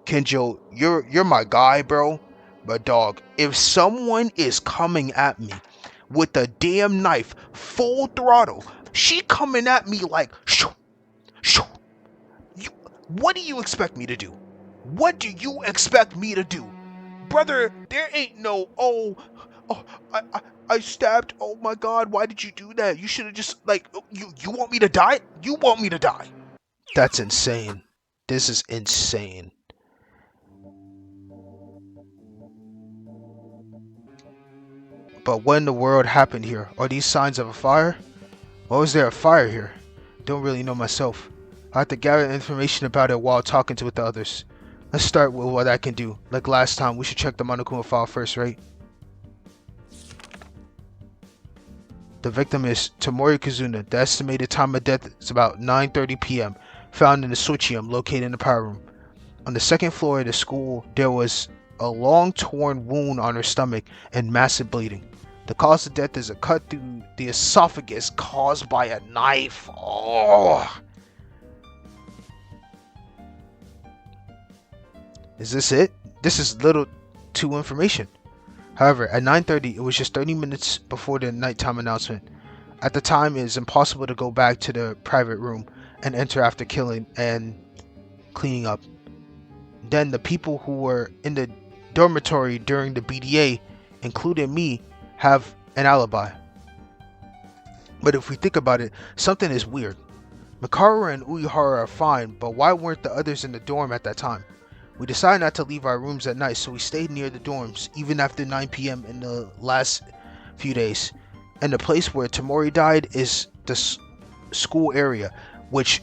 Kenjo, you're my guy, bro. But dog, if someone is coming at me with a damn knife, full throttle, she coming at me like, shoo, shoo. You, what do you expect me to do? What do you expect me to do? Brother, there ain't no, oh, I stabbed, oh my god, why did you do that? You should have just, like, you want me to die? You want me to die? That's insane. This is insane. But what in the world happened here? Are these signs of a fire? Why was there a fire here? Don't really know myself. I have to gather information about it while talking to with the others. Let's start with what I can do. Like last time, we should check the Monokuma file first, right? The victim is Tomori Kazuna. The estimated time of death is about 9:30 p.m. Found in the switchium located in the power room. On the second floor of the school, there was a long torn wound on her stomach and massive bleeding. The cause of death is a cut through the esophagus caused by a knife. Oh! Is this it? This is little to information. However, at 9:30, it was just 30 minutes before the nighttime announcement. At the time, it is impossible to go back to the private room and enter after killing and cleaning up. Then the people who were in the dormitory during the BDA, including me, have an alibi. But if we think about it, something is weird. Makaru and Uehara are fine, but why weren't the others in the dorm at that time? We decided not to leave our rooms at night, so we stayed near the dorms, even after 9 p.m. in the last few days. And the place where Tomori died is the school area, which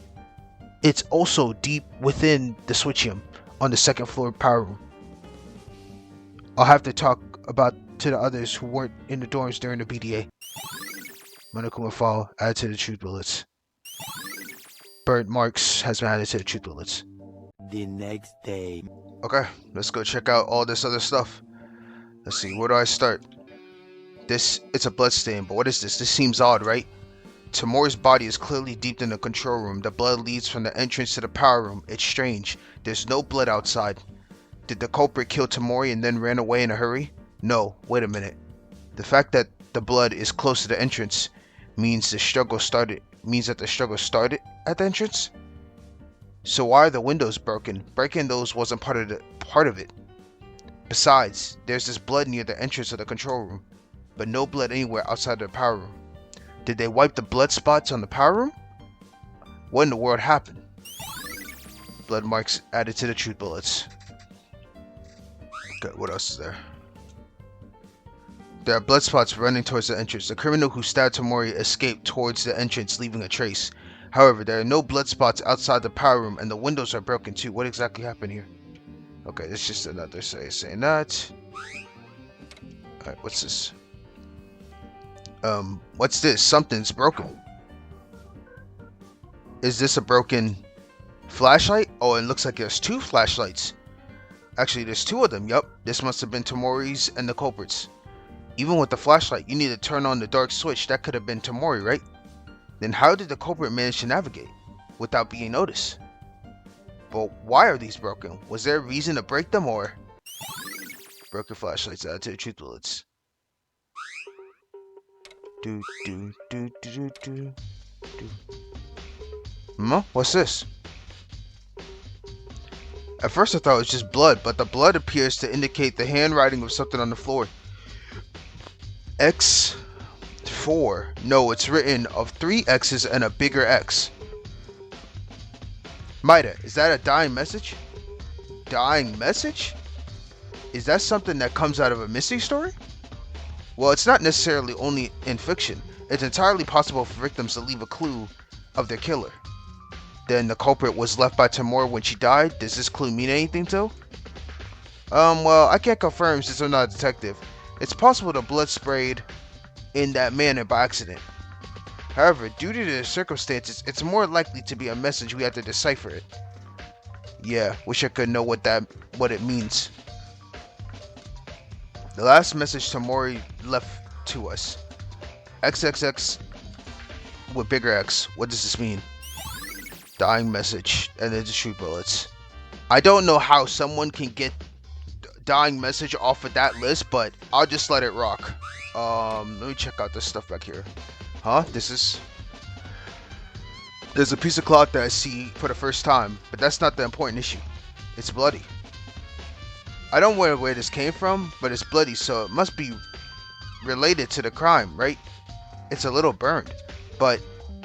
it's also deep within the switchium on the second floor power room. I'll have to talk about to the others who weren't in the dorms during the BDA. Monokuma file added to the truth bullets. Burnt marks has been added to the truth bullets. The next day. Okay, let's go check out all this other stuff. Let's see, where do I start? It's a blood stain, but what is this? This seems odd, right? Tomori's body is clearly deep in the control room. The blood leads from the entrance to the power room. It's strange. There's no blood outside. Did the culprit kill Tomori and then ran away in a hurry? No, wait a minute. The fact that the blood is close to the entrance means that the struggle started at the entrance? So why are the windows broken? Breaking those wasn't part of it. Besides, there's this blood near the entrance of the control room, but no blood anywhere outside of the power room. Did they wipe the blood spots on the power room? What in the world happened? Blood marks added to the truth bullets. Okay, what else is there? There are blood spots running towards the entrance. The criminal who stabbed Tomori escaped towards the entrance, leaving a trace. However, there are no blood spots outside the power room, and the windows are broken too. What exactly happened here? Okay, it's just another saying that. Alright, what's this? What's this? Something's broken. Is this a broken flashlight? Oh, it looks like there's two flashlights. Actually, there's two of them. Yup, this must have been Tomori's and the culprits. Even with the flashlight, you need to turn on the dark switch. That could have been Tomori, right? Then how did the culprit manage to navigate without being noticed? But why are these broken? Was there a reason to break them, or? Broken flashlights added to the truth bullets. What's this? At first I thought it was just blood, but the blood appears to indicate the handwriting of something on the floor. X4. No, it's written of 3 X's and a bigger X. Maida, is that a dying message? Dying message? Is that something that comes out of a mystery story? Well, it's not necessarily only in fiction. It's entirely possible for victims to leave a clue of their killer. Then the culprit was left by Tomori when she died. Does this clue mean anything though? Well, I can't confirm since I'm not a detective. It's possible the blood sprayed in that manner by accident. However, due to the circumstances, it's more likely to be a message we have to decipher it. Yeah, wish I could know what it means. The last message Tomori left to us. XXX with bigger X. What does this mean? Dying message. And then the truth bullets. I don't know how someone can get dying message off of that list, but I'll just let it rock. Let me check out this stuff back here. Huh? There's a piece of cloth that I see for the first time, but that's not the important issue. It's bloody. I don't know where this came from, but it's bloody, so it must be related to the crime, right? It's a little burned, but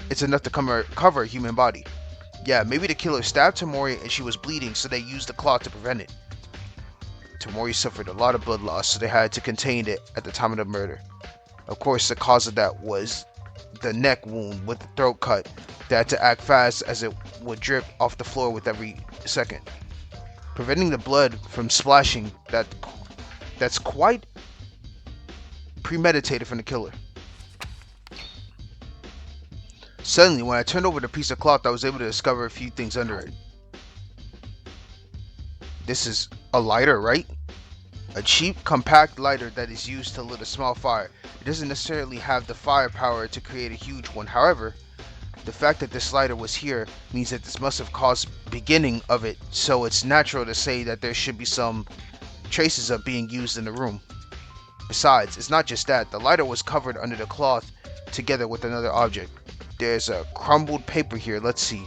it's enough to cover a human body. Yeah, maybe the killer stabbed Tamori and she was bleeding, so they used the cloth to prevent it. Tamori suffered a lot of blood loss, so they had to contain it at the time of the murder. Of course, the cause of that was the neck wound with the throat cut. They had to act fast as it would drip off the floor with every second. Preventing the blood from splashing, that's quite premeditated from the killer. Suddenly, when I turned over the piece of cloth, I was able to discover a few things under it. This is a lighter, right? A cheap, compact lighter that is used to lit a small fire. It doesn't necessarily have the firepower to create a huge one. However, the fact that this lighter was here means that this must have caused beginning of it, so it's natural to say that there should be some traces of being used in the room. Besides, it's not just that. The lighter was covered under the cloth together with another object. There's a crumbled paper here. Let's see.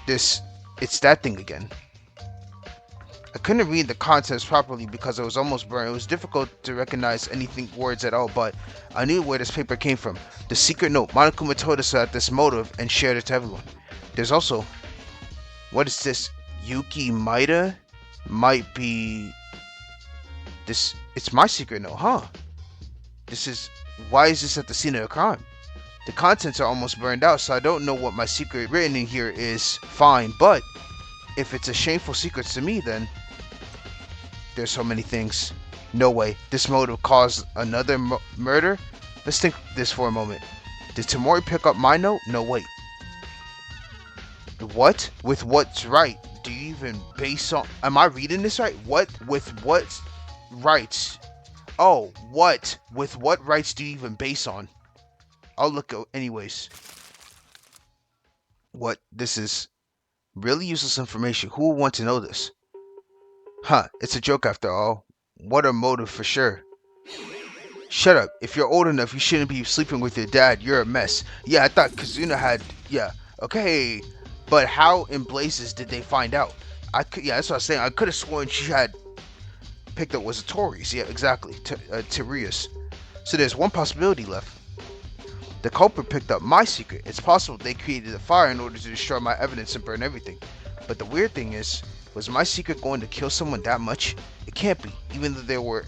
It's that thing again. I couldn't read the contents properly because it was almost burned. It was difficult to recognize anything words at all, but I knew where this paper came from. The secret note. Monokuma told us about this motive and shared it to everyone. There's also, what is this? Yuki Maida? Might be this. It's my secret note, huh? Why is this at the scene of the crime? The contents are almost burned out, so I don't know what my secret written in here is. Fine, but if it's a shameful secret to me, then there's so many things. No way. This motive caused another murder? Let's think this for a moment. Did Tamori pick up my note? No, wait. What? With what's right? Do you even base on... Am I reading this right? What? With what rights? Oh, what? With what rights do you even base on? I'll look anyways. What? This is really useless information. Who would want to know this? Huh, it's a joke after all. What a motive for sure. Shut up. If you're old enough, you shouldn't be sleeping with your dad. You're a mess. Yeah, I thought Kazuna had... Yeah, okay. But how in blazes did they find out? Yeah, that's what I was saying. I could have sworn she had picked up was a Tori's. Yeah, exactly. Terias. So there's one possibility left. The culprit picked up my secret. It's possible they created a fire in order to destroy my evidence and burn everything. But the weird thing is, was my secret going to kill someone that much? It can't be. Even though there were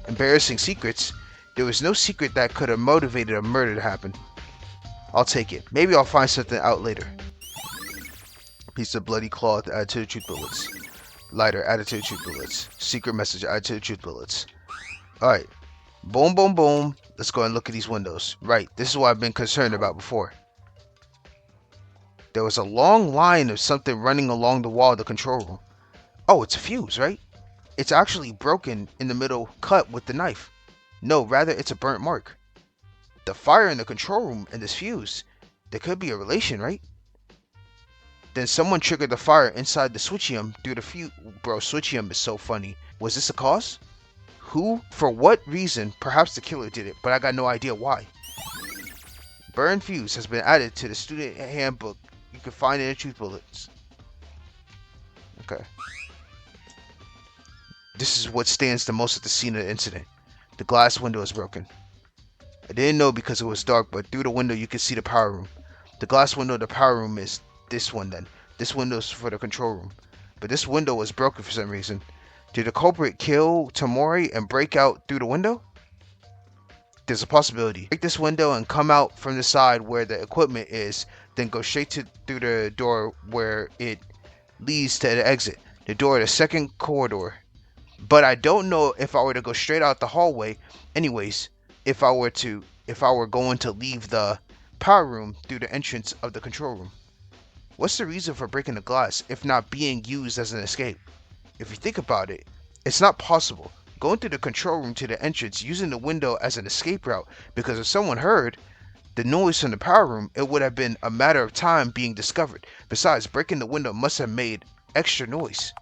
embarrassing secrets, there was no secret that could have motivated a murder to happen. I'll take it. Maybe I'll find something out later. Piece of bloody cloth added to the truth bullets. Lighter added to the truth bullets. Secret message added to the truth bullets. Alright. Boom, boom, boom. Let's go and look at these windows. Right. This is what I've been concerned about before. There was a long line of something running along the wall of the control room. Oh, it's a fuse, right? It's actually broken in the middle, cut with the knife. No, rather it's a burnt mark. The fire in the control room and this fuse, there could be a relation, right? Then someone triggered the fire inside the switchium through the fuse. Bro, switchium is so funny. Was this a cause? Who? For what reason? Perhaps the killer did it, but I got no idea why. Burned fuse has been added to the student handbook. You can find it in the truth bullets. Okay. This is what stands the most at the scene of the incident. The glass window is broken. I didn't know because it was dark, but through the window you can see the power room. The glass window of the power room is this one then. This window is for the control room. But this window was broken for some reason. Did the culprit kill Tamori and break out through the window? There's a possibility. Break this window and come out from the side where the equipment is, then go straight through the door where it leads to the exit. The door of the second corridor. But I don't know if I were to go straight out the hallway. Anyways, if I were going to leave the power room through the entrance of the control room. What's the reason for breaking the glass if not being used as an escape? If you think about it, it's not possible. Going through the control room to the entrance using the window as an escape route, because if someone heard, The noise from the power room, it would have been a matter of time being discovered. Besides, breaking the window must have made extra noise.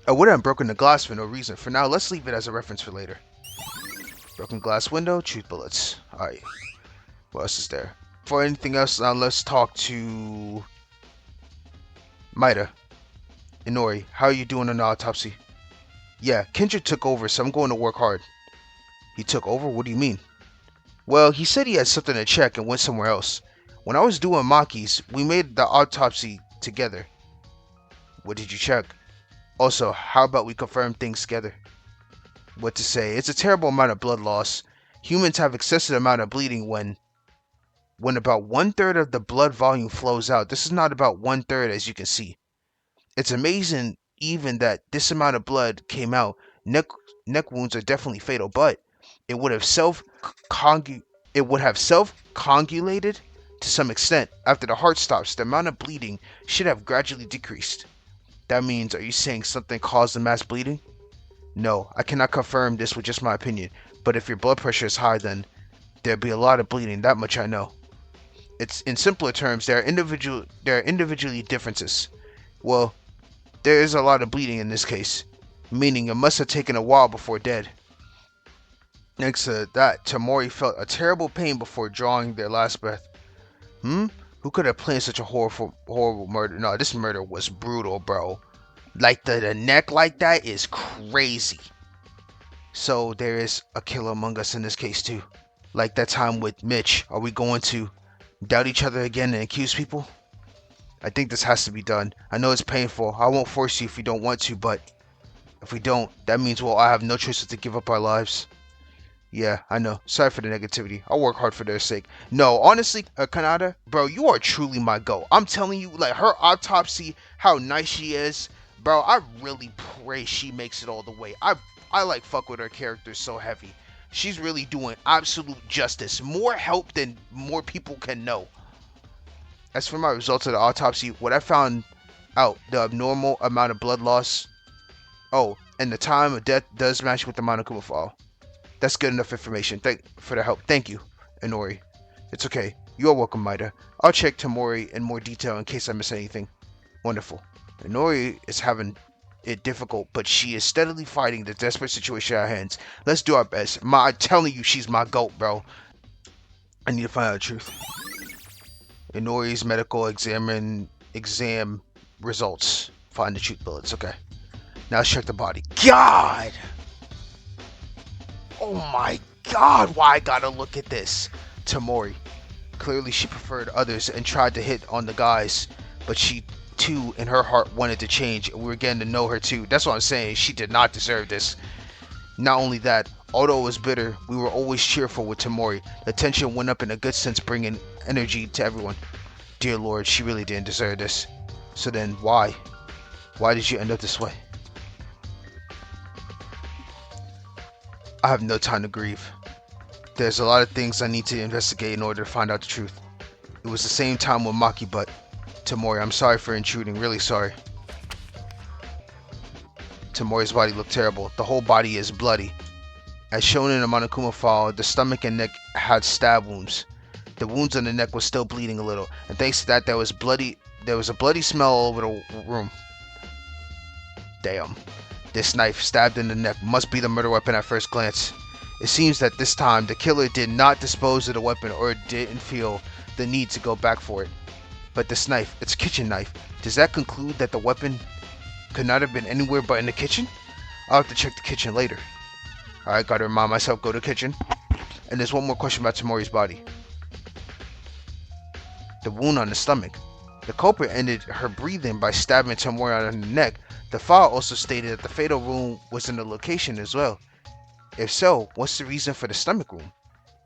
I would have broken the glass for no reason. For now, let's leave it as a reference for later. Broken glass window, truth bullets. Alright, what else is there? For anything else, now let's talk to Maida. Inori, how are you doing on the autopsy? Yeah, Kendrick took over, so I'm going to work hard. He took over? What do you mean? Well, he said he had something to check and went somewhere else. When I was doing Maki's, we made the autopsy together. What did you check? Also, how about we confirm things together? What to say? It's a terrible amount of blood loss. Humans have excessive amount of bleeding when about 1/3 of the blood volume flows out. This is not about 1/3, as you can see. It's amazing even that this amount of blood came out. Neck wounds are definitely fatal, but it would have self congealated to some extent. After the heart stops, the amount of bleeding should have gradually decreased. That means, are you saying something caused the mass bleeding? No, I cannot confirm this with just my opinion, but if your blood pressure is high, then there'll be a lot of bleeding, that much I know. It's in simpler terms, there are individually differences. Well, there is a lot of bleeding in this case, meaning it must have taken a while before dead. Next to that, Tamori felt a terrible pain before drawing their last breath. Who could have planned such a horrible murder? No, this murder was brutal, bro. Like the neck like that is crazy. So there is a killer among us in this case too. Like that time with Mitch, are we going to doubt each other again and accuse people? I think this has to be done. I know it's painful. I won't force you if you don't want to, but if we don't, that means we'll all have no choice but to give up our lives. Yeah, I know. Sorry for the negativity. I'll work hard for their sake. No, honestly, Kanata, bro, you are truly my goat. I'm telling you, like, her autopsy, how nice she is, bro, I really pray she makes it all the way. I like fuck with her character so heavy. She's really doing absolute justice. More help than more people can know. As for my results of the autopsy, what I found out, the abnormal amount of blood loss, oh, and the time of death does match with the Monokuma file. That's good enough information. Thank for the help. Thank you, Inori. It's okay. You're welcome, Maida. I'll check Tamori in more detail in case I miss anything. Wonderful. Inori is having it difficult, but she is steadily fighting the desperate situation at hands. Let's do our best. I'm telling you, she's my goat, bro. I need to find out the truth. Inori's medical exam results. Find the truth bullets. Okay. Now let's check the body. God! Oh my god, why I gotta look at this? Tamori. Clearly she preferred others and tried to hit on the guys, but she too in her heart wanted to change, and we were getting to know her too. That's what I'm saying. She did not deserve this. Not only that, although it was bitter, we were always cheerful with Tamori. The tension went up in a good sense, bringing energy to everyone. Dear Lord, she really didn't deserve this. So then why? Why did you end up this way? I have no time to grieve. There's a lot of things I need to investigate in order to find out the truth. It was the same time with Maki, but Tamori, I'm sorry for intruding, really sorry. Tamori's body looked terrible. The whole body is bloody. As shown in the Monokuma file, the stomach and neck had stab wounds. The wounds on the neck was still bleeding a little, and thanks to that, there was a bloody smell all over the room. Damn. This knife stabbed in the neck must be the murder weapon at first glance. It seems that this time the killer did not dispose of the weapon or didn't feel the need to go back for it. But this knife, it's a kitchen knife. Does that conclude that the weapon could not have been anywhere but in the kitchen? I'll have to check the kitchen later. Alright, gotta remind myself, go to the kitchen. And there's one more question about Tamori's body. The wound on the stomach. The culprit ended her breathing by stabbing Tamori on the neck. The file also stated that the fatal wound was in the location as well. If so, what's the reason for the stomach wound?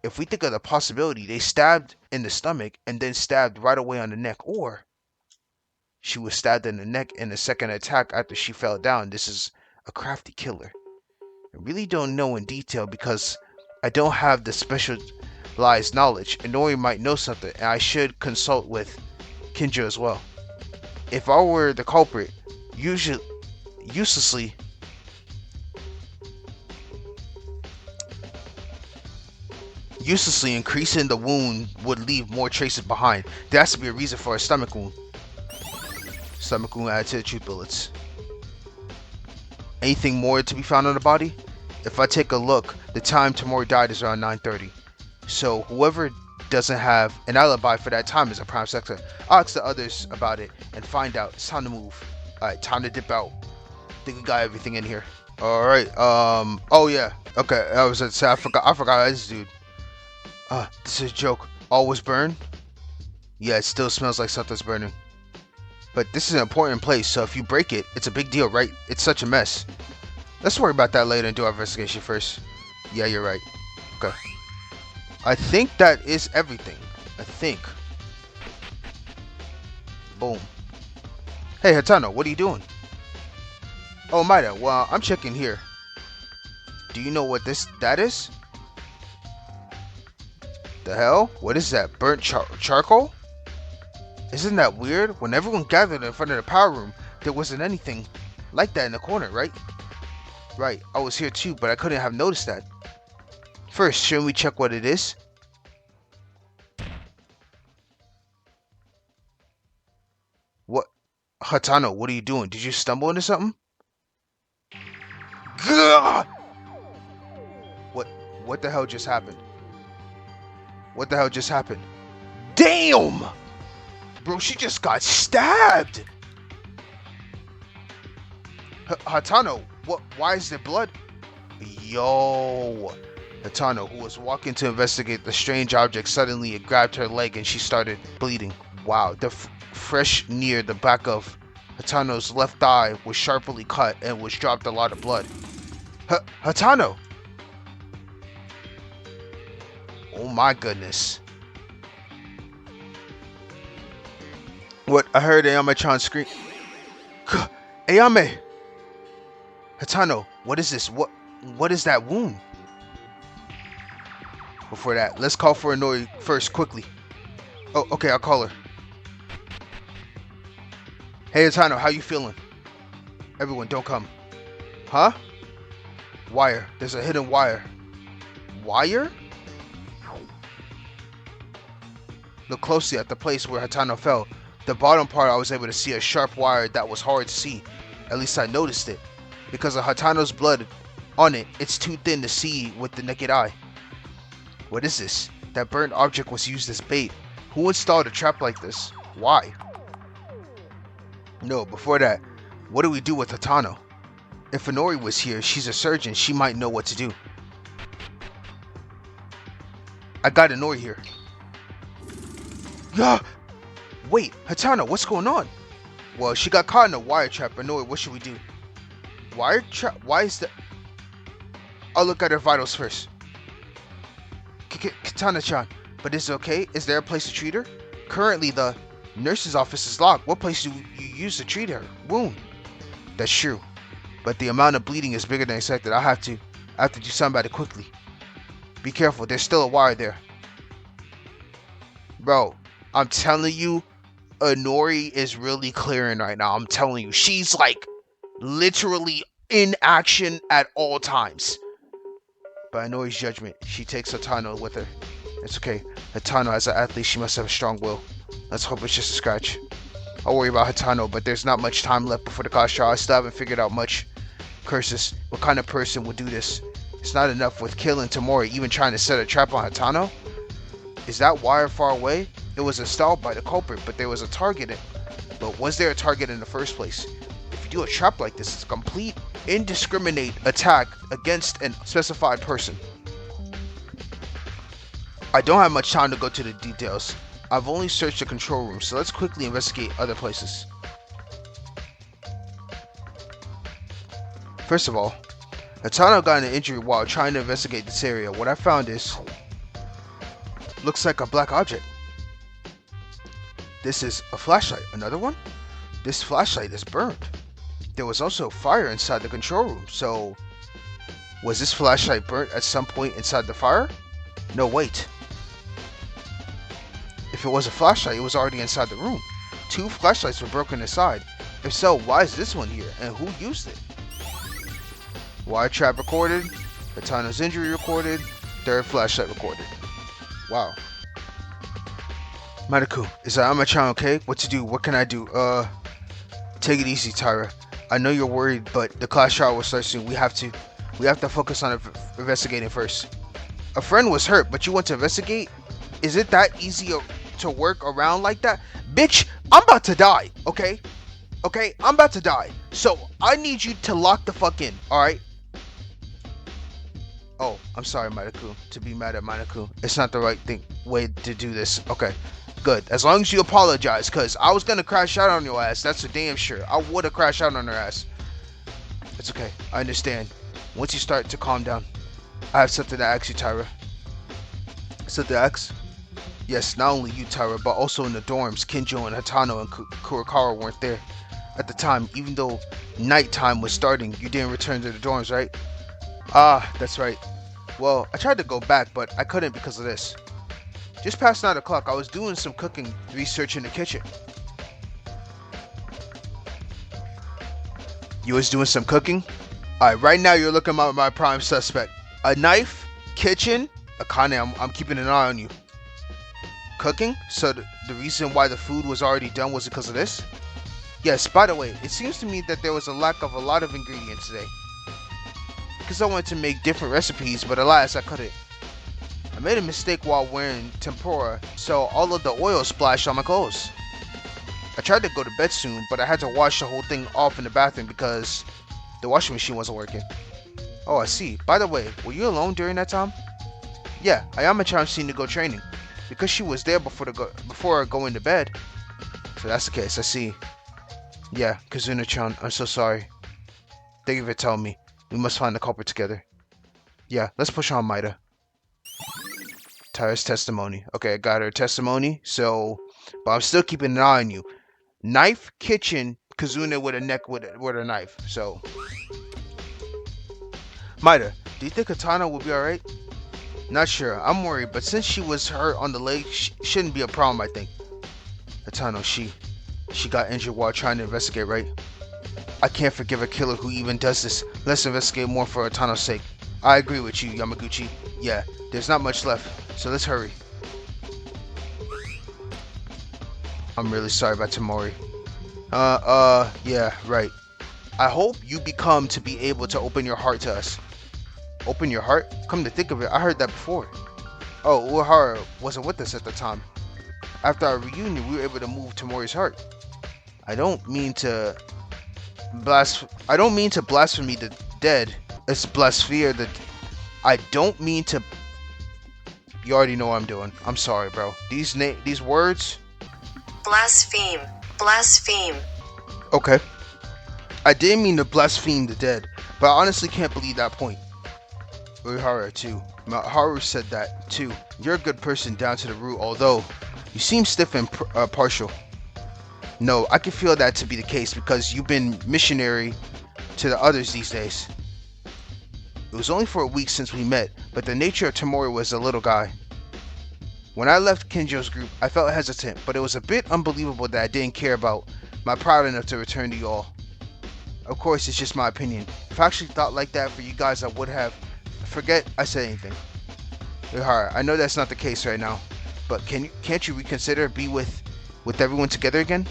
If we think of the possibility, they stabbed in the stomach and then stabbed right away on the neck, or she was stabbed in the neck in a second attack after she fell down. This is a crafty killer. I really don't know in detail because I don't have the specialized knowledge. Inori might know something, and I should consult with Kinjo as well. If I were the culprit, uselessly Uselessly increasing the wound would leave more traces behind. There has to be a reason for a stomach wound. Stomach wound added to the truth bullets. Anything more to be found on the body? If I take a look, the time Tamori died is around 9:30. So whoever doesn't have an alibi for that time is a prime suspect. I'll ask the others about it and find out. It's time to move. Alright, time to dip out. Think we got everything in here. Alright, oh yeah. Okay, I was gonna say, I forgot this dude. This is a joke. All was burned? Yeah, it still smells like something's burning. But this is an important place, so if you break it, it's a big deal, right? It's such a mess. Let's worry about that later and do our investigation first. Yeah, you're right. Okay. I think that is everything. I think. Boom. Hey, Hatano, what are you doing? Oh, Maida, well, I'm checking here. Do you know what that is? The hell? What is that? Burnt charcoal? Isn't that weird? When everyone gathered in front of the power room, there wasn't anything like that in the corner, right? Right, I was here too, but I couldn't have noticed that. First, shouldn't we check what it is? What? Hatano, what are you doing? Did you stumble into something? Gah! What the hell just happened? What the hell just happened? Damn! Bro, she just got stabbed! Hatano, what? Why is there blood? Yo! Hatano, who was walking to investigate the strange object, suddenly it grabbed her leg and she started bleeding. Wow, the fresh near the back of Hatano's left thigh was sharply cut and was dropped a lot of blood. Hatano! Oh my goodness. What? I heard Ayame-chan scream. Ayame! Hatano, what is this? What is that wound? Before that, let's call for Inori first, quickly. Oh, okay, I'll call her. Hey, Hatano, how you feeling? Everyone, don't come. Huh? Wire. There's a hidden wire. Wire? Look closely at the place where Hatano fell. The bottom part, I was able to see a sharp wire that was hard to see. At least I noticed it. Because of Hatano's blood on it, it's too thin to see with the naked eye. What is this? That burnt object was used as bait. Who installed a trap like this? Why? No, before that, what do we do with Hatano? If Inori was here, she's a surgeon, she might know what to do. I got Inori here. Yeah! Wait, Hatano, what's going on? Well, she got caught in a wire trap. Inori, what should we do? Wire trap? Why is that? I'll look at her vitals first. Katana-chan, but is it okay? Is there a place to treat her? Currently, the nurse's office is locked. What place do you use to treat her wound? That's true, but the amount of bleeding is bigger than expected. I have to do something about it quickly. Be careful. There's still a wire there. Bro, I'm telling you, Inori is really clearing right now. I'm telling you, she's like literally in action at all times. By Inori's judgment, she takes Hatano with her. It's okay. Hatano, as an athlete, she must have a strong will. Let's hope it's just a scratch. I'll worry about Hatano, but there's not much time left before the cause trial. I still haven't figured out much. Curses, what kind of person would do this? It's not enough with killing Tamori, even trying to set a trap on Hatano? Is that wire far away? It was installed by the culprit, but there was a target. But was there a target in the first place? If you do a trap like this, it's a complete, indiscriminate attack against a specified person. I don't have much time to go to the details. I've only searched the control room, so let's quickly investigate other places. First of all, Hatano got an injury while trying to investigate this area. What I found is... looks like a black object. This is a flashlight. Another one? This flashlight is burned. There was also fire inside the control room, so... was this flashlight burnt at some point inside the fire? No, wait. If it was a flashlight, it was already inside the room. 2 flashlights were broken inside. If so, why is this one here, and who used it? Wire trap recorded. Hatano's injury recorded. 3rd flashlight recorded. Wow. Madaku, is that Ama-chan okay? What to do? What can I do? Take it easy, Tyra. I know you're worried, but the class trial will start soon. We have to focus on investigating first. A friend was hurt, but you want to investigate? Is it that easy to work around like that? Bitch, I'm about to die, okay? Okay, I'm about to die. So I need you to lock the fuck in, alright? Oh, I'm sorry, Madaku. To be mad at Madaku. It's not the right way to do this. Okay, good. As long as you apologize, because I was going to crash out on your ass. That's for damn sure. I would have crashed out on her ass. It's okay. I understand. Once you start to calm down, I have something to ask you, Tyra. Something to ask? Yes, not only you, Tyra, but also in the dorms, Kinjo and Hatano and Kurakawa weren't there. At the time, even though nighttime was starting, you didn't return to the dorms, right? Ah, that's right. Well, I tried to go back, but I couldn't because of this. Just past 9 o'clock, I was doing some cooking research in the kitchen. You was doing some cooking? Alright, right now you're looking at my prime suspect. A knife, kitchen, Akane, I'm keeping an eye on you. Cooking? So the reason why the food was already done was because of this? Yes, by the way, it seems to me that there was a lack of a lot of ingredients today. Because I wanted to make different recipes, but alas, I couldn't. I made a mistake while wearing tempura, so all of the oil splashed on my clothes. I tried to go to bed soon, but I had to wash the whole thing off in the bathroom because the washing machine wasn't working. Oh, I see. By the way, were you alone during that time? Yeah, Ayama-chan seemed to go training, because she was there before going to bed. So that's the case, I see. Yeah, Kazuna-chan, I'm so sorry. Thank you for telling me. We must find the culprit together. Yeah, let's push on Maida. Tyra's testimony. Okay, I got her testimony, so... But I'm still keeping an eye on you. Knife, kitchen, Kazuna with a neck with a knife, so... Maida, do you think Katana will be alright? Not sure, I'm worried, but since she was hurt on the leg, shouldn't be a problem, I think. Katana, she got injured while trying to investigate, right? I can't forgive a killer who even does this. Let's investigate more for Atano's sake. I agree with you, Yamaguchi. Yeah, there's not much left, so let's hurry. I'm really sorry about Tamori. Yeah, right. I hope you become to be able to open your heart to us. Open your heart? Come to think of it, I heard that before. Oh, Uehara wasn't with us at the time. After our reunion, we were able to move Tamori's heart. I don't mean to blaspheme the dead. It's blaspheme the... I don't mean to... You already know what I'm doing. I'm sorry, bro. These words... Blaspheme. Blaspheme. Okay. I didn't mean to blaspheme the dead, but I honestly can't believe that point. Uehara, too. Haru said that, too. You're a good person down to the root, although you seem stiff and partial. No, I can feel that to be the case because you've been missionary to the others these days. It was only for a week since we met, but the nature of Tamori was a little guy. When I left Kinjo's group, I felt hesitant, but it was a bit unbelievable that I didn't care about my proud enough to return to you all. Of course, it's just my opinion. If I actually thought like that for you guys, I would have. Forget I said anything. Uehara, I know that's not the case right now, but can't you reconsider be with everyone together again?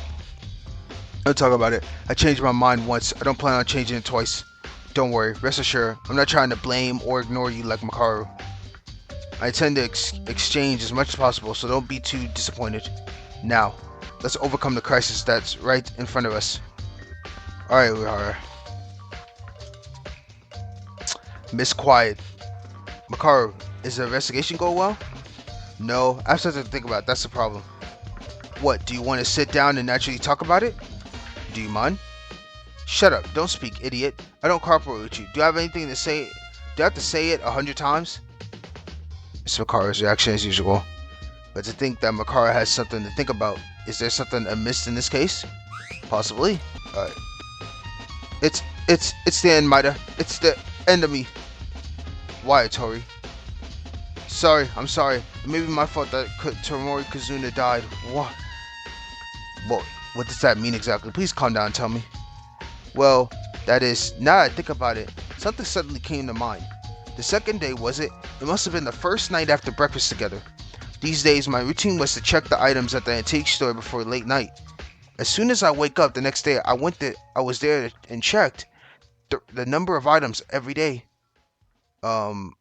Don't talk about it. I changed my mind once. I don't plan on changing it twice. Don't worry. Rest assured, I'm not trying to blame or ignore you like Makaru. I intend to exchange as much as possible, so don't be too disappointed. Now, let's overcome the crisis that's right in front of us. Alright, Uehara. Miss Quiet. Makaru, is the investigation going well? No, I have something to think about. That's the problem. What, do you want to sit down and actually talk about it? Do you mind? Shut up. Don't speak, idiot. I don't cooperate with you. Do I have anything to say? Do I have to say it 100 times? Mr. Makaru's reaction as usual. But to think that Makaru has something to think about. Is there something amiss in this case? Possibly. It's the end, Maida. It's the end of me. Why, Tori? Sorry, I'm sorry. It may be my fault that Tomori Kazuna died. What? What does that mean exactly? Please calm down and tell me. Well, that is, now that I think about it, something suddenly came to mind. The second day, was it? It must have been the first night after breakfast together. These days, my routine was to check the items at the antique store before late night. As soon as I wake up the next day, I was there and checked the number of items every day. Um,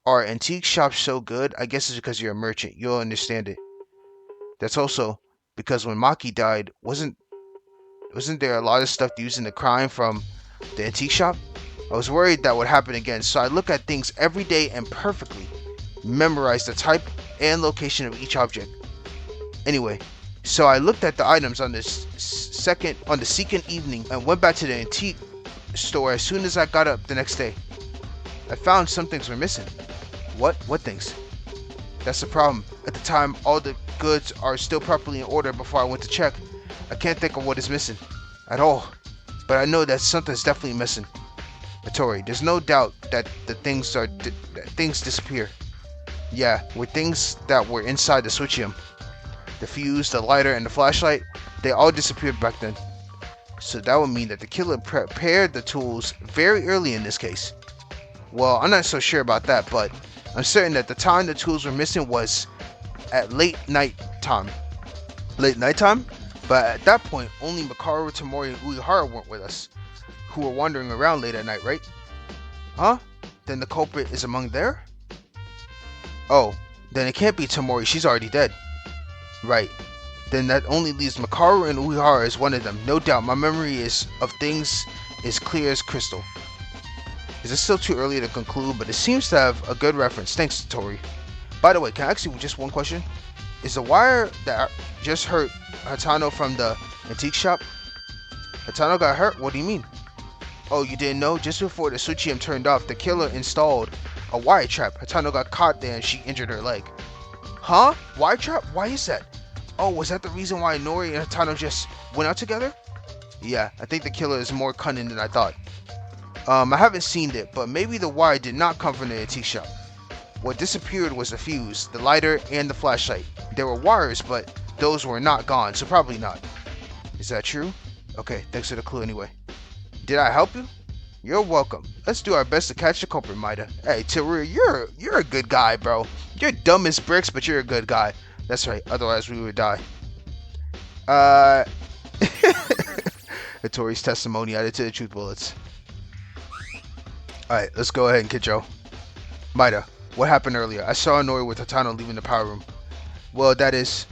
are antique shops so good? I guess it's because you're a merchant. You'll understand it. That's also because when Maki died, wasn't there a lot of stuff used in the crime from the antique shop? I was worried that would happen again, so I look at things every day and perfectly memorize the type and location of each object. Anyway, so I looked at the items on the second evening and went back to the antique store as soon as I got up the next day. I found some things were missing. What? What things? That's the problem. At the time, all the goods are still properly in order before I went to check. I can't think of what is missing at all, but I know that something's definitely missing. Tori, there's no doubt that things disappear. Yeah, with things that were inside the switchium. The fuse, the lighter, and the flashlight, they all disappeared back then. So that would mean that the killer prepared the tools very early in this case. Well, I'm not so sure about that, but I'm certain that the time the tools were missing was at late night time. Late night time? But at that point, only Makaru, Tamori, and Uehara weren't with us, who were wandering around late at night, right? Huh? Then the culprit is among there? Oh, then it can't be Tamori, she's already dead. Right. Then that only leaves Makaru and Uehara as one of them. No doubt, my memory of things is clear as crystal. Is it still too early to conclude, but it seems to have a good reference. Thanks, Tori. By the way, can I ask you just one question? Is the wire that just hurt Hatano from the antique shop? Hatano got hurt? What do you mean? Oh, you didn't know? Just before the switchium turned off, the killer installed a wire trap. Hatano got caught there and she injured her leg. Huh? Wire trap? Why is that? Oh, was that the reason why Nori and Hatano just went out together? Yeah, I think the killer is more cunning than I thought. I haven't seen it, but maybe the wire did not come from the antique shop. What disappeared was the fuse, the lighter, and the flashlight. There were wires, but those were not gone, so probably not. Is that true? Okay, thanks for the clue anyway. Did I help you? You're welcome. Let's do our best to catch the culprit, Maida. Hey, Teruya, you're a good guy, bro. You're dumb as bricks, but you're a good guy. That's right, otherwise we would die. Tori's testimony added to the truth bullets. Alright, let's go ahead and get Joe. Maida, what happened earlier? I saw Nori with Hatano leaving the power room. Well, that is...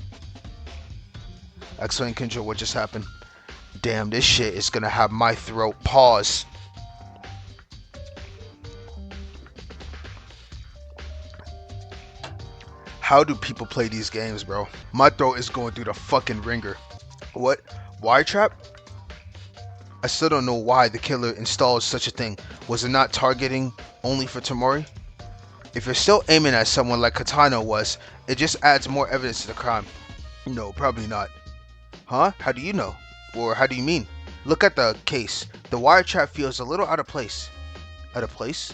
Explain, Kinjo, what just happened. Damn, this shit is gonna have my throat. Pause. How do people play these games, bro? My throat is going through the fucking ringer. What? Wire trap? I still don't know why the killer installed such a thing. Was it not targeting only for Tamori? If you're still aiming at someone like Katano was, it just adds more evidence to the crime. No, probably not. Huh? How do you know? Or how do you mean? Look at the case. The wire trap feels a little out of place. Out of place?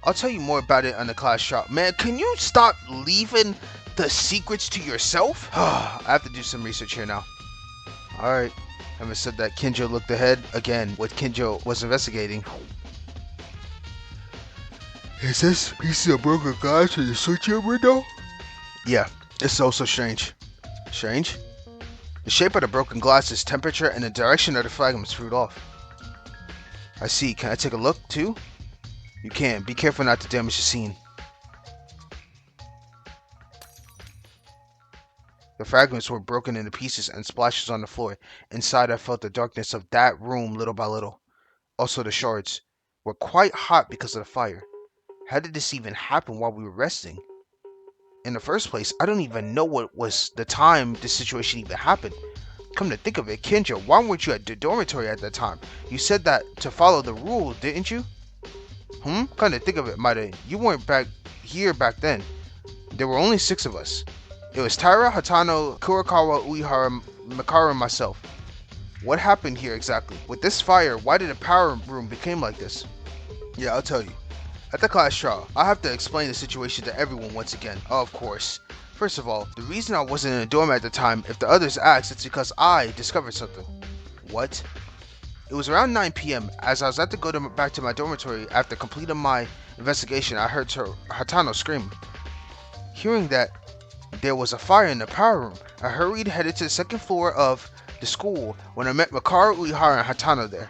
I'll tell you more about it on the class shop. Man, can you stop leaving the secrets to yourself? I have to do some research here now. Alright. Having said that, Kinjo looked ahead again what Kinjo was investigating. Is this piece of broken glass in the switching window? Yeah, it's also strange. Strange? The shape of the broken glass is temperature and the direction of the fragments fruit off. I see. Can I take a look too? You can. Be careful not to damage the scene. The fragments were broken into pieces and splashes on the floor. Inside, I felt the darkness of that room little by little. Also, the shards were quite hot because of the fire. How did this even happen while we were resting? In the first place, I don't even know what was the time this situation even happened. Come to think of it, Kinjo, why weren't you at the dormitory at that time? You said that to follow the rule, didn't you? Come to think of it, Maida, you weren't back here back then. There were only 6 of us. It was Taira, Hatano, Kurokawa, Uehara, Makaru, and myself. What happened here exactly? With this fire, why did the power room become like this? Yeah, I'll tell you. At the class trial, I'll have to explain the situation to everyone once again. Of course. First of all, the reason I wasn't in a dorm at the time, if the others asked, it's because I discovered something. What? It was around 9 p.m. As I was about to go back to my dormitory after completing my investigation, I heard Hatano scream. Hearing that, There was a fire in the power room. I hurried, headed to the second floor of the school when I met Makaru, Uehara, and Hatano there.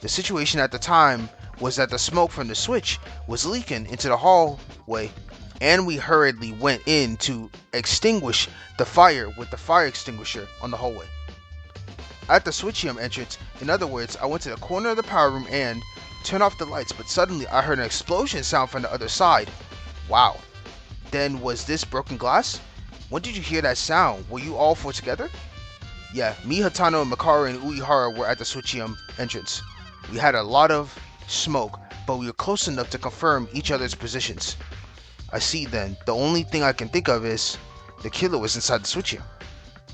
The situation at the time was that the smoke from the switch was leaking into the hallway, and we hurriedly went in to extinguish the fire with the fire extinguisher on the hallway. At the switchium entrance, in other words, I went to the corner of the power room and turned off the lights, but suddenly I heard an explosion sound from the other side. Wow. Then was this broken glass? When did you hear that sound? Were you all four together? Yeah, me, Hatano, and Makaru and Uehara were at the switchium entrance. We had a lot of smoke, but we were close enough to confirm each other's positions. I see then. The only thing I can think of is the killer was inside the switchium.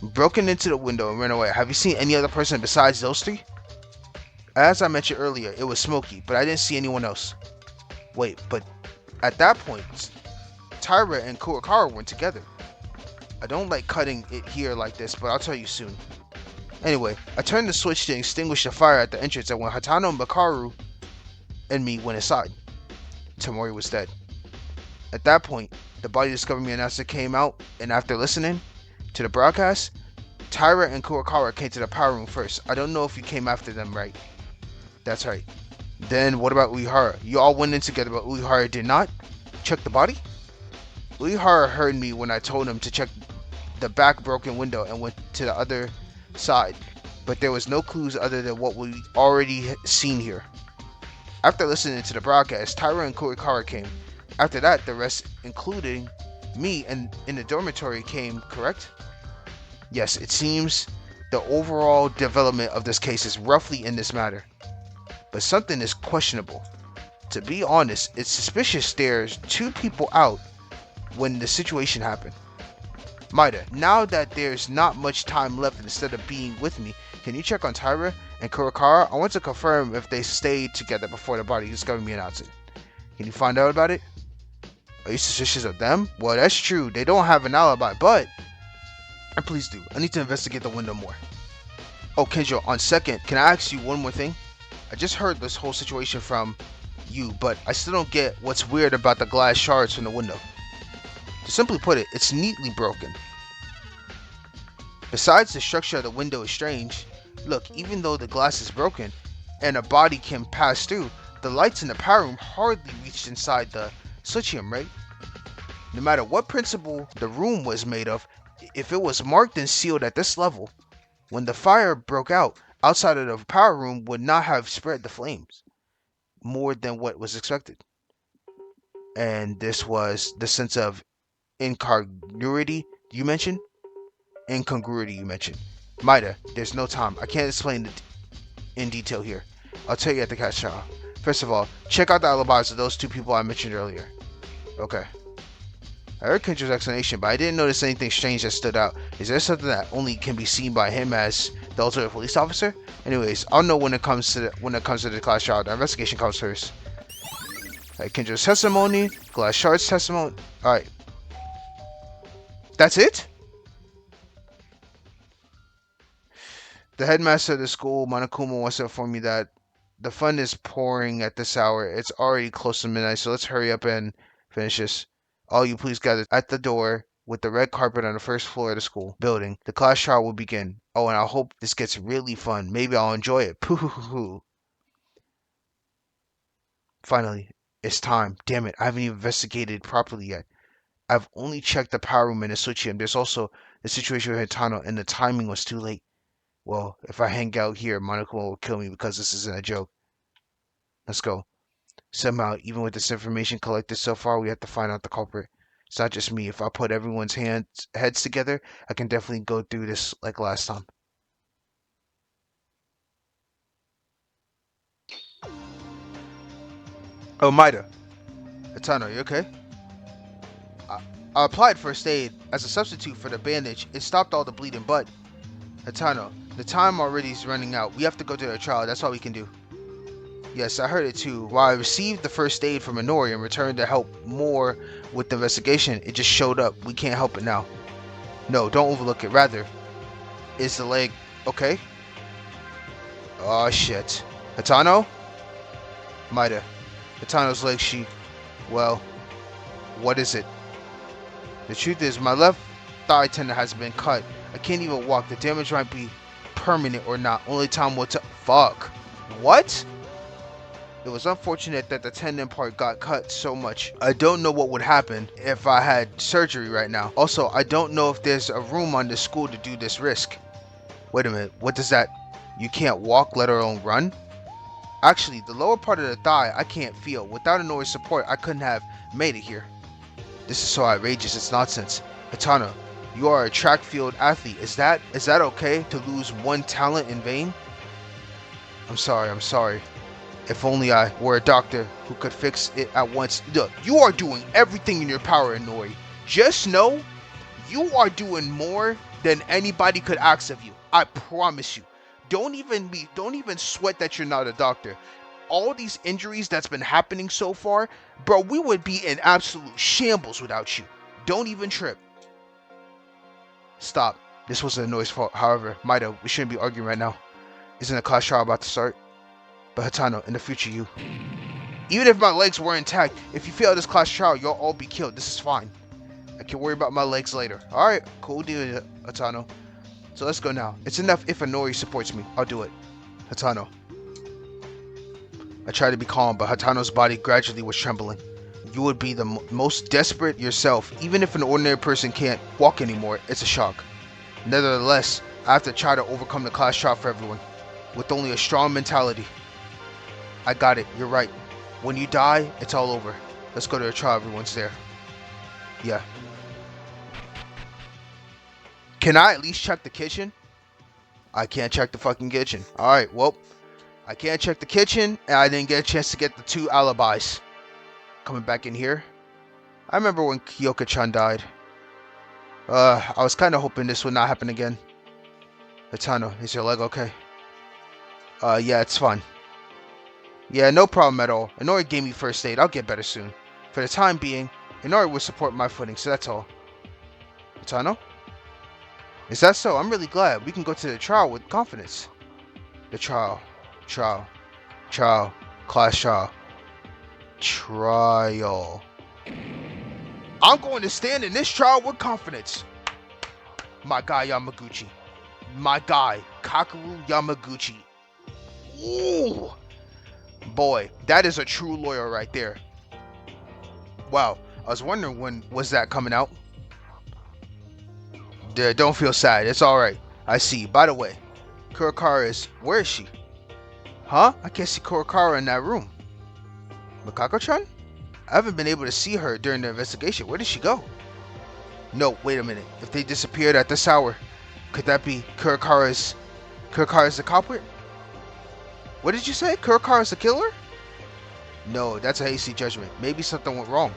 We broke into the window and ran away. Have you seen any other person besides those three? As I mentioned earlier, it was smoky, but I didn't see anyone else. Wait, but at that point, Taira and Kurokawa weren't together. I don't like cutting it here like this, but I'll tell you soon. Anyway, I turned the switch to extinguish the fire at the entrance, and when Hatano, Makaru, and me went inside, Tamori was dead. At that point, the body discovery announcer came out, and after listening to the broadcast, Taira and Kurokawa came to the power room first. I don't know if you came after them, right? That's right. Then what about Uehara? You all went in together, but Uehara did not check the body? Uehara heard me when I told him to check the back broken window and went to the other side, but there was no clues other than what we already seen here. After listening to the broadcast, Taira and Kurokawa came. After that, the rest, including me and in the dormitory, came, correct? Yes, it seems the overall development of this case is roughly in this matter. But something is questionable. To be honest, it's suspicious there's two people out when the situation happened. Maida, now that there's not much time left instead of being with me, can you check on Taira and Kurokawa? I want to confirm if they stayed together before the body discovered me announced it. Can you find out about it? Are you suspicious of them? Well, that's true. They don't have an alibi, but... And please do. I need to investigate the window more. Oh, Kenjo, on second, can I ask you one more thing? I just heard this whole situation from you, but I still don't get what's weird about the glass shards from the window. To simply put it, it's neatly broken. Besides, the structure of the window is strange. Look, even though the glass is broken and a body can pass through, the lights in the power room hardly reached inside the switchium, right? No matter what principle the room was made of, if it was marked and sealed at this level, when the fire broke out, outside of the power room would not have spread the flames more than what was expected. And this was the sense of incongruity you mentioned? Incongruity you mentioned. Maida, there's no time. I can't explain it in detail here. I'll tell you at the catch trial. First of all, check out the alibis of those two people I mentioned earlier. Okay. I heard Kenjo's explanation, but I didn't notice anything strange that stood out. Is there something that only can be seen by him as the ultimate police officer? Anyways, I'll know when it comes to the class trial. The investigation comes first. Alright, Kenjo's testimony, glass shards testimony. Alright. That's it? The headmaster of the school, Monokuma, wants to inform me that the fun is pouring at this hour. It's already close to midnight, so let's hurry up and finish this. All you please gather at the door with the red carpet on the first floor of the school building. The class trial will begin. Oh, and I hope this gets really fun. Maybe I'll enjoy it. Pooh. Finally, it's time. Damn it, I haven't even investigated properly yet. I've only checked the power room and the switchium. There's also the situation with Hitano, and the timing was too late. Well, if I hang out here, Monokuma will kill me because this isn't a joke. Let's go. Somehow, even with this information collected so far, we have to find out the culprit. It's not just me. If I put everyone's heads together, I can definitely go through this like last time. Oh, Maida. Hitano, you okay? I applied first aid as a substitute for the bandage. It stopped all the bleeding, but... Hitano, the time already is running out. We have to go to the trial. That's all we can do. Yes, I heard it too. While I received the first aid from Minori and returned to help more with the investigation, it just showed up. We can't help it now. No, don't overlook it. Rather, is the leg okay? Oh shit. Hitano? Maida. Hitano's leg, well, what is it? The truth is, my left thigh tendon has been cut. I can't even walk. The damage might be permanent or not. Only time will tell. Fuck. What? It was unfortunate that the tendon part got cut so much. I don't know what would happen if I had surgery right now. Also, I don't know if there's a room on the school to do this risk. Wait a minute, what does that? You can't walk, let alone run? Actually, the lower part of the thigh I can't feel. Without a noise support, I couldn't have made it here. This is so outrageous, it's nonsense. Hatano, you are a track field athlete. Is that okay to lose one talent in vain? I'm sorry. If only I were a doctor who could fix it at once. Look, you are doing everything in your power, Inori. Just know, you are doing more than anybody could ask of you. I promise you. Don't even sweat that you're not a doctor. All these injuries that's been happening so far, bro, we would be in absolute shambles without you. Don't even trip. Stop. This was Inoi's fault. However, Maida, we shouldn't be arguing right now. Isn't a class trial about to start? But Hatano, in the future, you. Even if my legs were intact, if you fail this class trial, you'll all be killed. This is fine. I can worry about my legs later. Alright, cool deal, Hatano. So let's go now. It's enough if Inori supports me. I'll do it. Hatano. I tried to be calm, but Hatano's body gradually was trembling. You would be the most desperate yourself. Even if an ordinary person can't walk anymore, it's a shock. Nevertheless, I have to try to overcome the class trial for everyone. With only a strong mentality. I got it. You're right. When you die, it's all over. Let's go to the trial. Everyone's there. Yeah. Can I at least check the kitchen? I can't check the fucking kitchen. Alright, well. I can't check the kitchen, and I didn't get a chance to get the 2 alibis. Coming back in here. I remember when Kyoka-chan died. I was kind of hoping this would not happen again. Hatano, is your leg okay? Yeah, it's fine. Yeah, no problem at all. Inori gave me first aid. I'll get better soon. For the time being, Inori will support my footing, so that's all. Hatano? Is that so? I'm really glad. We can go to the trial with confidence. The trial. Class trial. I'm going to stand in this trial with confidence. My guy Yamaguchi. My guy, Kakeru Yamaguchi. Ooh. Boy, that is a true lawyer right there. Wow, I was wondering when was that coming out. Don't feel sad, it's alright. I see. By the way, Kurokara is... Where is she? Huh? I can't see Kurokara in that room. Makako-chan? I haven't been able to see her during the investigation. Where did she go? No, wait a minute. If they disappeared at this hour, could that be Kurokara's the culprit? What did you say? Kurokara's the killer? No, that's a hasty judgment. Maybe something went wrong.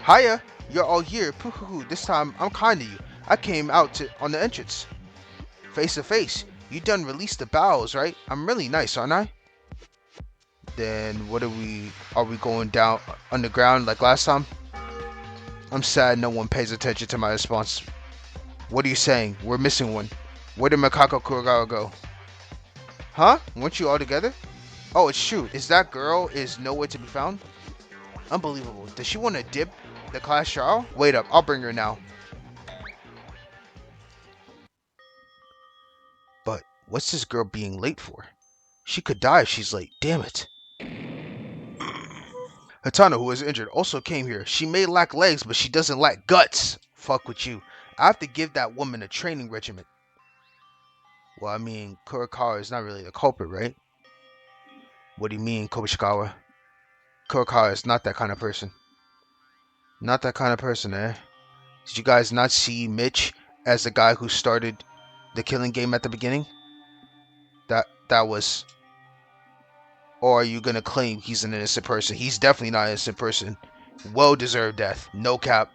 Hiya, you're all here. Poo-hoo-hoo. This time, I'm kind to you. I came out on the entrance. Face to face. You done released the bowels, right? I'm really nice, aren't I? Then what are we going down underground like last time? I'm sad no one pays attention to my response. What are you saying? We're missing one. Where did Makako Kurogara go? Huh? Weren't you all together? Oh, it's true. Is that girl is nowhere to be found? Unbelievable. Does she want to dip the class trial? Wait up. I'll bring her now. But what's this girl being late for? She could die if she's late. Damn it. Hatano, who is injured, also came here. She may lack legs, but she doesn't lack guts. Fuck with you. I have to give that woman a training regimen. Well, I mean, Kurokara is not really the culprit, right? What do you mean, Kobushikawa? Kurokara is not that kind of person. Not that kind of person, eh? Did you guys not see Mitch as the guy who started the killing game at the beginning? That was... Or are you gonna claim he's an innocent person? He's definitely not an innocent person. Well-deserved death. No cap.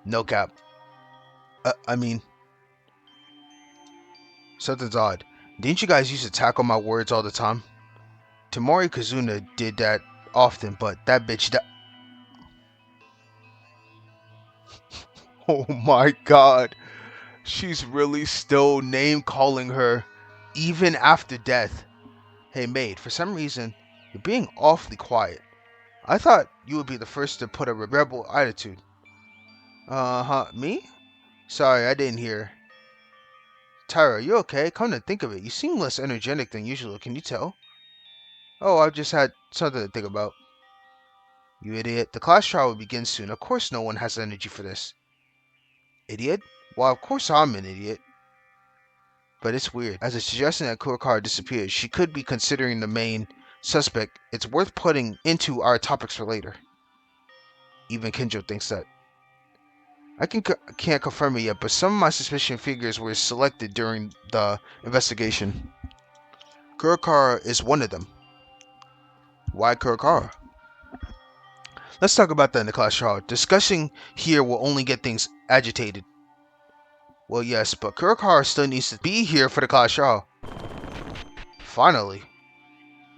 No cap. I mean... Something's odd. Didn't you guys used to tackle my words all the time? Tamori Kazuna did that often, but that bitch... Oh my god. She's really still name-calling her, even after death. Hey maid, for some reason, you're being awfully quiet. I thought you would be the first to put a rebel attitude. Uh-huh, me? Sorry, I didn't hear. Tyra, you okay? Come to think of it, you seem less energetic than usual. Can you tell? Oh, I've just had something to think about. You idiot. The class trial will begin soon. Of course no one has energy for this. Idiot? Well, of course I'm an idiot. But it's weird. As a suggestion that Kurakara disappeared, she could be considering the main suspect. It's worth putting into our topics for later. Even Kenjo thinks that. Can't confirm it yet, but some of my suspicion figures were selected during the investigation. Kurakara is one of them. Why Kurakara? Let's talk about that in the class trial. Discussing here will only get things agitated. Well, yes, but Kurakara still needs to be here for the class trial. Finally.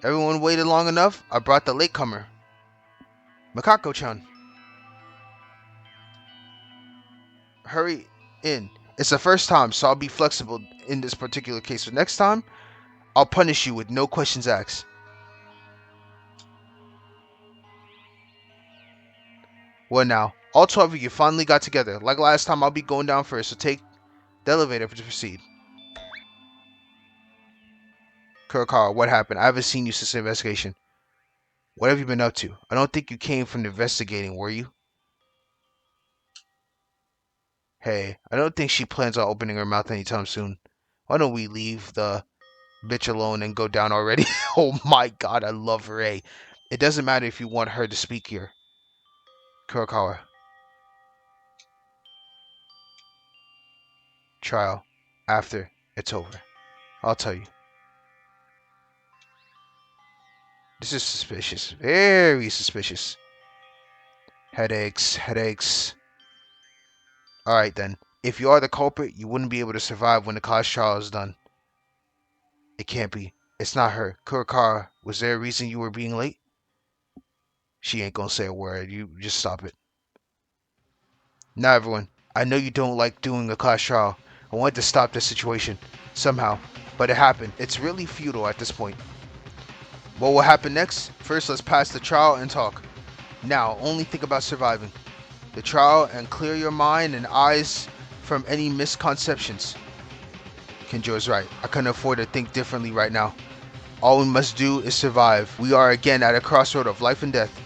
Everyone waited long enough. I brought the latecomer. Makako-chan. Hurry in. It's the first time, so I'll be flexible in this particular case. But next time, I'll punish you with no questions asked. Well now, all 12 of you finally got together. Like last time, I'll be going down first, so take the elevator to proceed. Kurakara, what happened? I haven't seen you since the investigation. What have you been up to? I don't think you came from investigating, were you? Hey, I don't think she plans on opening her mouth anytime soon. Why don't we leave the bitch alone and go down already? Oh my god, I love her, eh? It doesn't matter if you want her to speak here. Kurokawa. Trial. After it's over. I'll tell you. This is suspicious. Very suspicious. Headaches, headaches. Alright then. If you are the culprit, you wouldn't be able to survive when the cause trial is done. It can't be. It's not her. Kurokawa, was there a reason you were being late? She ain't gonna say a word. You just stop it. Now everyone, I know you don't like doing a class trial. I wanted to stop this situation. Somehow. But it happened. It's really futile at this point. What will happen next? First, let's pass the trial and talk. Now, only think about surviving the trial and clear your mind and eyes from any misconceptions. Kenjo is right. I couldn't afford to think differently right now. All we must do is survive. We are again at a crossroad of life and death.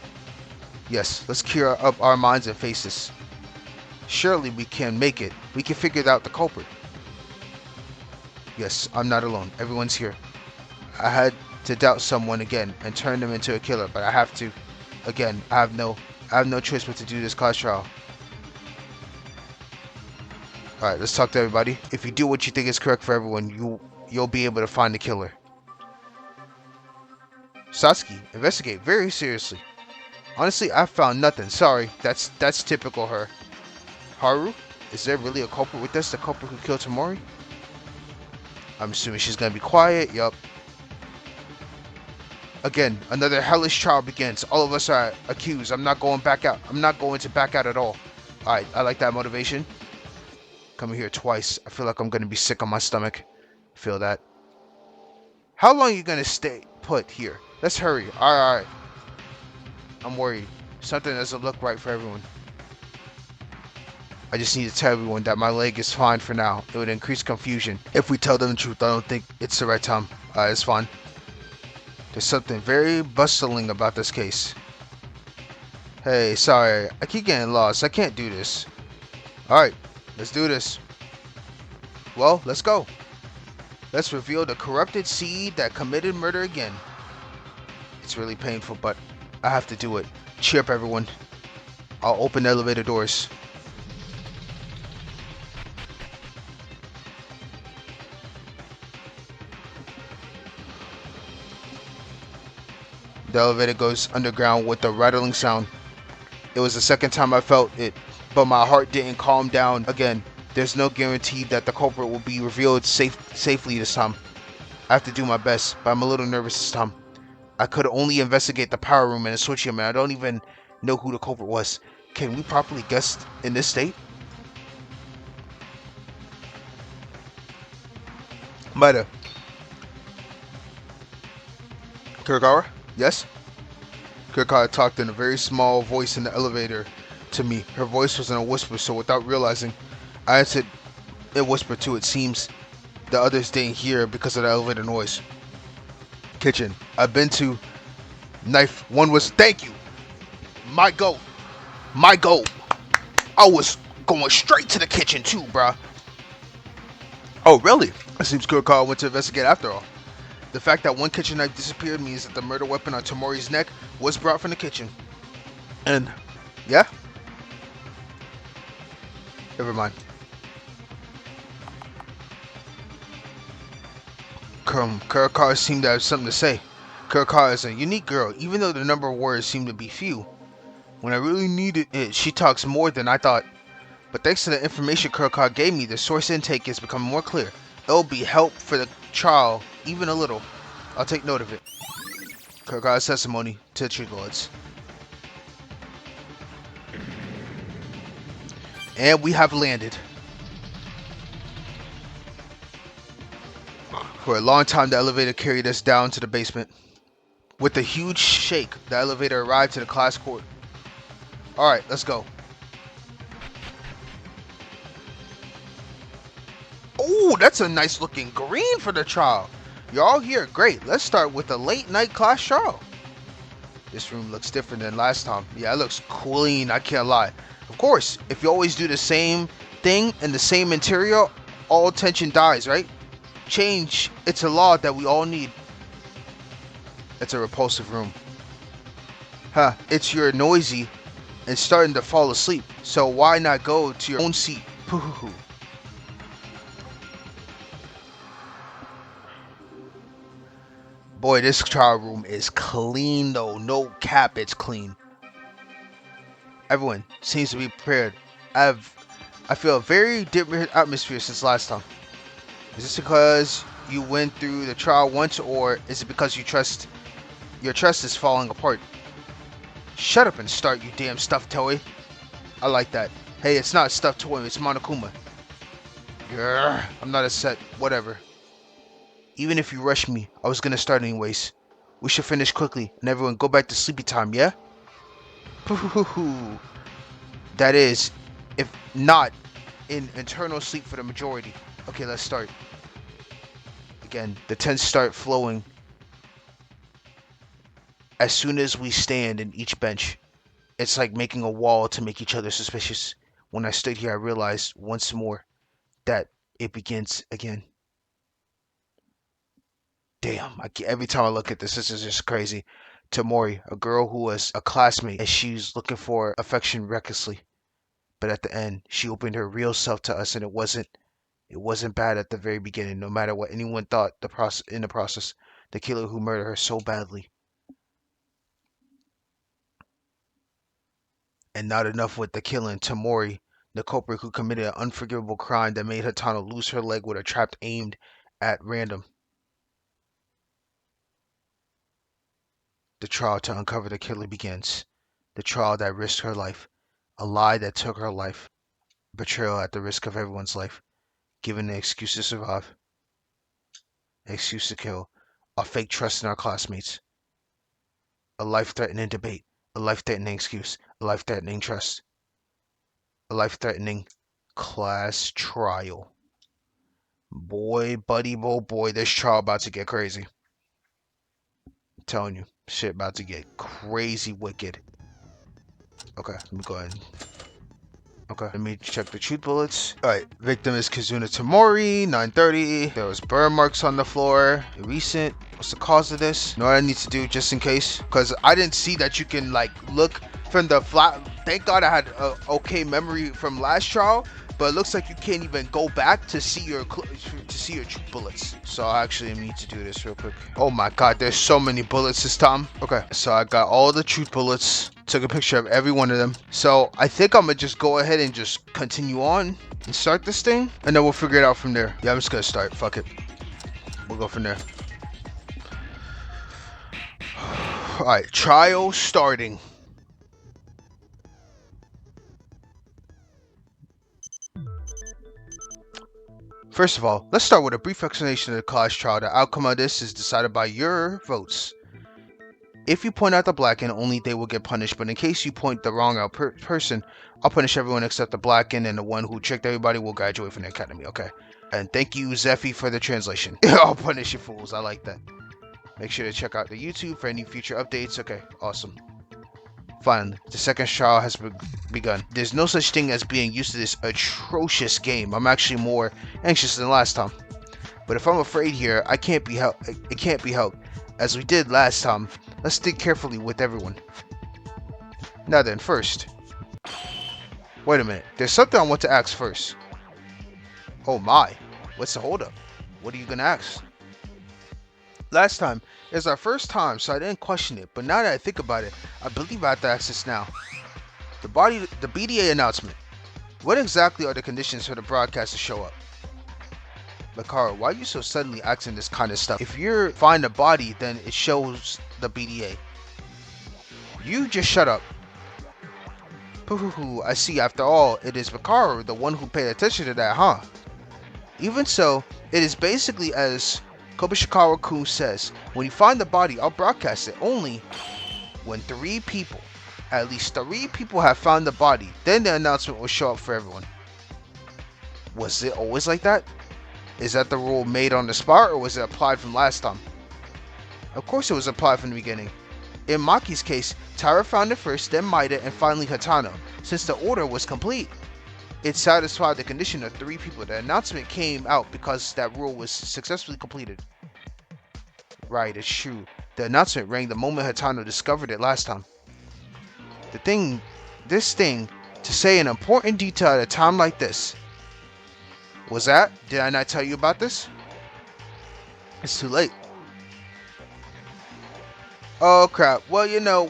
Yes, let's clear up our minds and face this. Surely we can make it. We can figure out the culprit. Yes, I'm not alone. Everyone's here. I had to doubt someone again and turn them into a killer, but I have to. Again, I have no choice but to do this class trial. Alright, let's talk to everybody. If you do what you think is correct for everyone, you'll be able to find the killer. Satsuki, investigate very seriously. Honestly, I found nothing. Sorry, that's typical her. Haru, is there really a culprit with us? The culprit who killed Tamori? I'm assuming she's gonna be quiet. Yup. Again, another hellish trial begins. All of us are accused. I'm not going back out. I'm not going to back out at all. Alright, I like that motivation. Coming here twice. I feel like I'm gonna be sick on my stomach. Feel that. How long are you gonna stay put here? Let's hurry. Alright. I'm worried. Something doesn't look right for everyone. I just need to tell everyone that my leg is fine for now. It would increase confusion. If we tell them the truth, I don't think it's the right time. It's fine. There's something very bustling about this case. Hey, sorry. I keep getting lost. I can't do this. Alright, let's do this. Well, let's go. Let's reveal the corrupted seed that committed murder again. It's really painful, but I have to do it. Cheer up, everyone. I'll open the elevator doors. The elevator goes underground with a rattling sound. It was the second time I felt it, but my heart didn't calm down again. There's no guarantee that the culprit will be revealed safely this time. I have to do my best, but I'm a little nervous this time. I could only investigate the power room and the switch room, and I don't even know who the culprit was. Can we properly guess in this state? Maida. Kurokawa? Yes? Kurokawa talked in a very small voice in the elevator. to me. Her voice was in a whisper, so without realizing, I answered in whisper too. It seems the others didn't hear because of the elevator noise. Kitchen. I've been to. Knife. One was. Thank you. My goal. My goal. I was going straight to the kitchen too, bruh. Oh, really? It seems Kurokawa went to investigate after all. The fact that one kitchen knife disappeared means that the murder weapon on Tamori's neck was brought from the kitchen. And, yeah? Never mind. Kurokawa seemed to have something to say. Kurokawa is a unique girl, even though the number of words seem to be few. When I really needed it, she talks more than I thought. But thanks to the information Kurokawa gave me, the source intake is becoming more clear. It'll be help for the trial, even a little. I'll take note of it. Kurokawa's testimony to the Truth Lords. And we have landed. For a long time, the elevator carried us down to the basement. With a huge shake, the elevator arrived to the class court. Alright, let's go. Oh, that's a nice looking green for the trial. You're all here, great. Let's start with the late night class trial. This room looks different than last time. Yeah, it looks clean, I can't lie. Of course, if you always do the same thing in the same material, all tension dies, right? Change, it's a law that we all need. It's a repulsive room. Huh, it's you're noisy and starting to fall asleep, so why not go to your own seat? Pooh. Boy, this trial room is clean though, no cap, it's clean. Everyone seems to be prepared. I feel a very different atmosphere since last time. Is this because you went through the trial once, or is it because your trust is falling apart? Shut up and start, you damn stuffed toy. I like that. Hey, it's not a stuffed toy, it's Monokuma. Grr, I'm not upset, whatever. Even if you rush me, I was gonna start anyways. We should finish quickly and everyone go back to sleepy time, yeah? That is, if not in eternal sleep for the majority. Okay, let's start. Again, the tents start flowing as soon as we stand in each bench. It's like making a wall to make each other suspicious. When I stood here, I realized once more that it begins again. Damn, every time I look at this is just crazy. Tamori, a girl who was a classmate, and she's looking for affection recklessly. But at the end, she opened her real self to us, and it wasn't bad at the very beginning, no matter what anyone thought in the process. The killer who murdered her so badly. And not enough with the killing, Tamori, the culprit who committed an unforgivable crime that made Hatano lose her leg with a trap aimed at random. The trial to uncover the killer begins. The trial that risked her life. A lie that took her life. Betrayal at the risk of everyone's life. Given an excuse to survive. An excuse to kill. A fake trust in our classmates. A life-threatening debate. A life-threatening excuse. A life-threatening trust. A life-threatening class trial. Boy, buddy, boy, this trial about to get crazy. I'm telling you, shit about to get crazy wicked. Okay, let me go ahead. Okay, let me check the truth bullets. Alright, victim is Kazuna Tamori, 9:30. There was burn marks on the floor. Recent. What's the cause of this? Know what I need to do just in case? Because I didn't see that you can, like, look from the flat. Thank God I had a okay memory from last trial. But it looks like you can't even go back to see your truth bullets. So I actually need to do this real quick. Oh my god, there's so many bullets this time. Okay, so I got all the truth bullets. Took a picture of every one of them. So I think I'm gonna just go ahead and just continue on and start this thing. And then we'll figure it out from there. Yeah, I'm just gonna start. Fuck it. We'll go from there. Alright, trial starting. First of all, let's start with a brief explanation of the class trial. The outcome of this is decided by your votes. If you point out the black end, only they will get punished, but in case you point the wrong out person, I'll punish everyone except the black end, and the one who tricked everybody will graduate from the academy, okay? And thank you, Zeffy, for the translation. I'll punish you fools, I like that. Make sure to check out the YouTube for any future updates. Okay, awesome. Finally, the second trial has begun. There's no such thing as being used to this atrocious game. I'm actually more anxious than last time. But if I'm afraid here, it can't be helped. As we did last time, let's think carefully with everyone. Now then, first. Wait a minute, there's something I want to ask first. Oh my, what's the holdup? What are you gonna ask? Last time, it was our first time, so I didn't question it, but now that I think about it, I believe I have to ask this now. The BDA announcement. What exactly are the conditions for the broadcast to show up? Makara, why are you so suddenly asking this kind of stuff? If you find a body, then it shows the BDA. You just shut up. Pooh, I see. After all, it is Makara, the one who paid attention to that, huh? Even so, it is basically as Kobashikawa-kun says, when you find the body, I'll broadcast it only when at least three people have found the body, then the announcement will show up for everyone. Was it always like that? Is that the rule made on the spot, or was it applied from last time? Of course it was applied from the beginning. In Maki's case, Taira found it first, then Maida, and finally Hatano, since the order was complete. It satisfied the condition of 3 people. The announcement came out because that rule was successfully completed. Right, it's true. The announcement rang the moment Hatano discovered it last time. This thing, to say an important detail at a time like this. Was that? Did I not tell you about this? It's too late. Oh crap. Well, you know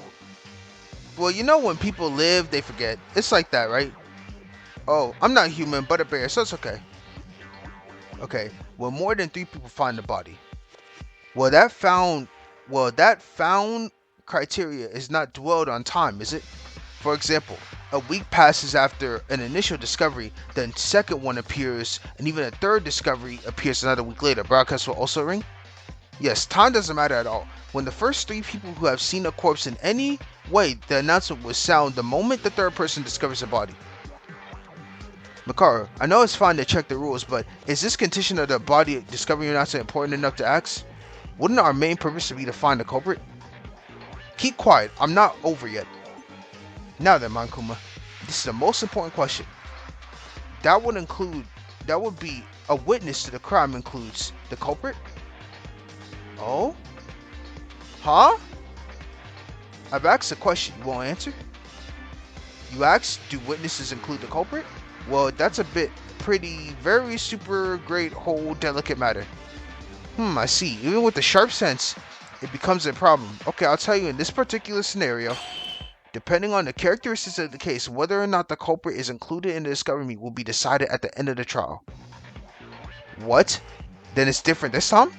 when people live, they forget. It's like that, right? Oh, I'm not human, but a bear, so it's okay. Okay, well, more than 3 people find the body. That found criteria is not dwelled on time, is it? For example, a week passes after an initial discovery, then second one appears, and even a third discovery appears another week later. Broadcast will also ring? Yes, time doesn't matter at all. When the first 3 people who have seen a corpse in any way, the announcement will sound the moment the third person discovers the body. Makara, I know it's fine to check the rules, but is this condition of the body discovery announcement important enough to ask? Wouldn't our main purpose be to find the culprit? Keep quiet, I'm not over yet. Now then, Mankuma, this is the most important question. That would be a witness to the crime includes the culprit? Oh? Huh? I've asked a question, you won't answer? You asked, do witnesses include the culprit? Well, that's a bit very super great whole delicate matter. I see. Even with the sharp sense, it becomes a problem. Okay, I'll tell you, in this particular scenario, depending on the characteristics of the case, whether or not the culprit is included in the discovery will be decided at the end of the trial. What? Then it's different this time?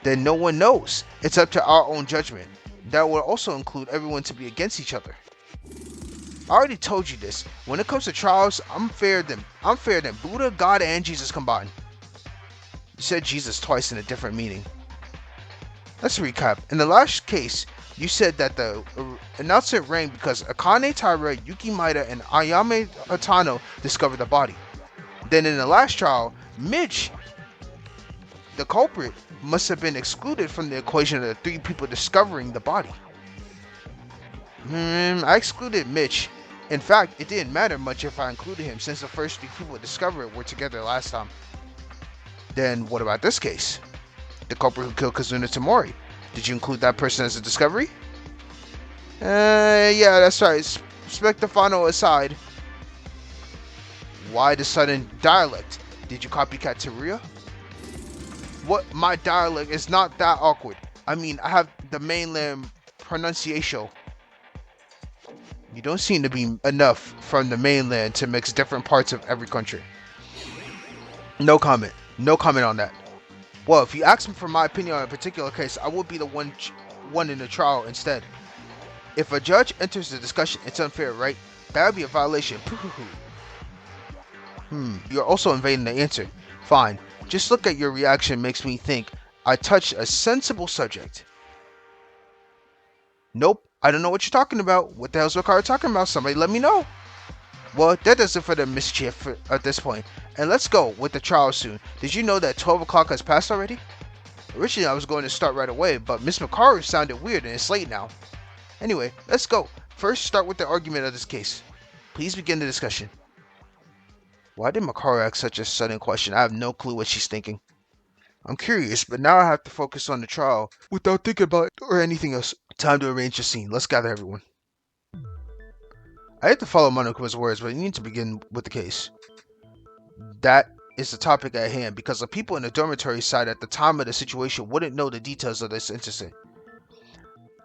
Then no one knows. It's up to our own judgment. That will also include everyone to be against each other. I already told you this. When it comes to trials, I'm fair than Buddha, God, and Jesus combined. You said Jesus twice in a different meaning. Let's recap. In the last case, you said that the announcement rang because Akane Taira, Yuki Maida, and Ayame Hatano discovered the body. Then in the last trial, Mitch, the culprit, must have been excluded from the equation of the 3 people discovering the body. I excluded Mitch. In fact, it didn't matter much if I included him since the first 3 people to discover it were together last time. Then what about this case? The culprit who killed Kazuna Tamori. Did you include that person as a discovery? Yeah, that's right. Spectafano aside. Why the sudden dialect? Did you copycat Teruya? What? My dialect is not that awkward. I mean, I have the mainland pronunciation. You don't seem to be enough from the mainland to mix different parts of every country. No comment. No comment on that. Well, if you ask me for my opinion on a particular case, I would be the one in the trial instead. If a judge enters the discussion, it's unfair, right? That would be a violation. You're also invading the answer. Fine. Just look at your reaction makes me think I touched a sensible subject. Nope, I don't know what you're talking about. What the hell's Makara talking about? Somebody let me know. Well, that does it for the mischief at this point. And let's go with the trial soon. Did you know that 12 o'clock has passed already? Originally, I was going to start right away, but Miss Makaru sounded weird and it's late now. Anyway, let's go. First, start with the argument of this case. Please begin the discussion. Why did Makaru ask such a sudden question? I have no clue what she's thinking. I'm curious, but now I have to focus on the trial without thinking about it or anything else. Time to arrange the scene. Let's gather everyone. I hate to follow Monokuma's words, but you need to begin with the case. That is the topic at hand, because the people in the dormitory side at the time of the situation wouldn't know the details of this incident.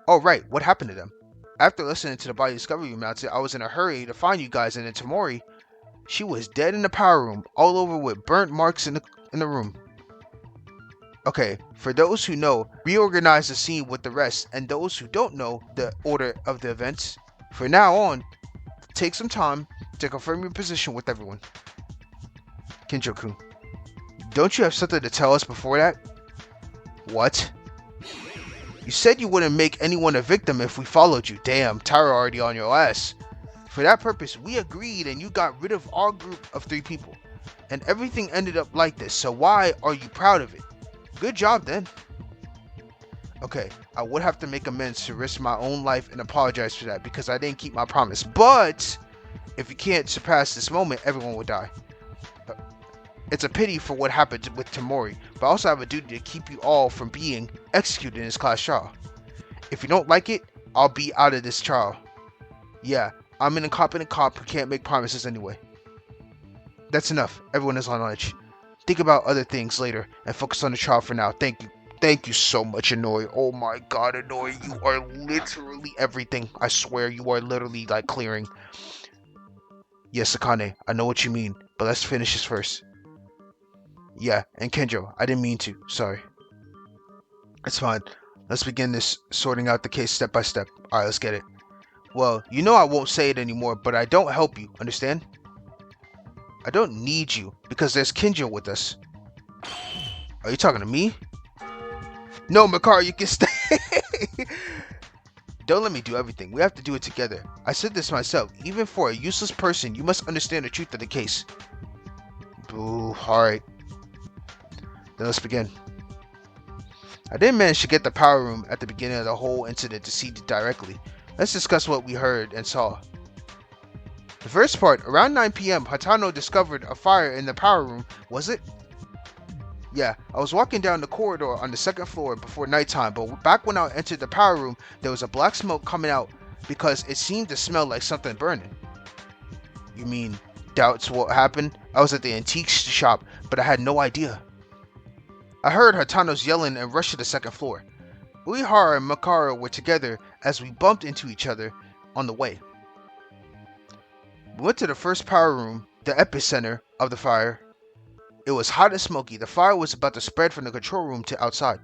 Oh right, what happened to them? After listening to the body discovery announcement, I was in a hurry to find you guys, and then Tamori, she was dead in the power room, all over with burnt marks in the room. Okay, for those who know, reorganize the scene with the rest, and those who don't know the order of the events, for now on, take some time to confirm your position with everyone. Kinjo-kun, don't you have something to tell us before that? What? You said you wouldn't make anyone a victim if we followed you. Damn, Tyra already on your ass. For that purpose, we agreed and you got rid of our group of 3 people. And everything ended up like this, so why are you proud of it? Good job then. Okay, I would have to make amends to risk my own life and apologize for that because I didn't keep my promise. But if you can't surpass this moment, everyone will die. It's a pity for what happened with Tamori, but I also have a duty to keep you all from being executed in this class trial. If you don't like it, I'll be out of this trial. Yeah, I'm an incompetent cop who can't make promises anyway. That's enough. Everyone is on edge. Think about other things later and focus on the trial for now. Thank you. Thank you so much, Inoi. Oh my god, Inoi, you are literally everything. I swear, you are literally like clearing. Yes, Akane, I know what you mean, but let's finish this first. Yeah, and Kenjo, I didn't mean to. Sorry. It's fine. Let's begin this sorting out the case step by step. Alright, let's get it. Well, you know I won't say it anymore, but I don't help you, understand? I don't need you, because there's Kenjo with us. Are you talking to me? No, Makaru, you can stay. Don't let me do everything. We have to do it together. I said this myself. Even for a useless person, you must understand the truth of the case. Boo. Alright. Then let's begin. I didn't manage to get the power room at the beginning of the whole incident to see directly. Let's discuss what we heard and saw. The first part, around 9 p.m., Hatano discovered a fire in the power room, was it? Yeah, I was walking down the corridor on the 2nd floor before nighttime, but back when I entered the power room, there was a black smoke coming out because it seemed to smell like something burning. You mean, doubts what happened? I was at the antique shop, but I had no idea. I heard Hatano's yelling and rushed to the 2nd floor. Uehara and Makaru were together as we bumped into each other on the way. We went to the first power room, the epicenter of the fire. It was hot and smoky. The fire was about to spread from the control room to outside.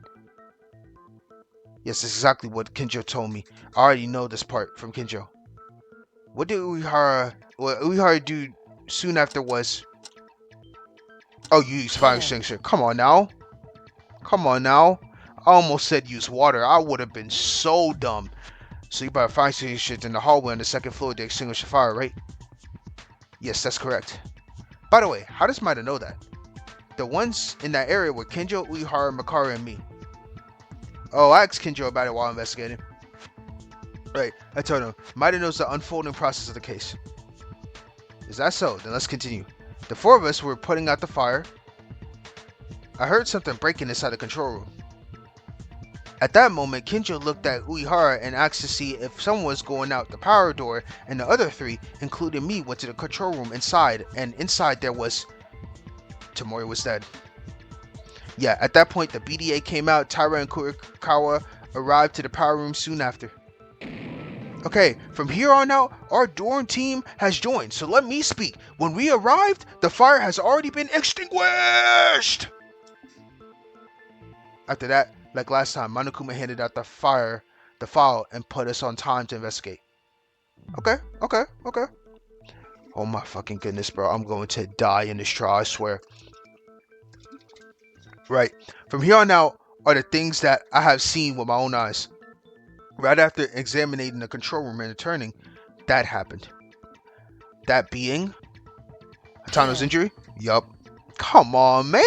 Yes, that's exactly what Kinjo told me. I already know this part from Kinjo. What Uehara do soon after was... Oh, you use fire extinguisher. Come on now. Come on now. I almost said use water. I would have been so dumb. So you brought a fire extinguisher in the hallway on the 2nd floor to extinguish the fire, right? Yes, that's correct. By the way, how does Maida know that? The ones in that area were Kinjo, Uehara, Makaru, and me. Oh, I asked Kinjo about it while investigating. Right, I told him. Maida knows the unfolding process of the case. Is that so? Then let's continue. The 4 of us were putting out the fire. I heard something breaking inside the control room. At that moment, Kinjo looked at Uehara and asked to see if someone was going out the power door, and the other 3, including me, went to the control room inside, and inside there was... Tamori was dead. Yeah, at that point, the BDA came out. Tyra and Kurikawa arrived to the power room soon after. Okay, from here on out, our dorm team has joined, so let me speak. When we arrived, the fire has already been extinguished! After that, like last time, Monokuma handed out the file, and put us on time to investigate. Okay. Oh my fucking goodness, bro. I'm going to die in this trial, I swear. Right. From here on out are the things that I have seen with my own eyes. Right after examining the control room and returning, that happened. That being Hatano's injury? Yup. Come on, man!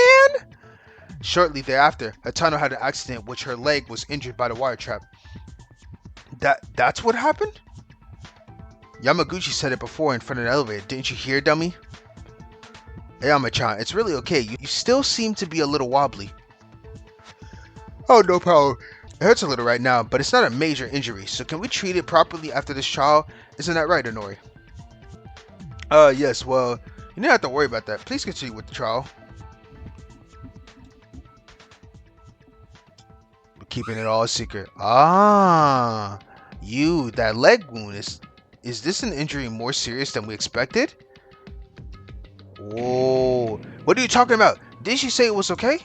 Shortly thereafter, Hatano had an accident which her leg was injured by the wire trap. That's what happened? Yamaguchi said it before in front of the elevator. Didn't you hear, dummy? Hey, Yama-chan, it's really okay. You still seem to be a little wobbly. Oh, no problem. It hurts a little right now, but it's not a major injury, so can we treat it properly after this trial? Isn't that right, Inori? Yes, well, you don't have to worry about that. Please continue with the trial. We're keeping it all a secret. Ah, that leg wound, is this an injury more serious than we expected? Whoa, what are you talking about? Didn't she say it was okay?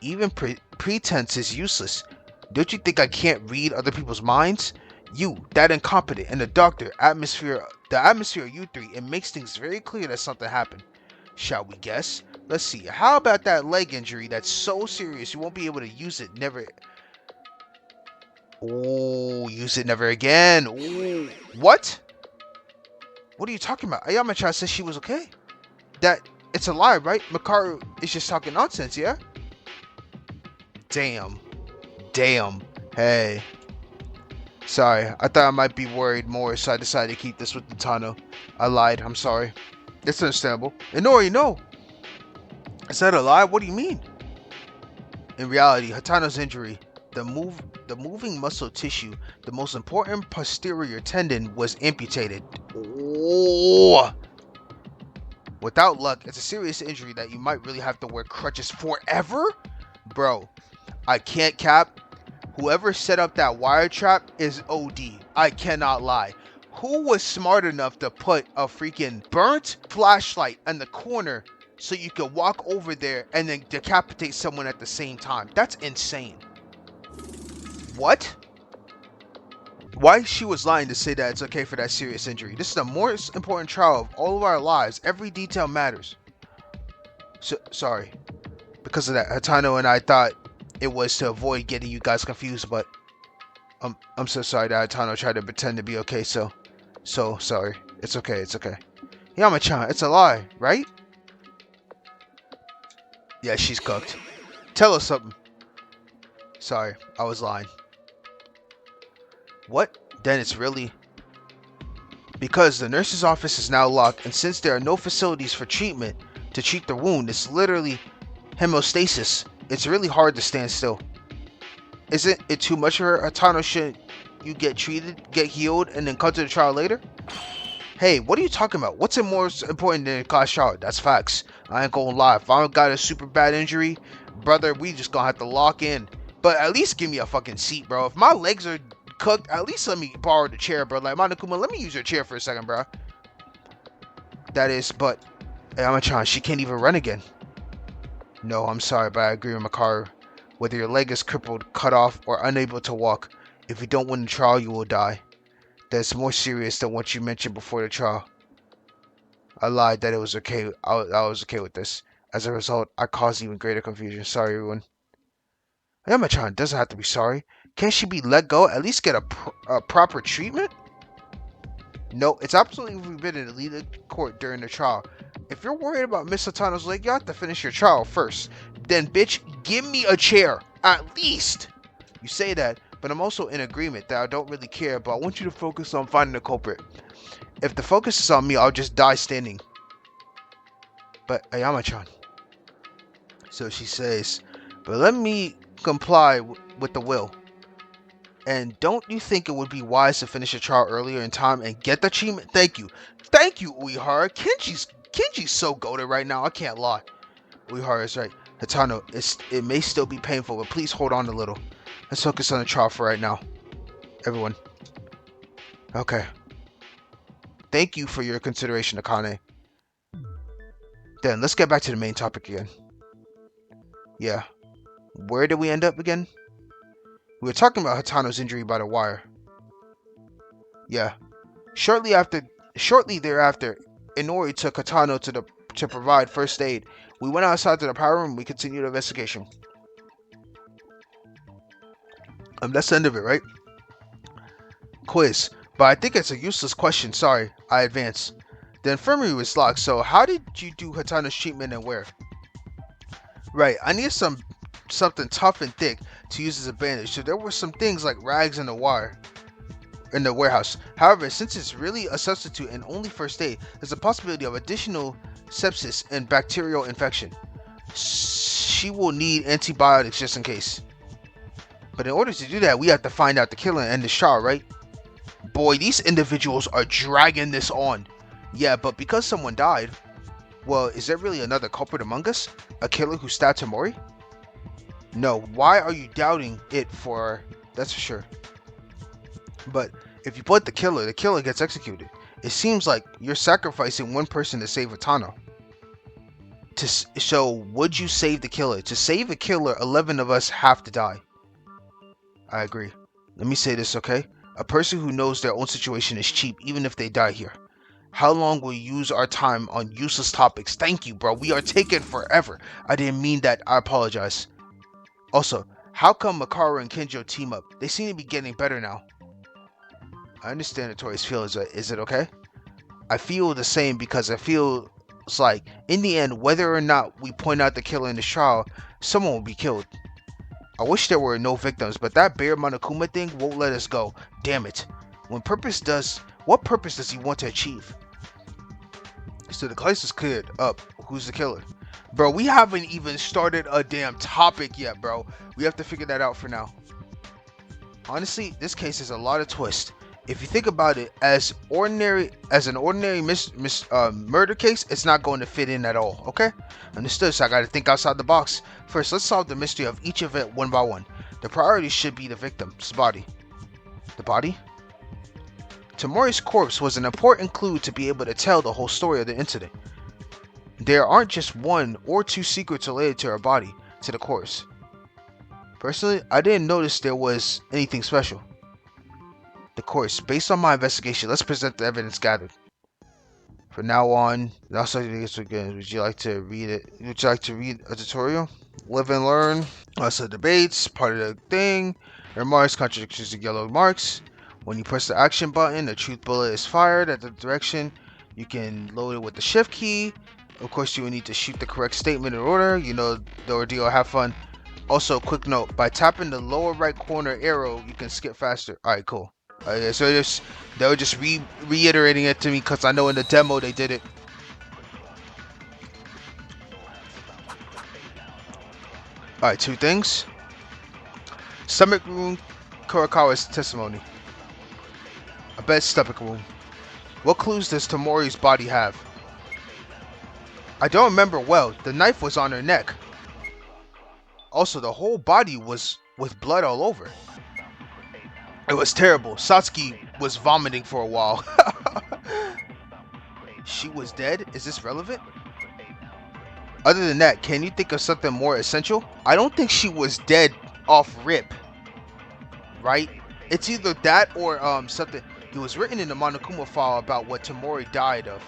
Even pretense is useless. Don't you think I can't read other people's minds? You, that incompetent, and the doctor, the atmosphere of you three, it makes things very clear that something happened. Shall we guess? Let's see. How about that leg injury that's so serious you won't be able to use it never... Oh, use it never again. Ooh. What? What are you talking about? Ayama-chan says she was okay. It's a lie, right? Makaru is just talking nonsense, yeah? Damn. Hey. Sorry, I thought I might be worried more, so I decided to keep this with Tano. I lied, I'm sorry. It's understandable. Inori, no! Is that a lie? What do you mean? In reality, Hatano's injury, the moving muscle tissue, the most important posterior tendon was amputated. Oh! Without luck, it's a serious injury that you might really have to wear crutches forever? Bro, I can't cap. Whoever set up that wire trap is OD. I cannot lie. Who was smart enough to put a freaking burnt flashlight in the corner so you could walk over there and then decapitate someone at the same time? That's insane. What? Why she was lying to say that it's okay for that serious injury? This is the most important trial of all of our lives. Every detail matters. Sorry. Because of that, Hatano and I thought it was to avoid getting you guys confused, but I'm so sorry that Hatano tried to pretend to be okay, so sorry. It's okay. Yama-chan, it's a lie, right? Yeah, she's cooked. Tell us something. Sorry, I was lying. What? Then it's really... Because the nurse's office is now locked, and since there are no facilities for treatment to treat the wound, it's literally hemostasis. It's really hard to stand still. Isn't it too much for her? Hatano, shouldn't you get treated, get healed, and then come to the trial later? Hey, what are you talking about? What's more important than a class trial? That's facts. I ain't gonna lie. If I got a super bad injury, brother, we just gonna have to lock in. But at least give me a fucking seat, bro. If my legs are cooked, at least let me borrow the chair, bro. Like, Monokuma, let me use your chair for a second, bro. That is, but... Hey, Yama-chan, she can't even run again. No, I'm sorry, but I agree with Makaru. Whether your leg is crippled, cut off, or unable to walk, if you don't win the trial, you will die. That's more serious than what you mentioned before the trial. I lied that it was okay. I was okay with this. As a result, I caused even greater confusion. Sorry, everyone. Yama-chan doesn't have to be sorry. Can't she be let go? At least get a proper treatment? No, it's absolutely forbidden to leave the court during the trial. If you're worried about Miss Hatano's leg, you have to finish your trial first. Then, bitch, give me a chair. At least. You say that, but I'm also in agreement that I don't really care, but I want you to focus on finding the culprit. If the focus is on me, I'll just die standing. But, Ayama-chan. So she says, but let me comply with the will. And don't you think it would be wise to finish the trial earlier in time and get the treatment? Thank you. Thank you, Uehara. Kenji's so goated right now, I can't lie. Uehara is right. Hatano, it may still be painful, but please hold on a little. Let's focus on the trial for right now. Everyone. Okay. Thank you for your consideration, Akane. Then, let's get back to the main topic again. Yeah. Where did we end up again? We were talking about Hatano's injury by the wire. Yeah. Shortly thereafter, Inori took Hatano to provide first aid. We went outside to the power room and we continued the investigation. That's the end of it, right? Quiz. But I think it's a useless question. Sorry, I advance. The infirmary was locked, so how did you do Hatana's treatment and where? Right, I needed something tough and thick to use as a bandage, so there were some things like rags in the wire in the warehouse. However, since it's really a substitute and only first aid, there's a possibility of additional sepsis and bacterial infection. She will need antibiotics just in case. But in order to do that, we have to find out the killer and end the trial, right? Boy, these individuals are dragging this on. Yeah, but because someone died, well, is there really another culprit among us? A killer who stabbed Tamori? No, why are you doubting it for... That's for sure. But if you put the killer gets executed. It seems like you're sacrificing one person to save Atano. So, would you save the killer? To save a killer, 11 of us have to die. I agree. Let me say this, okay? A person who knows their own situation is cheap, even if they die here. How long will you use our time on useless topics? Thank you, bro. We are taking forever. I didn't mean that. I apologize. Also, how come Makaru and Kenjo team up? They seem to be getting better now. I understand Notorious feels. Is it okay? I feel the same because I feel it's like, in the end, whether or not we point out the killer in the trial, someone will be killed. I wish there were no victims, but that Bear Monokuma thing won't let us go. Damn it. What purpose does he want to achieve? So the case is cleared up. Who's the killer? Bro, we haven't even started a damn topic yet, bro. We have to figure that out for now. Honestly, this case has a lot of twists. If you think about it as an ordinary murder case, it's not going to fit in at all, okay? Understood, so I gotta think outside the box. First, let's solve the mystery of each event one by one. The priority should be the victim's body. The body? Tamori's corpse was an important clue to be able to tell the whole story of the incident. There aren't just one or two secrets related to her body, to the corpse. Personally, I didn't notice there was anything special. The course, based on my investigation, let's present the evidence gathered. From now on, would you like to read it? Would you like to read a tutorial? Live and learn. Also debates, part of the thing. Remarks, contradictions, and yellow marks. When you press the action button, a truth bullet is fired at the direction. You can load it with the shift key. Of course, you will need to shoot the correct statement in order. You know the ordeal. Have fun. Also, quick note: by tapping the lower right corner arrow, you can skip faster. All right, cool. Yeah, so they were just reiterating it to me because I know in the demo they did it. Alright, two things. Stomach wound, Kurakawa's testimony. I bet stomach wound. What clues does Tamori's body have? I don't remember well. The knife was on her neck. Also, the whole body was with blood all over. It was terrible. Satsuki was vomiting for a while. She was dead? Is this relevant? Other than that, can you think of something more essential? I don't think she was dead off rip. Right? It's either that or something. It was written in the Monokuma file about what Tamori died of.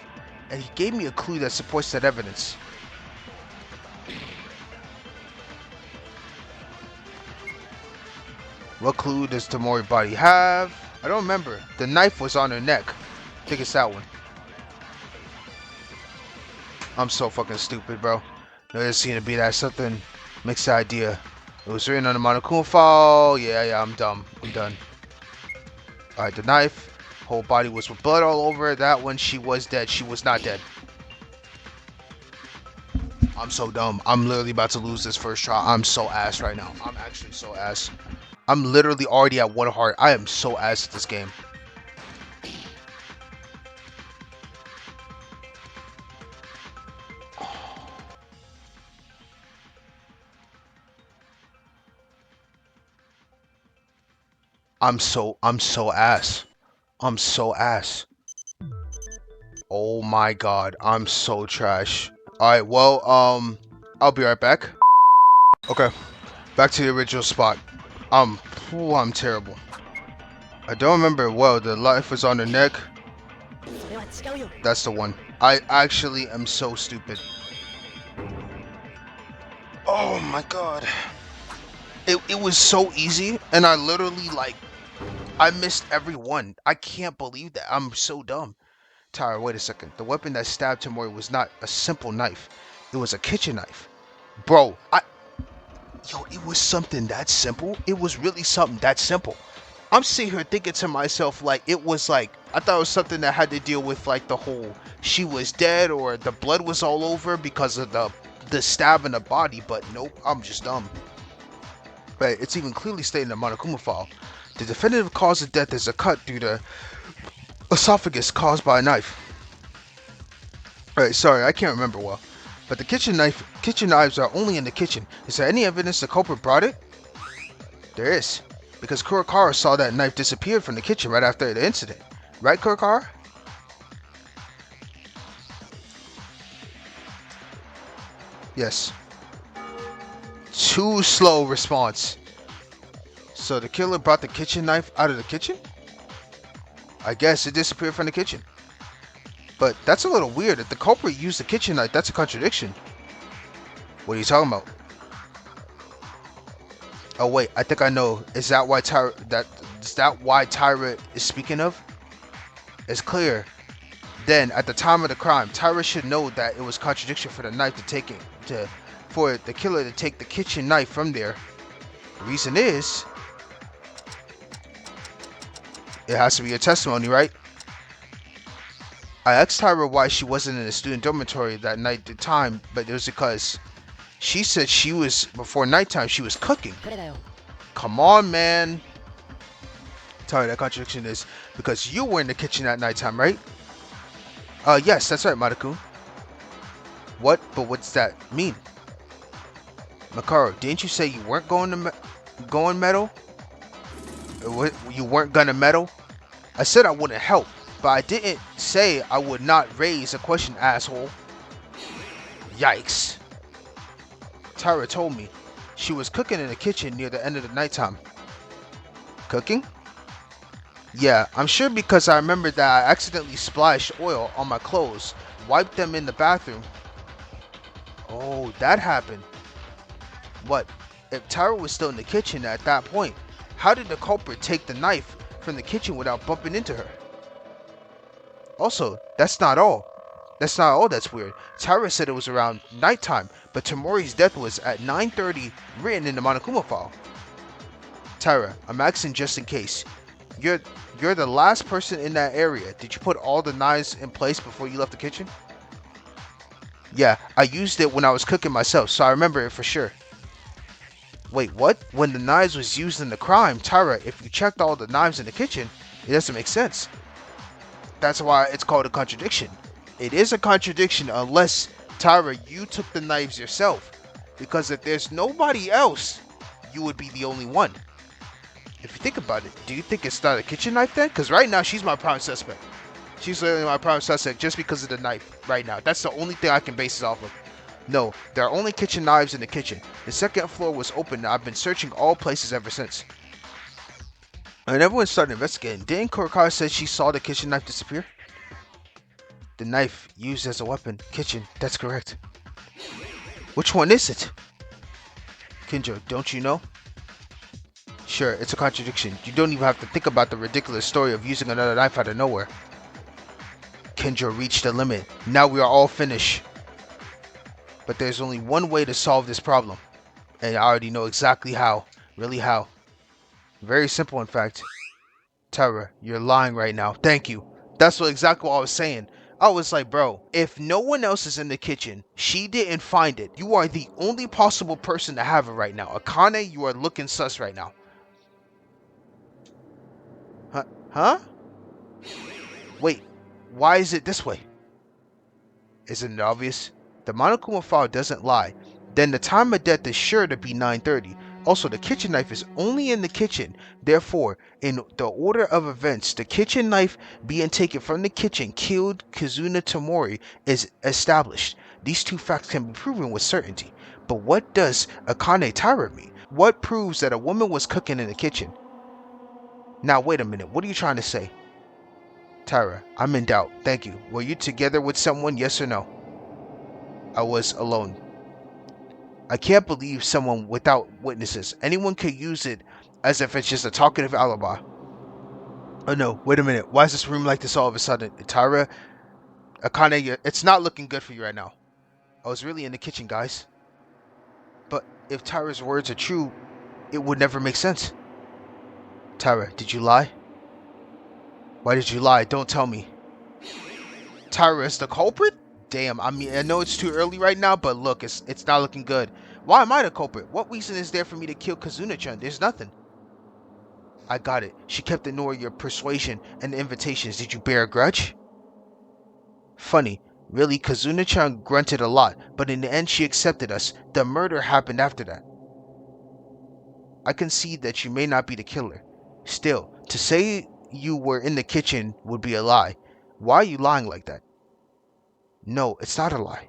And he gave me a clue that supports that evidence. What clue does Tamori's body have? I don't remember. The knife was on her neck. I think it's that one. I'm so fucking stupid, bro. No, there seemed to be that something mixed idea. It was written on the Monokuma file. Yeah, I'm dumb. I'm done. Alright, the knife. Whole body was with blood all over. That one, she was dead. She was not dead. I'm so dumb. I'm literally about to lose this first try. I'm so ass right now. I'm actually so ass. I'm literally already at 1 heart. I am so ass at this game. I'm so ass. I'm so ass. Oh my god. I'm so trash. Alright, well, I'll be right back. Okay. Back to the original spot. I'm terrible. I don't remember well. The knife was on her neck. That's the one. I actually am so stupid. Oh my god. It was so easy, and I literally I missed every one. I can't believe that. I'm so dumb. Tyra, wait a second. The weapon that stabbed Tamori was not a simple knife. It was a kitchen knife. Bro, it was something that simple. It was really something that simple. I'm sitting here thinking to myself, I thought it was something that had to deal with like the whole she was dead or the blood was all over because of the stab in the body, but nope, I'm just dumb. But it's even clearly stated in the Monokuma file. The definitive cause of death is a cut through the esophagus caused by a knife. Alright, sorry, I can't remember well. But the kitchen knives are only in the kitchen. Is there any evidence the culprit brought it? There is. Because Kurokawa saw that knife disappeared from the kitchen right after the incident. Right, Kurokawa? Yes. Too slow response. So the killer brought the kitchen knife out of the kitchen? I guess it disappeared from the kitchen. But that's a little weird. If the culprit used the kitchen knife, that's a contradiction. What are you talking about? Oh wait, I think I know. Is that why Tyra is speaking of? It's clear. Then, at the time of the crime, Tyra should know that it was contradiction for the knife for the killer to take the kitchen knife from there. The reason is, it has to be a testimony, right? I asked Tyra why she wasn't in the student dormitory that night at the time, but it was because she said before nighttime, she was cooking. Come on, man. Sorry, that contradiction is because you were in the kitchen at nighttime, right? Yes, that's right, Madakun. What? But what's that mean? Makaro, didn't you say you weren't going metal? You weren't gonna meddle? I said I wouldn't help, but I didn't say I would not raise a question, asshole. Yikes. Tyra told me she was cooking in the kitchen near the end of the nighttime. Cooking? Yeah, I'm sure because I remember that I accidentally splashed oil on my clothes, wiped them in the bathroom. Oh, that happened. What? If Tyra was still in the kitchen at that point, how did the culprit take the knife from the kitchen without bumping into her? Also, that's not all. That's weird. Tyra said it was around nighttime, but Tamori's death was at 9:30 written in the Monokuma file. Tyra, I'm asking just in case. You're the last person in that area. Did you put all the knives in place before you left the kitchen? Yeah, I used it when I was cooking myself, so I remember it for sure. Wait, what? When the knives was used in the crime, Tyra, if you checked all the knives in the kitchen, it doesn't make sense. That's why it's called a contradiction. It is a contradiction unless, Tyra, you took the knives yourself. Because if there's nobody else, you would be the only one. If you think about it, do you think it's not a kitchen knife then? Because right now, she's my prime suspect. She's literally my prime suspect just because of the knife right now. That's the only thing I can base it off of. No, there are only kitchen knives in the kitchen. The second floor was open and I've been searching all places ever since. And everyone started investigating. Didn't Kurokawa say she saw the kitchen knife disappear? The knife used as a weapon. Kitchen, that's correct. Which one is it? Kinjo, don't you know? Sure, it's a contradiction. You don't even have to think about the ridiculous story of using another knife out of nowhere. Kinjo reached the limit. Now we are all finished. But there's only one way to solve this problem. And I already know exactly how. Really how. Very simple, in fact. Tyra, you're lying right now. Thank you. That's exactly what I was saying. I was like, bro, if no one else is in the kitchen, she didn't find it. You are the only possible person to have it right now. Akane, you are looking sus right now. Huh? Wait, why is it this way? Isn't it obvious? The Monokuma file doesn't lie. Then the time of death is sure to be 9:30. Also, the kitchen knife is only in the kitchen. Therefore, in the order of events, the kitchen knife being taken from the kitchen killed Kizuna Tamori is established. These two facts can be proven with certainty. But what does Akane Tyra mean? What proves that a woman was cooking in the kitchen? Now, wait a minute. What are you trying to say? Tyra, I'm in doubt. Thank you. Were you together with someone, yes or no? I was alone. I can't believe someone without witnesses. Anyone could use it as if it's just a talkative alibi. Oh no, wait a minute. Why is this room like this all of a sudden? Tyra, Akane, it's not looking good for you right now. I was really in the kitchen, guys. But if Tyra's words are true, it would never make sense. Tyra, did you lie? Why did you lie? Don't tell me. Tyra is the culprit? Damn, I mean, I know it's too early right now, but look, it's not looking good. Why am I the culprit? What reason is there for me to kill Kazuna-chan? There's nothing. I got it. She kept ignoring your persuasion and the invitations. Did you bear a grudge? Funny. Really, Kazuna-chan grunted a lot, but in the end she accepted us. The murder happened after that. I concede that you may not be the killer. Still, to say you were in the kitchen would be a lie. Why are you lying like that? No, it's not a lie.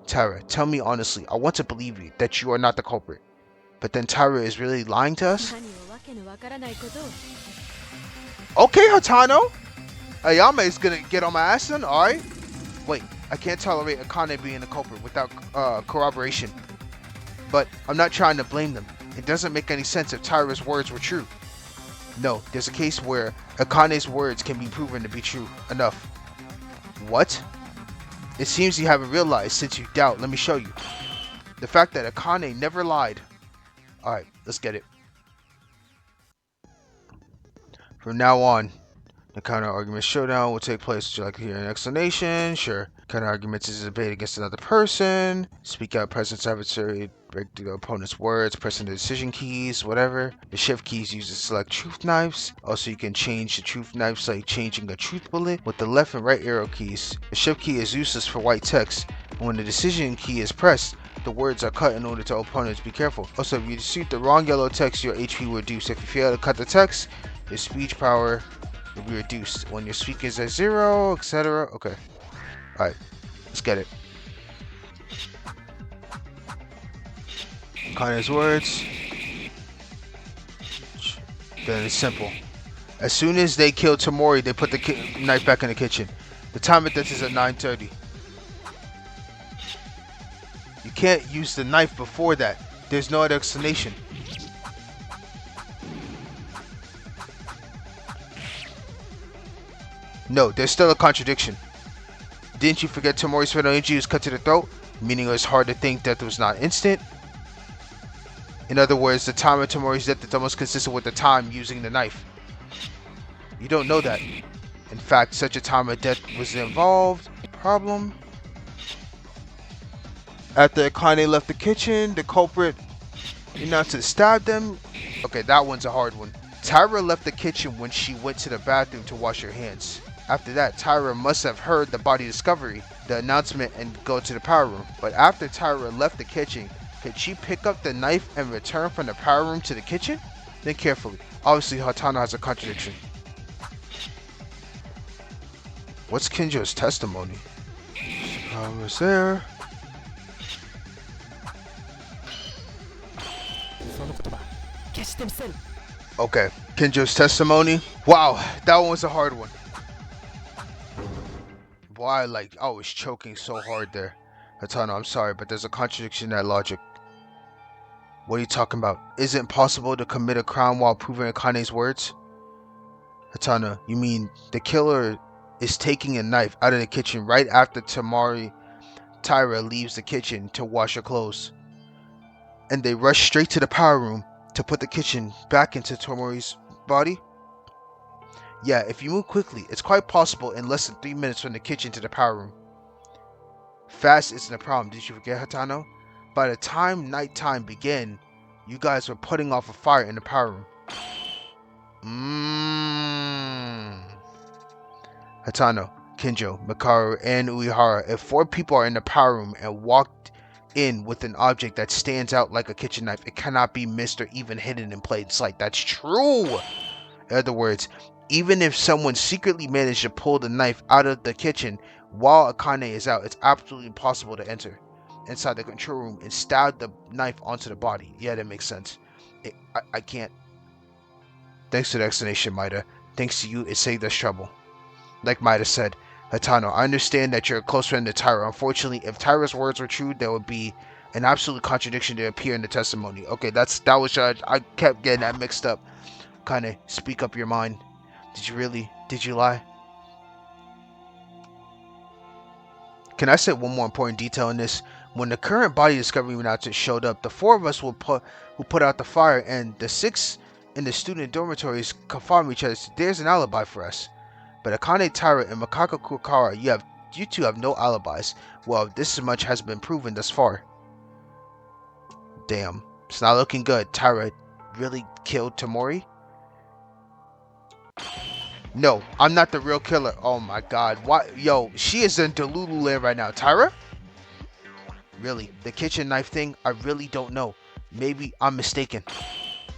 Tyra, tell me honestly. I want to believe you that you are not the culprit. But then Tyra is really lying to us? Okay, Hatano. Ayame is gonna get on my ass then, alright? Wait, I can't tolerate Akane being the culprit without corroboration. But I'm not trying to blame them. It doesn't make any sense if Tyra's words were true. No, there's a case where Akane's words can be proven to be true enough. What? It seems you haven't realized since you doubt. Let me show you. The fact that Akane never lied. Alright, let's get it. From now on, the counter-argument showdown will take place. Would you like to hear an explanation? Sure. Counter-arguments is a debate against another person. Speak out presence adversary. Break the opponent's words. Pressing the decision keys. Whatever. The shift keys used to select truth knives. Also, you can change the truth knives like changing a truth bullet with the left and right arrow keys. The shift key is useless for white text. When the decision key is pressed, the words are cut in order to opponents. Be careful. Also, if you shoot the wrong yellow text, your HP will reduce. If you fail to cut the text, your speech power will be reduced when your speak is at 0, etc. Okay. Alright. Let's get it. Kane's words. Then it's simple. As soon as they kill Tamori, they put the knife back in the kitchen. The time of this is at 9:30. You can't use the knife before that. There's no other explanation. No, there's still a contradiction. Didn't you forget Tamori's fatal injury was cut to the throat? Meaning it was hard to think death was not instant. In other words, the time of Tamori's death is almost consistent with the time using the knife. You don't know that. In fact, such a time of death was involved. Problem. After Akane left the kitchen, the culprit announced to stab them. Okay, that one's a hard one. Tyra left the kitchen when she went to the bathroom to wash her hands. After that, Tyra must have heard the body discovery, the announcement, and go to the power room. But after Tyra left the kitchen, could she pick up the knife and return from the power room to the kitchen? Think carefully. Obviously, Hatano has a contradiction. What's Kinjo's testimony? Was there? Okay, Kinjo's testimony. Wow, that one was a hard one. Boy, I was choking so hard there. Hatano, I'm sorry, but there's a contradiction in that logic. What are you talking about? Is it impossible to commit a crime while proving Akane's words? Hatano, you mean the killer is taking a knife out of the kitchen right after Tyra leaves the kitchen to wash her clothes. And they rush straight to the power room to put the kitchen back into Tamori's body? Yeah, if you move quickly, it's quite possible in less than 3 minutes from the kitchen to the power room. Fast isn't a problem, did you forget, Hatano? By the time nighttime began, you guys were putting off a fire in the power room. Hatano, Kinjo, Mikaru, and Uehara, if 4 people are in the power room and walked in with an object that stands out like a kitchen knife, it cannot be missed or even hidden in plain sight. That's true! In other words, even if someone secretly managed to pull the knife out of the kitchen while Akane is out, it's absolutely impossible to enter inside the control room and stab the knife onto the body. Yeah, that makes sense. I can't. Thanks to the explanation, Maida. Thanks to you, it saved us trouble. Like Maida said, Hatano, I understand that you're a close friend to Tyra. Unfortunately, if Tyra's words were true, there would be an absolute contradiction to appear in the testimony. Okay, that was I kept getting that mixed up. Kind of speak up your mind. Did you really? Did you lie? Can I say one more important detail in this? When the current body discovery announcers showed up, the four of us who put out the fire and the six in the student dormitories confirmed each other. There's an alibi for us. But Akane Taira and Makako Kurokawa, you two have no alibis. Well, this much has been proven thus far. Damn, it's not looking good. Taira really killed Tamori? No, I'm not the real killer. Oh my god. Why? Yo, she is in Delulu land right now. Taira? Really? The kitchen knife thing? I really don't know. Maybe I'm mistaken.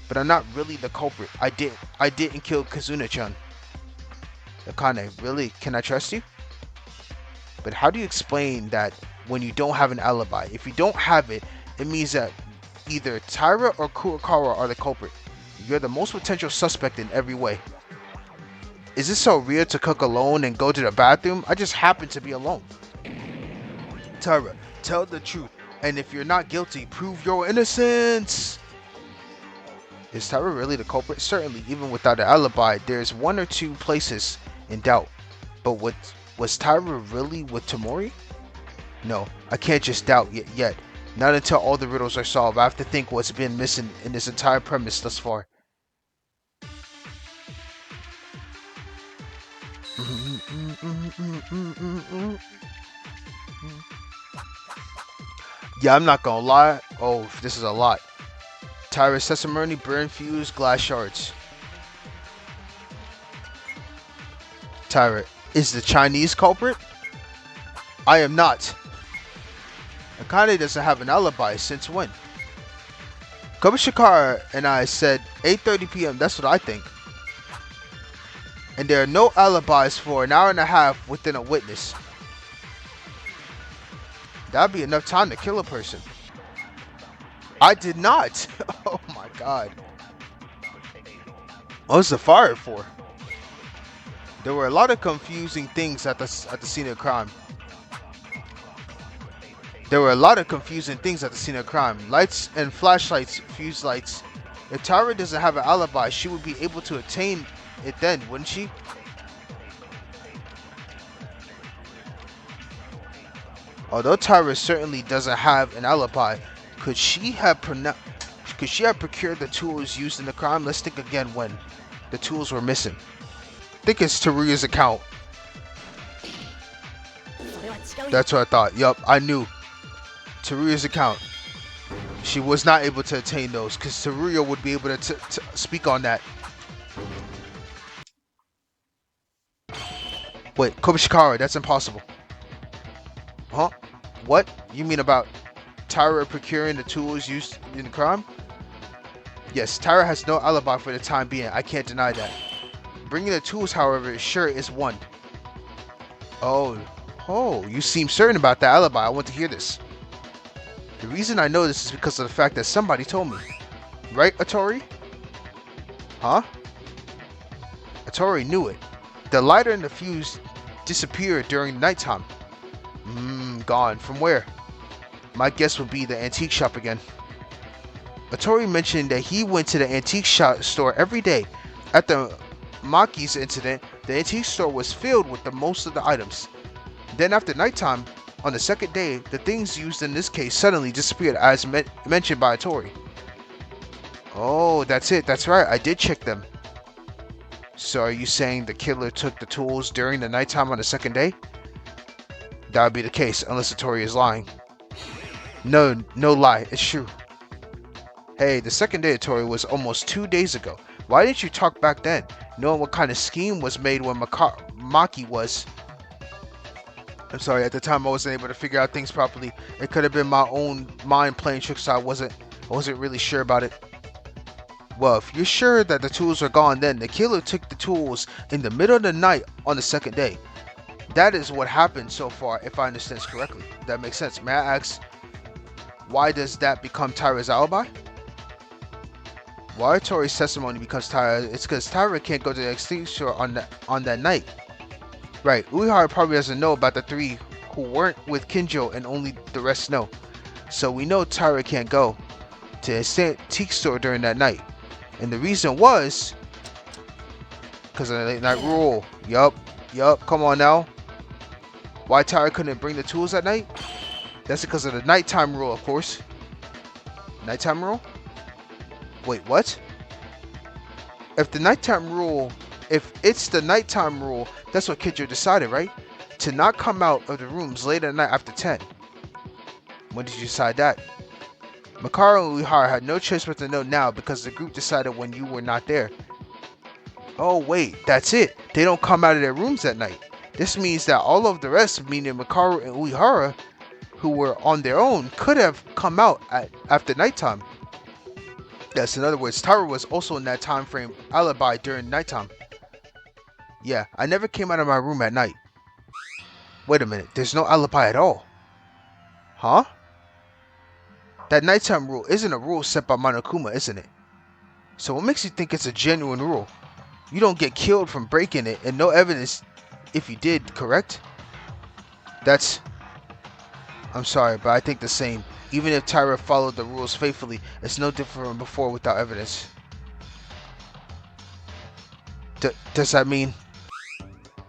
But I'm not really the culprit. I didn't kill Kazuna-chan. Akane, really? Can I trust you? But how do you explain that when you don't have an alibi? If you don't have it, it means that either Taira or Kurokawa are the culprit. You're the most potential suspect in every way. Is it so weird to cook alone and go to the bathroom? I just happen to be alone. Taira, tell the truth. And if you're not guilty, prove your innocence. Is Taira really the culprit? Certainly, even without an alibi, there's one or two places in doubt. But was Taira really with Tamori? No, I can't just doubt yet. Not until all the riddles are solved. I have to think what's been missing in this entire premise thus far. Yeah, I'm not gonna lie. Oh, this is a lot. Taira's testimony, burn fused glass shards. Taira is the Chinese culprit? I am not. Akane doesn't have an alibi. Since when? Kobashikara and I said 8:30 p.m. That's what I think. And there are no alibis for an hour and a half within a witness. That'd be enough time to kill a person. I did not. Oh my god. What was the fire for? There were a lot of confusing things at the scene of crime. Lights and flashlights, fuse lights. If Taira doesn't have an alibi, she would be able to attain it then, wouldn't she? Although Taira certainly doesn't have an alibi, could she have procured the tools used in the crime? Let's think again when the tools were missing. I think it's Teruya's account. That's what I thought. Yup, I knew. Teruya's account. She was not able to attain those because Teruya would be able to speak on that. Wait, Kobashikara, that's impossible. Huh? What? You mean about Taira procuring the tools used in the crime? Yes, Taira has no alibi for the time being. I can't deny that. Bringing the tools, however, sure is one. Oh, you seem certain about that alibi. I want to hear this. The reason I know this is because of the fact that somebody told me. Right, Atori? Huh? Atori knew it. The lighter and the fuse disappeared during nighttime. Gone. From where? My guess would be the antique shop again. Atori mentioned that he went to the antique shop store every day. At the Maki's incident, the antique store was filled with most of the items. Then after nighttime, on the second day, the things used in this case suddenly disappeared as mentioned by Atori. Oh, that's it. That's right. I did check them. So are you saying the killer took the tools during the nighttime on the second day? That would be the case, unless Atori is lying. No lie. It's true. Hey, the second day of Atori was almost 2 days ago. Why didn't you talk back then, knowing what kind of scheme was made when Maki was... I'm sorry, at the time I wasn't able to figure out things properly. It could have been my own mind playing tricks, so I wasn't really sure about it. Well, if you're sure that the tools are gone, then the killer took the tools in the middle of the night on the second day. That is what happened so far, if I understand this correctly. That makes sense. May I ask, why does that become Taira's alibi? Why Tori's testimony becomes Taira? It's because Taira can't go to the extinguisher on that night. Right, Uehara probably doesn't know about the three who weren't with Kinjo and only the rest know. So we know Tyra can't go to a antique store during that night. And the reason was because of the late night rule. Yup, come on now. Why Tyra couldn't bring the tools at night? That's because of the nighttime rule, of course. Nighttime rule? Wait, what? If it's the nighttime rule, that's what Kidjo decided, right? To not come out of the rooms late at night after 10. When did you decide that? Makaru and Uehara had no choice but to know now because the group decided when you were not there. Oh wait, that's it. They don't come out of their rooms at night. This means that all of the rest, meaning Makaru and Uehara, who were on their own, could have come out after nighttime. Yes, in other words, Tyra was also in that time frame alibi during nighttime. Yeah, I never came out of my room at night. Wait a minute, there's no alibi at all. Huh? That nighttime rule isn't a rule set by Monokuma, isn't it? So what makes you think it's a genuine rule? You don't get killed from breaking it, and no evidence if you did, correct? I'm sorry, but I think the same. Even if Tyra followed the rules faithfully, it's no different from before without evidence. Does that mean?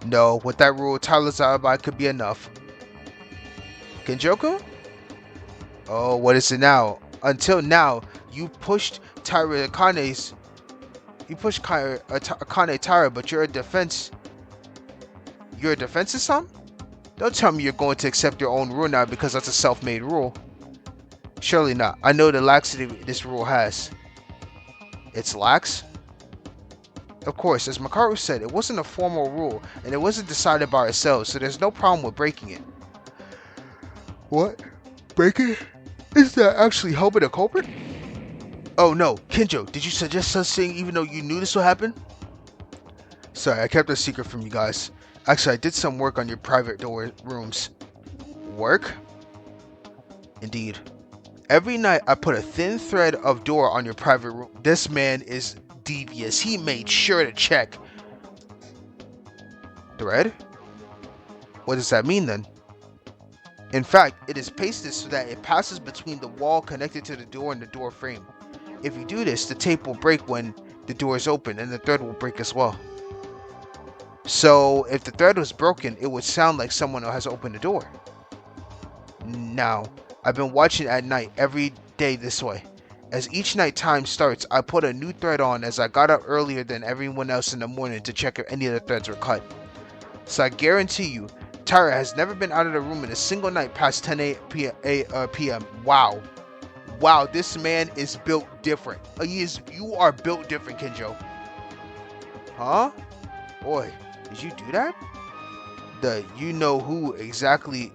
No, with that rule, Tyra's alibi could be enough. Kenjoku? Oh, what is it now? Until now, you pushed Akane Tyra, but you're a defense. You're a defensive son? Don't tell me you're going to accept your own rule now because that's a self-made rule. Surely not. I know the laxity this rule has. It's lax? Of course, as Makaru said, it wasn't a formal rule, and it wasn't decided by ourselves, so there's no problem with breaking it. What? Breaking it? Is that actually helping the culprit? Oh no, Kinjo, did you suggest such thing even though you knew this would happen? Sorry, I kept it a secret from you guys. Actually, I did some work on your private door rooms. Work? Indeed. Every night I put a thin thread of door on your private room. This man is devious. He made sure to check. Thread? What does that mean then? In fact, it is pasted so that it passes between the wall connected to the door and the door frame. If you do this, the tape will break when the door is open and the thread will break as well. So, if the thread was broken, it would sound like someone has opened the door. Now, I've been watching at night every day this way. As each night time starts, I put a new thread on as I got up earlier than everyone else in the morning to check if any of the threads were cut. So I guarantee you, Tyra has never been out of the room in a single night past 10 p.m. Wow. Wow, this man is built different. You are built different, Kinjo. Huh? Boy, did you do that? The you know who exactly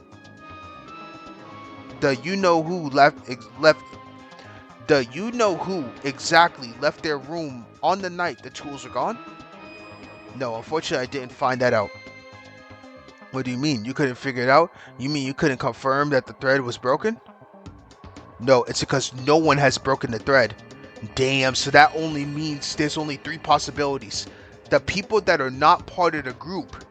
left their room on the night the tools were gone? No, unfortunately I didn't find that out. What do you mean? You couldn't figure it out? You mean you couldn't confirm that the thread was broken? No, it's because no one has broken the thread. Damn, so that only means there's only 3 possibilities. The people that are not part of the group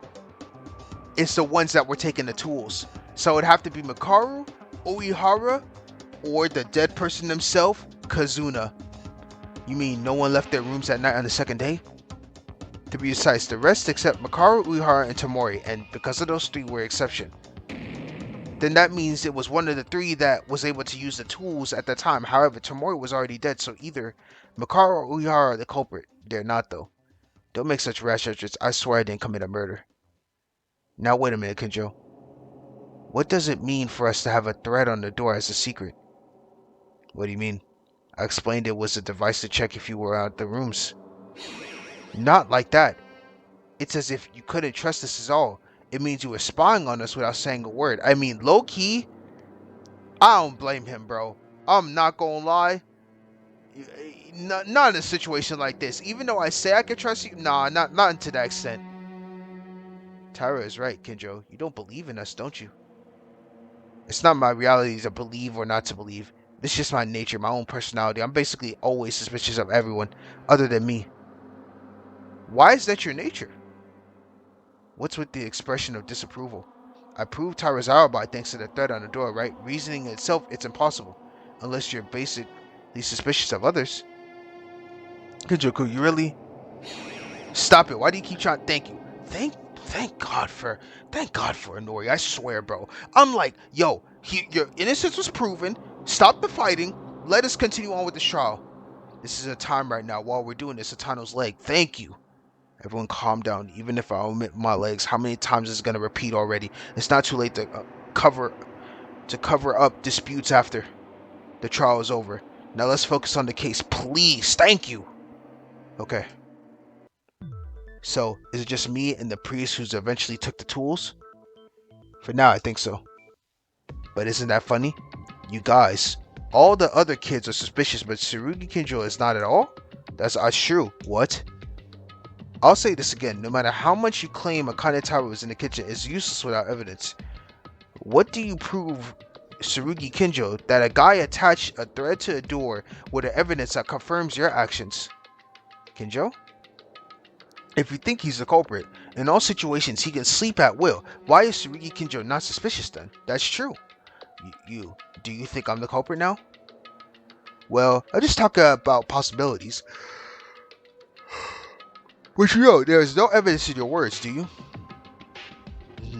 is the ones that were taking the tools. So it'd have to be Makaru, Uehara, or the dead person himself, Kazuna. You mean no one left their rooms at night on the second day? To be precise, the rest except Makaru, Uehara, and Tomori, and because of those 3 were exception. Then that means it was one of the 3 that was able to use the tools at the time. However, Tomori was already dead, so either Makaru or Uehara are the culprit. They're not though. Don't make such rash judgments. I swear I didn't commit a murder. Now wait a minute, Kinjo. What does it mean for us to have a thread on the door as a secret? What do you mean? I explained it was a device to check if you were out the rooms. Not like that. It's as if you couldn't trust us at all. It means you were spying on us without saying a word. I mean, low-key, I don't blame him, bro. I'm not gonna lie. Not in a situation like this. Even though I say I can trust you, nah, not to that extent. Tyra is right, Kinjo. You don't believe in us, don't you? It's not my reality to believe or not to believe. It's just my nature, my own personality. I'm basically always suspicious of everyone other than me. Why is that your nature? What's with the expression of disapproval? I proved Tyra's alibi thanks to the thread on the door, right? Reasoning itself, it's impossible. Unless you're basically suspicious of others. Kinjoku, you really? Stop it. Why do you keep trying? Thank you. Thank God for Inori. I swear, bro. I'm like, yo, your innocence was proven. Stop the fighting. Let us continue on with this trial. This is a time right now while we're doing this. Atano's leg. Thank you. Everyone calm down. Even if I omit my legs, how many times is it gonna repeat already? It's not too late to cover up disputes after the trial is over. Now let's focus on the case, please. Thank you. Okay. So, is it just me and the priest who's eventually took the tools? For now, I think so. But isn't that funny? You guys, all the other kids are suspicious, but Tsurugi Kinjo is not at all? That's true. What? I'll say this again, no matter how much you claim Akane Taro was in the kitchen, it's useless without evidence. What do you prove, Tsurugi Kinjo, that a guy attached a thread to a door with the evidence that confirms your actions? Kinjo? If you think he's the culprit, in all situations he can sleep at will. Why is Tsurugi Kinjo not suspicious then? That's true. Do you think I'm the culprit now? Well, I'll just talk about possibilities. But you know, there is no evidence in your words, do you?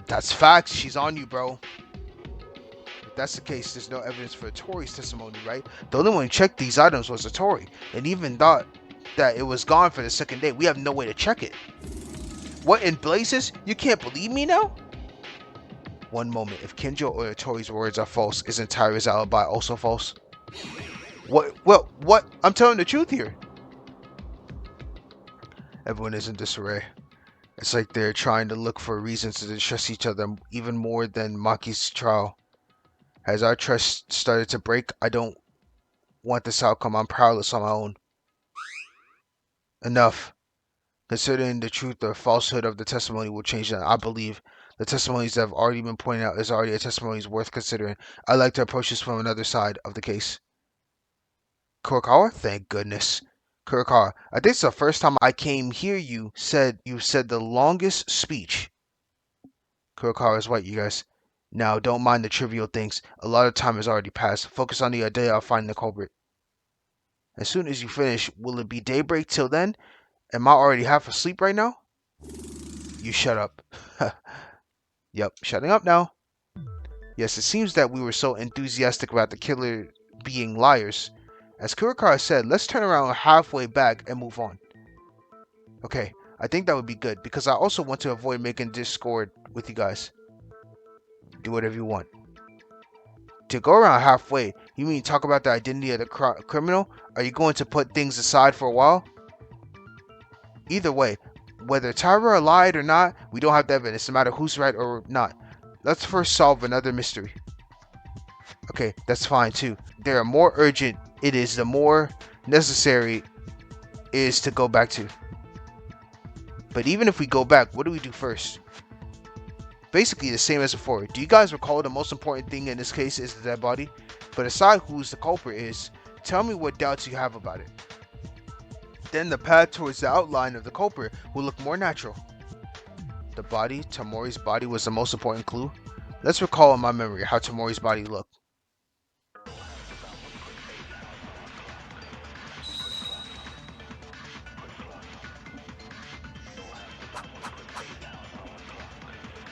That's facts. She's on you, bro. If that's the case, there's no evidence for Tori's testimony, right? The only one who checked these items was Tori, and even thought that it was gone for the second day. We have no way to check it. What in blazes? You can't believe me now? One moment. If Kinjo or Tori's words are false, isn't Tyra's alibi also false? What? Well, what? I'm telling the truth here. Everyone is in disarray. It's like they're trying to look for reasons to distrust each other even more than Maki's trial. Has our trust started to break? I don't want this outcome. I'm powerless on my own. Enough. Considering the truth or falsehood of the testimony will change that. I believe the testimonies that have already been pointed out is already a testimony worth considering. I'd like to approach this from another side of the case. Kurokawa? Thank goodness. Kurokawa, I think it's the first time I came here you said the longest speech. Kurokawa is right, you guys. Now, don't mind the trivial things. A lot of time has already passed. Focus on the idea of finding the culprit. As soon as you finish, will it be daybreak till then? Am I already half asleep right now? You shut up. Yep, shutting up now. Yes, it seems that we were so enthusiastic about the killer being liars. As Kurokawa said, let's turn around halfway back and move on. Okay, I think that would be good, because I also want to avoid making discord with you guys. Do whatever you want. To go around halfway, you mean talk about the identity of the criminal? Are you going to put things aside for a while? Either way, whether Tyra lied or not, we don't have the evidence, no matter who's right or not. Let's first solve another mystery. Okay, that's fine too. The more urgent it is, the more necessary it is to go back to. But even if we go back, what do we do first? Basically the same as before. Do you guys recall the most important thing in this case is the dead body? But aside who's the culprit is, tell me what doubts you have about it. Then the path towards the outline of the culprit will look more natural. The body, Tamori's body, was the most important clue. Let's recall in my memory how Tamori's body looked.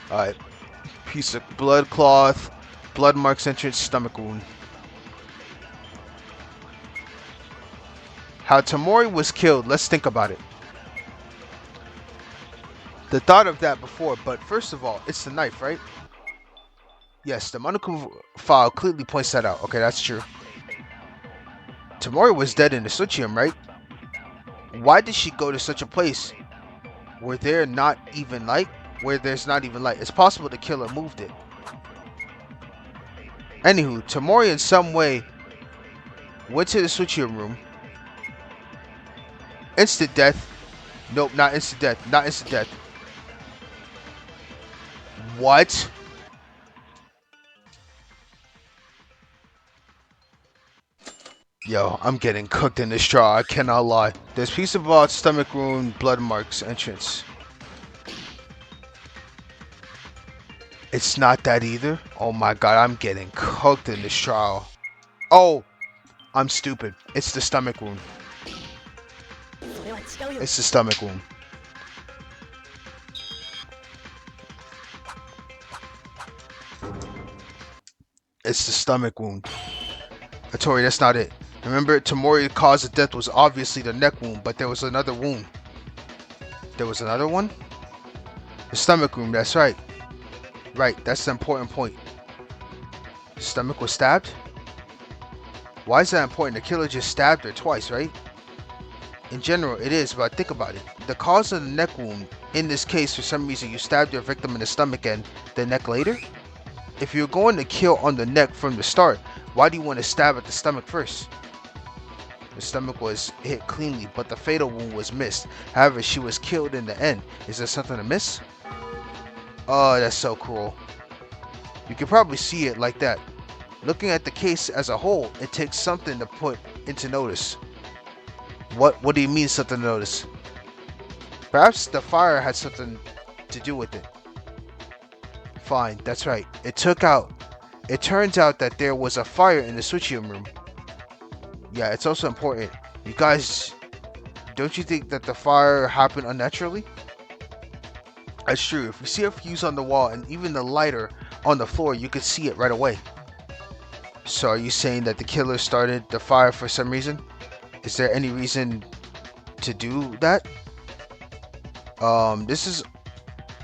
Alright, piece of blood cloth, blood marks entrance, stomach wound. How Tamori was killed, let's think about it. The thought of that before, but first of all, it's the knife, right? Yes, the Monoku file clearly points that out. Okay, that's true. Tamori was dead in the Suchium, right? Why did she go to such a place where there's not even light? It's possible the killer moved it. Anywho, Tamori in some way went to the Suchium room. Instant death. Nope, not instant death. Not instant death. What? Yo, I'm getting cooked in this straw. I cannot lie. There's piece of blood, stomach wound, blood marks, entrance. It's not that either. Oh my god, I'm getting cooked in this trial. Oh, I'm stupid. It's the stomach wound. It's the stomach wound. It's the stomach wound. Tori, that's not it. Remember, Tamori's cause of death was obviously the neck wound, but there was another wound. There was another one? The stomach wound, that's right. Right, that's the important point. The stomach was stabbed? Why is that important? The killer just stabbed her twice, right? In general, it is, but think about it. The cause of the neck wound, in this case, for some reason, you stabbed your victim in the stomach and the neck later? If you're going to kill on the neck from the start, why do you want to stab at the stomach first? The stomach was hit cleanly, but the fatal wound was missed. However, she was killed in the end. Is there something to miss? Oh, that's so cruel. You can probably see it like that. Looking at the case as a whole, it takes something to put into notice. What do you mean something to notice? Perhaps the fire had something to do with it. Fine, that's right. It turns out that there was a fire in the switching room. Yeah, it's also important. You guys, don't you think that the fire happened unnaturally? That's true. If you see a fuse on the wall and even the lighter on the floor, you could see it right away. So are you saying that the killer started the fire for some reason? Is there any reason to do that? This is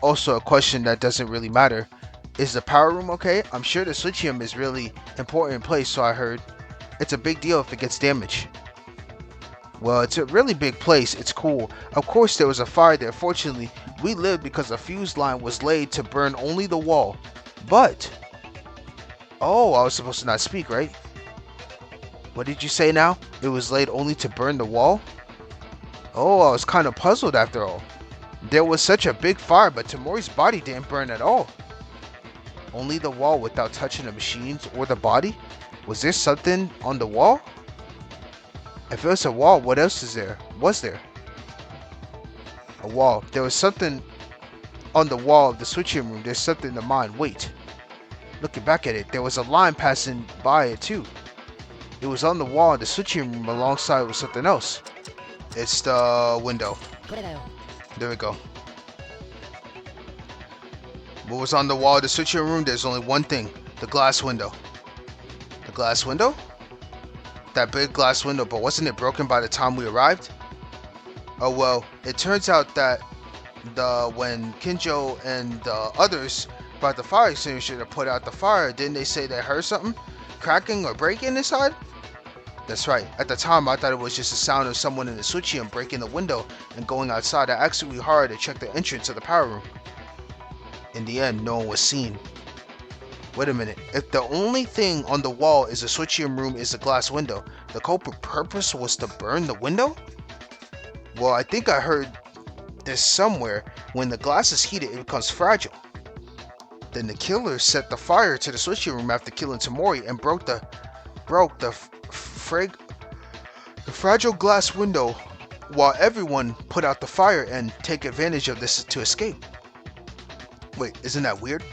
also a question that doesn't really matter. Is the power room okay? I'm sure the switching room is really important place, so I heard. It's a big deal if it gets damaged. Well, it's a really big place. It's cool. Of course, there was a fire there. Fortunately, we lived because a fuse line was laid to burn only the wall. But, oh, I was supposed to not speak, right? What did you say now? It was laid only to burn the wall? Oh, I was kind of puzzled after all. There was such a big fire, but Tamori's body didn't burn at all. Only the wall without touching the machines or the body? Was there something on the wall? If it was a wall, what else is there? Was there? A wall. There was something on the wall of the switching room. There's something to mind. Wait. Looking back at it, there was a line passing by it too. It was on the wall of the switching room alongside with something else. It's the window. There we go. What was on the wall of the switching room? There's only one thing. The glass window. The glass window? That big glass window, but wasn't it broken by the time we arrived? Oh well, it turns out that when Kinjo and the others brought the fire extinguisher to put out the fire, didn't they say they heard something cracking or breaking inside? That's right. At the time, I thought it was just the sound of someone in the switching room breaking the window and going outside. I asked really hard to check the entrance of the power room. In the end, no one was seen. Wait a minute. If the only thing on the wall is the switching room is the glass window, the culprit purpose was to burn the window? Well, I think I heard this somewhere. When the glass is heated, it becomes fragile. Then the killer set the fire to the switching room after killing Tamori and broke the fragile glass window while everyone put out the fire and take advantage of this to escape. Wait, isn't that weird?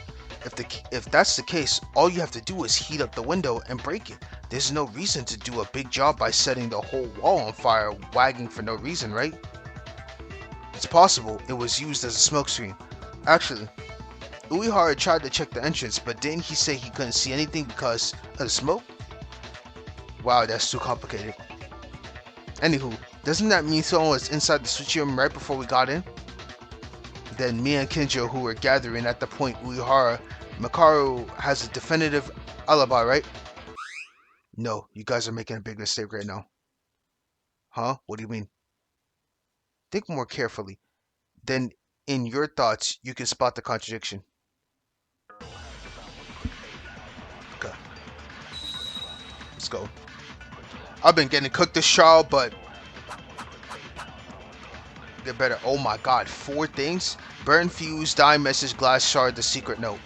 If that's the case, all you have to do is heat up the window and break it. There's no reason to do a big job by setting the whole wall on fire, wagging for no reason, right? It's possible it was used as a smokescreen. Actually, Uehara tried to check the entrance, but didn't he say he couldn't see anything because of the smoke? Wow, that's too complicated. Anywho, doesn't that mean someone was inside the switching room right before we got in? Then me and Kinjo, who were gathering at the point Uehara, Makaru has a definitive alibi, right? No, you guys are making a big mistake right now. Huh? What do you mean? Think more carefully. Then, in your thoughts, you can spot the contradiction. Okay. Let's go. I've been getting cooked this trial, but get better. Oh my god, 4 things? Burn, fuse, die, message, glass shard, the secret note.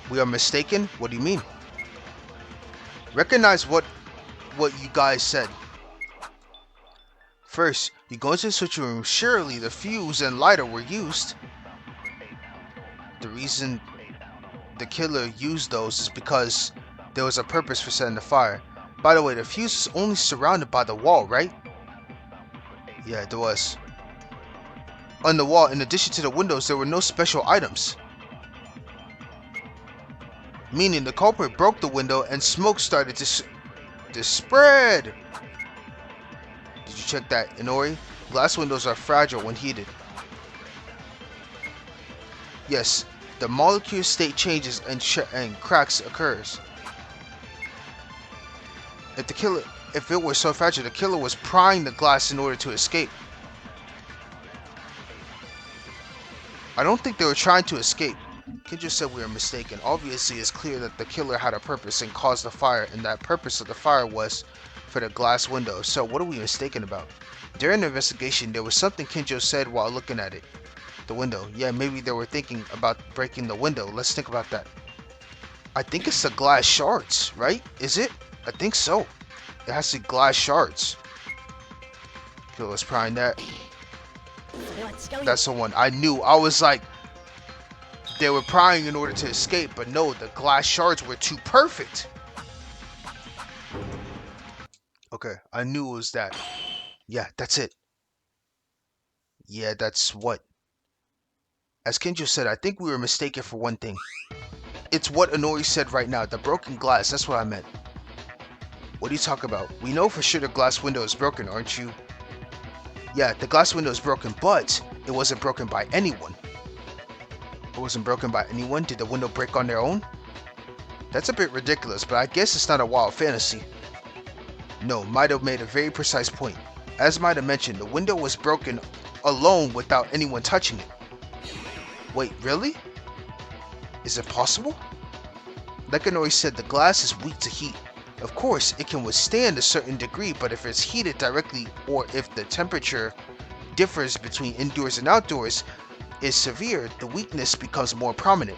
We are mistaken? What do you mean? Recognize what you guys said. First, you go into the switching room. Surely the fuse and lighter were used. The reason the killer used those is because there was a purpose for setting the fire. By the way, the fuse was only surrounded by the wall, right? Yeah, there was. On the wall, in addition to the windows, there were no special items. Meaning the culprit broke the window and smoke started to spread. Did you check that, Inori? Glass windows are fragile when heated. Yes, the molecule state changes and cracks occurs. If it were so fragile, the killer was prying the glass in order to escape. I don't think they were trying to escape. Kendra said we were mistaken. Obviously, it's clear that the killer had a purpose and caused the fire, and that purpose of the fire was for the glass window. So what are we mistaken about? During the investigation, there was something Kinjo said while looking at it. The window. Yeah, maybe they were thinking about breaking the window. Let's think about that. I think it's the glass shards, right? Is it? I think so. It has the glass shards. Okay, let's pry that. That's the one. I knew. I was like, they were prying in order to escape, but no, the glass shards were too perfect. Okay, I knew it was that. Yeah, that's it. Yeah, that's what. As Kinjo said, I think we were mistaken for one thing. It's what Inori said right now, the broken glass, that's what I meant. What are you talking about? We know for sure the glass window is broken, aren't you? Yeah, the glass window is broken, but it wasn't broken by anyone. It wasn't broken by anyone? Did the window break on their own? That's a bit ridiculous, but I guess it's not a wild fantasy. No, Maida made a very precise point. As Maida mentioned, the window was broken alone without anyone touching it. Wait, really? Is it possible? Like Inori said, the glass is weak to heat. Of course, it can withstand a certain degree, but if it's heated directly or if the temperature differs between indoors and outdoors is severe, the weakness becomes more prominent.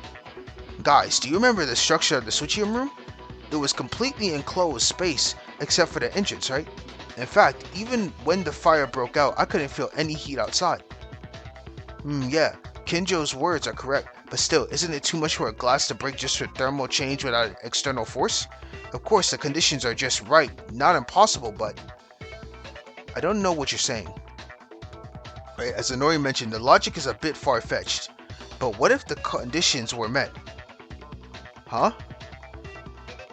Guys, do you remember the structure of the switching room? It was completely enclosed space except for the entrance, right? In fact, even when the fire broke out, I couldn't feel any heat outside. Yeah, Kinjo's words are correct, but still, isn't it too much for a glass to break just for thermal change without an external force? Of course, the conditions are just right, not impossible, but I don't know what you're saying. Right, as Inori mentioned, the logic is a bit far-fetched, but what if the conditions were met? Huh?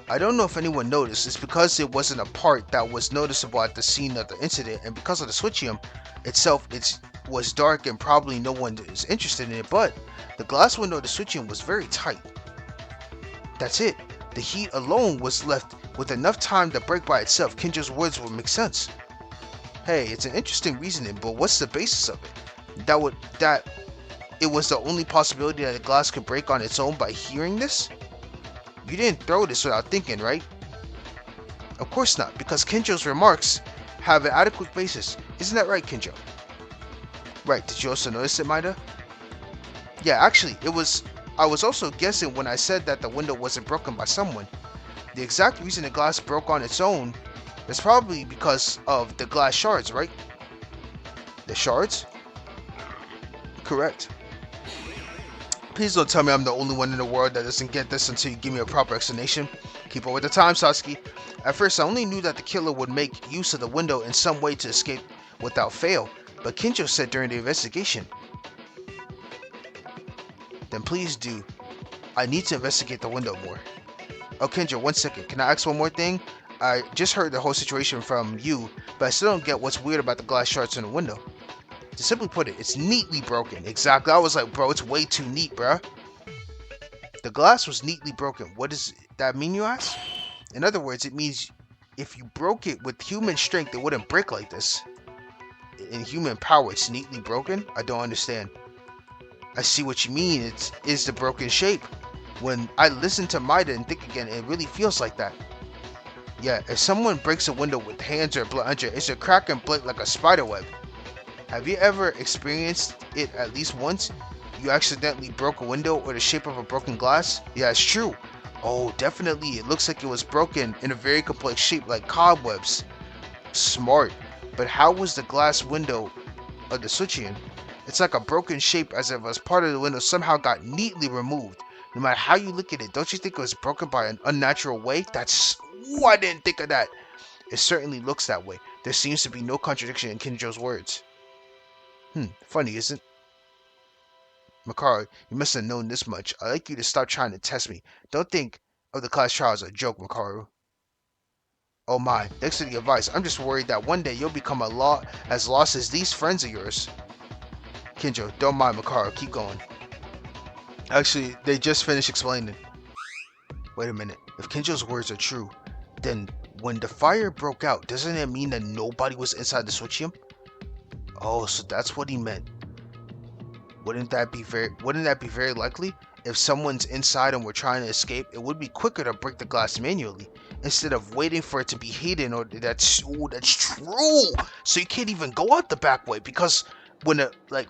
I don't know if anyone noticed. It's because it wasn't a part that was noticeable at the scene of the incident, and because of the switchium itself, it was dark and probably no one is interested in it, but the glass window of the switchium was very tight. That's it. The heat alone was left with enough time to break by itself. Kinjo's words would make sense. Hey, it's an interesting reasoning, but what's the basis of it? That it was the only possibility that the glass could break on its own by hearing this? You didn't throw this without thinking, right? Of course not, because Kinjo's remarks have an adequate basis. Isn't that right, Kinjo? Right, did you also notice it, Maida? Yeah, actually, I was also guessing when I said that the window wasn't broken by someone. The exact reason the glass broke on its own is probably because of the glass shards, right? The shards? Correct. Please don't tell me I'm the only one in the world that doesn't get this until you give me a proper explanation. Keep up with the time, Satsuki. At first, I only knew that the killer would make use of the window in some way to escape without fail, but Kinjo said during the investigation. Then please do. I need to investigate the window more. Oh, Kinjo, 1 second. Can I ask one more thing? I just heard the whole situation from you, but I still don't get what's weird about the glass shards in the window. To simply put it, it's neatly broken. Exactly. I was like, bro, it's way too neat, bruh. The glass was neatly broken. What does that mean, you ask? In other words, it means if you broke it with human strength, it wouldn't break like this. In human power, it's neatly broken? I don't understand. I see what you mean. It is the broken shape. When I listen to Maida and think again, it really feels like that. Yeah, if someone breaks a window with hands or blood under it, it's a crack and break like a spider web. Have you ever experienced it at least once? You accidentally broke a window or the shape of a broken glass? Yeah, it's true. Oh, definitely. It looks like it was broken in a very complex shape like cobwebs. Smart. But how was the glass window of the switching? It's like a broken shape as if a part of the window somehow got neatly removed. No matter how you look at it, don't you think it was broken by an unnatural way? I didn't think of that. It certainly looks that way. There seems to be no contradiction in Kinjo's words. Funny, isn't it? Makaru, you must have known this much. I'd like you to stop trying to test me. Don't think of the class trial as a joke, Makaru. Oh my, thanks for the advice. I'm just worried that one day you'll become as lost as these friends of yours. Kinjo, don't mind Makaru, keep going. Actually, they just finished explaining. Wait a minute, if Kinjo's words are true, then when the fire broke out, doesn't it mean that nobody was inside the Switchium? Oh, so that's what he meant. Wouldn't that be very likely? If someone's inside and we're trying to escape, it would be quicker to break the glass manually instead of waiting for it to be hidden. Or that's true. So you can't even go out the back way because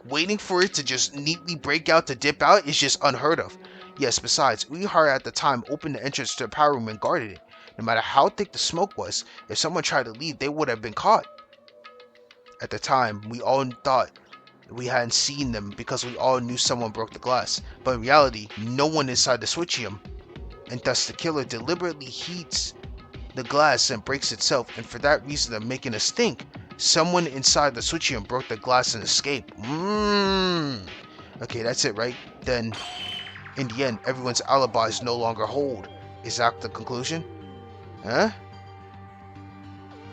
waiting for it to just neatly break out to dip out is just unheard of. Yes, besides, Uehara at the time opened the entrance to the power room and guarded it. No matter how thick the smoke was, if someone tried to leave, they would have been caught. At the time, we all thought we hadn't seen them because we all knew someone broke the glass, but in reality, no one inside the Switchium, and thus the killer deliberately heats the glass and breaks itself, and for that reason of making us think someone inside the Switchium broke the glass and escaped. Okay, that's it, right? Then, in the end, everyone's alibis no longer hold. Is that the conclusion? Huh?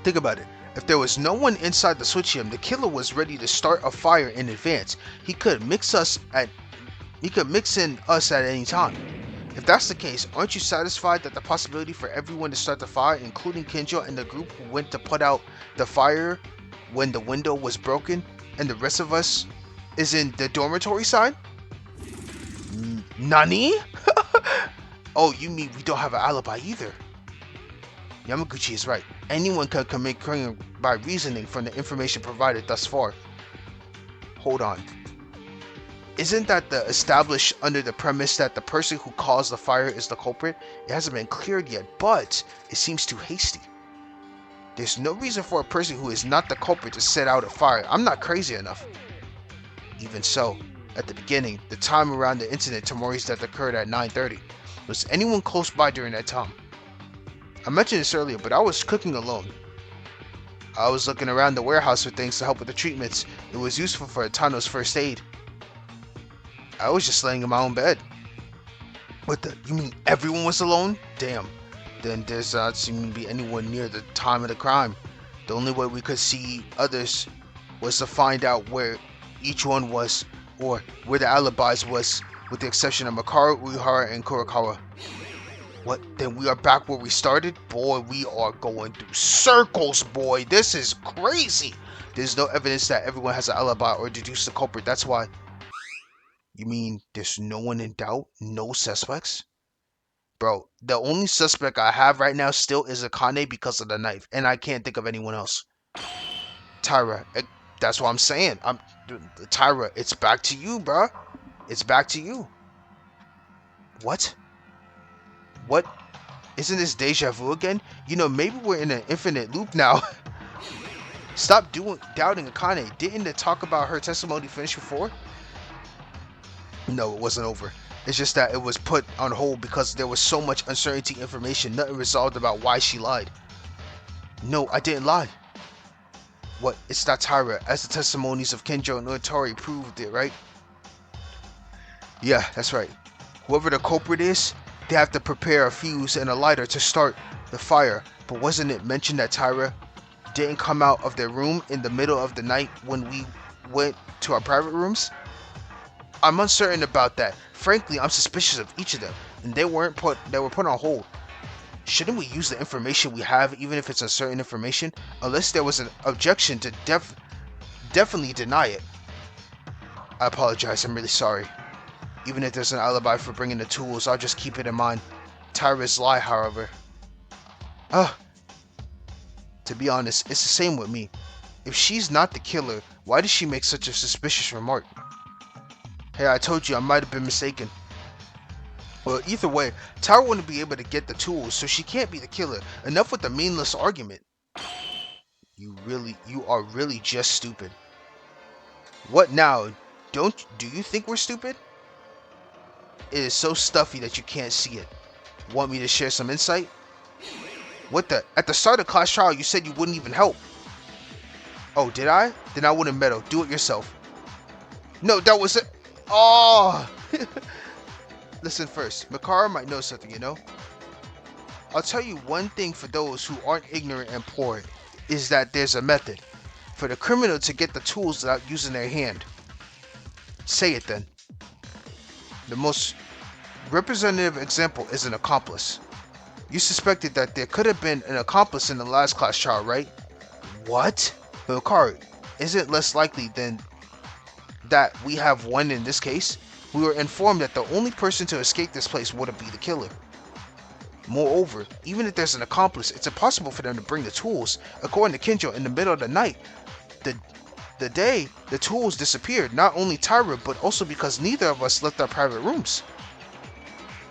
Think about it. If there was no one inside the Switchium, the killer was ready to start a fire in advance. He could mix in us at any time. If that's the case, aren't you satisfied that the possibility for everyone to start the fire, including Kinjo and the group who went to put out the fire when the window was broken, and the rest of us is in the dormitory side? Nani? Oh, you mean we don't have an alibi either? Yamaguchi is right. Anyone can commit crime by reasoning from the information provided thus far. Hold on. Isn't that established under the premise that the person who caused the fire is the culprit? It hasn't been cleared yet, but it seems too hasty. There's no reason for a person who is not the culprit to set out a fire. I'm not crazy enough. Even so, at the beginning, the time around the incident Tamori's death occurred at 9:30. Was anyone close by during that time? I mentioned this earlier, but I was cooking alone. I was looking around the warehouse for things to help with the treatments. It was useful for Tano's first aid. I was just laying in my own bed. You mean everyone was alone? Damn. Then there's not seeming to be anyone near the time of the crime. The only way we could see others was to find out where each one was, or where the alibis was, with the exception of Makaru, Uehara, and Kurokawa. What? Then we are back where we started? Boy, we are going through circles, boy. This is crazy. There's no evidence that everyone has an alibi or deduced the culprit. That's why. You mean there's no one in doubt? No suspects? Bro, the only suspect I have right now still is Akane because of the knife, and I can't think of anyone else. Tyra, that's what I'm saying. Tyra, it's back to you, bro. It's back to you. What? What? Isn't this deja vu again? You know, maybe we're in an infinite loop now. Stop doubting Akane. Didn't the talk about her testimony finish before? No, it wasn't over. It's just that it was put on hold because there was so much uncertainty information, nothing resolved about why she lied. No, I didn't lie. What? It's not Tyra, as the testimonies of Kinjo and Uetori proved it, right? Yeah, that's right. Whoever the culprit is, they have to prepare a fuse and a lighter to start the fire. But wasn't it mentioned that Tyra didn't come out of their room in the middle of the night when we went to our private rooms? I'm uncertain about that. Frankly, I'm suspicious of each of them, and they were put on hold. Shouldn't we use the information we have, even if it's uncertain information, unless there was an objection to definitely deny it? I apologize. I'm really sorry. Even if there's an alibi for bringing the tools, I'll just keep it in mind. Tyra's lie, however. To be honest, it's the same with me. If she's not the killer, why did she make such a suspicious remark? Hey, I told you I might have been mistaken. Well, either way, Tyra wouldn't be able to get the tools, so she can't be the killer. Enough with the meaningless argument. You are really just stupid. What now? Do you think we're stupid? It is so stuffy that you can't see it. Want me to share some insight? What the? At the start of class trial, you said you wouldn't even help. Oh, did I? Then I wouldn't meddle. Do it yourself. No, that was it. Oh! Listen first. Makara might know something, you know? I'll tell you one thing for those who aren't ignorant and poor is that there's a method for the criminal to get the tools without using their hand. Say it then. The most representative example is an accomplice. You suspected that there could have been an accomplice in the last class trial, right? What? But Makara, is it less likely than that we have one in this case? We were informed that the only person to escape this place would be the killer. Moreover, even if there's an accomplice, it's impossible for them to bring the tools. According to Kinjo, in the middle of the night, the day the tools disappeared, not only Tyra, but also because neither of us left our private rooms.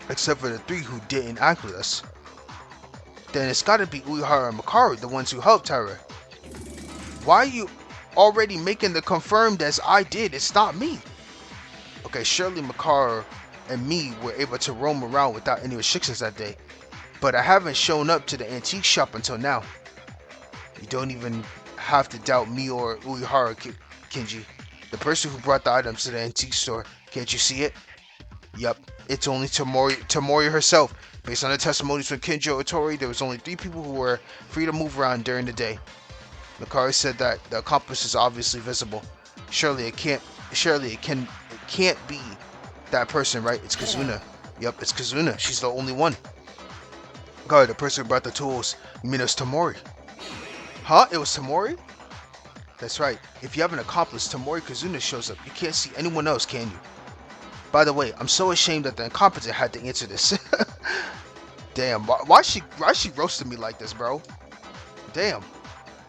Except for the three who didn't act with us. Then it's gotta be Uehara and Makara, the ones who helped Tyra. Why are you already making the confirmed as I did? It's not me. Okay, surely Makara and me were able to roam around without any restrictions that day. But I haven't shown up to the antique shop until now. You don't even have to doubt me or Uehara, Kinji. The person who brought the items to the antique store. Can't you see it? Yup, it's only Tamori herself. Based on the testimonies from Kinjo Otori, there was only 3 people who were free to move around during the day. Makari said that the accomplice is obviously visible. Surely it can't be that person, right? It's Kazuna. Yup, it's Kazuna. She's the only one. God, the person who brought the tools. You mean it was Tamori? Huh? It was Tamori? That's right. If you have an accomplice, Tamori Kazuna shows up. You can't see anyone else, can you? By the way, I'm so ashamed that the incompetent had to answer this. Damn, why she roasting me like this, bro? Damn.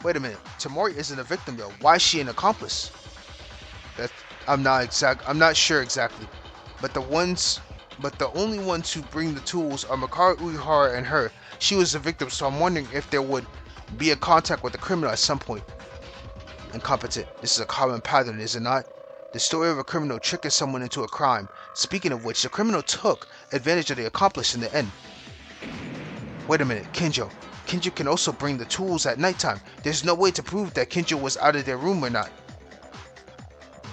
Wait a minute. Tamori isn't a victim though. Why is she an accomplice? I'm not sure exactly. But the only ones who bring the tools are Makara, Uehara, and her. She was a victim, so I'm wondering if there would be a contact with the criminal at some point. Incompetent. This is a common pattern, is it not? The story of a criminal tricking someone into a crime. Speaking of which, the criminal took advantage of the accomplice in the end. Wait a minute, Kinjo. Kinjo can also bring the tools at nighttime. There's no way to prove that Kinjo was out of their room or not.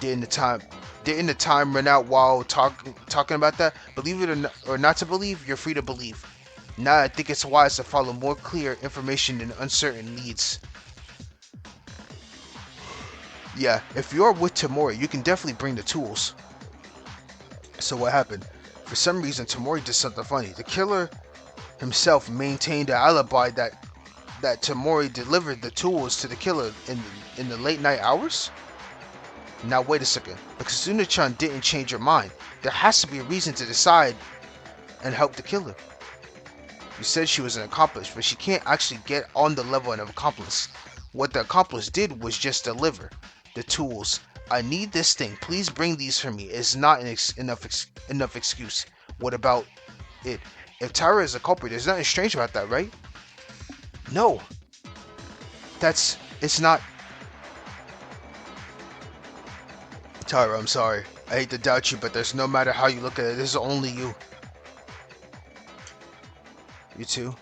Didn't the time run out while talking about that? Believe it or not to believe, you're free to believe. Now I think it's wise to follow more clear information than uncertain leads. Yeah, if you're with Tamori, you can definitely bring the tools. So what happened? For some reason, Tamori did something funny. The killer himself maintained an alibi that Tamori delivered the tools to the killer in the late night hours? Now wait a second, because Kazuna-chan didn't change her mind. There has to be a reason to decide and help the killer. You said she was an accomplice, but she can't actually get on the level of an accomplice. What the accomplice did was just deliver the tools. I need this thing. Please bring these for me. It's not enough excuse. What about it? If Tyra is a culprit, there's nothing strange about that, right? No. It's not. Tyra, I'm sorry. I hate to doubt you, but there's no matter how you look at it, this is only you. You too?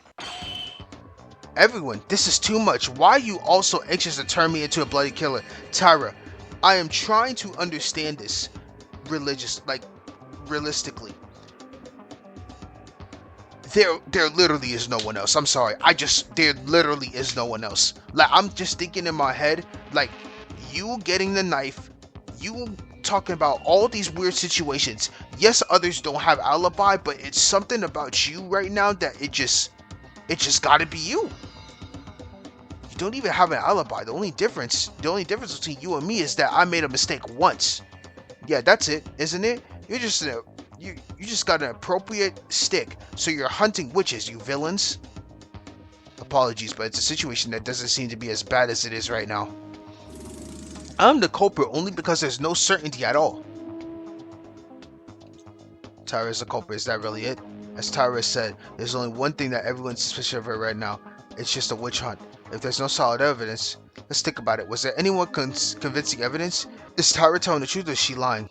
Everyone, this is too much. Why are you also anxious to turn me into a bloody killer? Tyra, I am trying to understand this realistically. There literally is no one else. I'm sorry. There literally is no one else. Like, I'm just thinking in my head, like, you getting the knife, you talking about all these weird situations. Yes, others don't have alibi, but it's something about you right now that it just gotta be you. You don't even have an alibi. The only difference between you and me is that I made a mistake once. Yeah, that's it, isn't it? You just got an appropriate stick, so you're hunting witches, you villains. Apologies, but it's a situation that doesn't seem to be as bad as it is right now. I'm the culprit only because there's no certainty at all. Tyra is the culprit, is that really it? As Tyra said, there's only one thing that everyone's suspicious of her right now, it's just a witch hunt. If there's no solid evidence, let's think about it. Was there anyone convincing evidence? Is Tyra telling the truth or is she lying?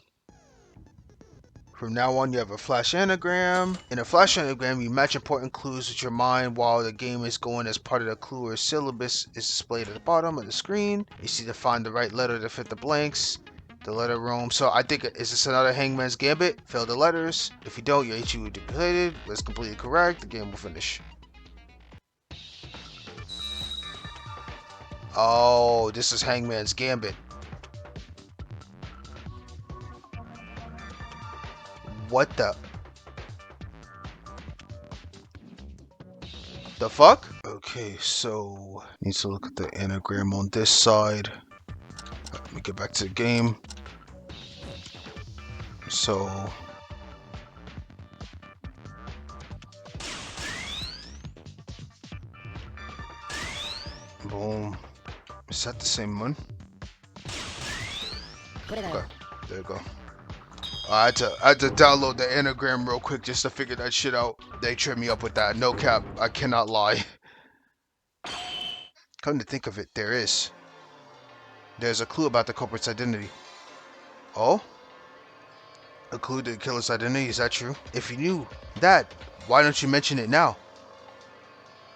From now on, you have a flash anagram. In a flash anagram, you match important clues with your mind while the game is going as part of the clue or syllabus is displayed at the bottom of the screen. You see to find the right letter to fit the blanks. The letter roam. So I think, is this another Hangman's Gambit? Fill the letters. If you don't, your HU will be depleted. That's completely correct. The game will finish. Oh, this is Hangman's Gambit. What the fuck? Okay, so need to look at the anagram on this side. Let me get back to the game. So boom. Is that the same one? Okay, there you go. I had to download the anagram real quick just to figure that shit out. They tripped me up with that. No cap, I cannot lie. Come to think of it, there's a clue about the culprit's identity. Oh? A clue to the killer's identity, is that true? If you knew that, why don't you mention it now?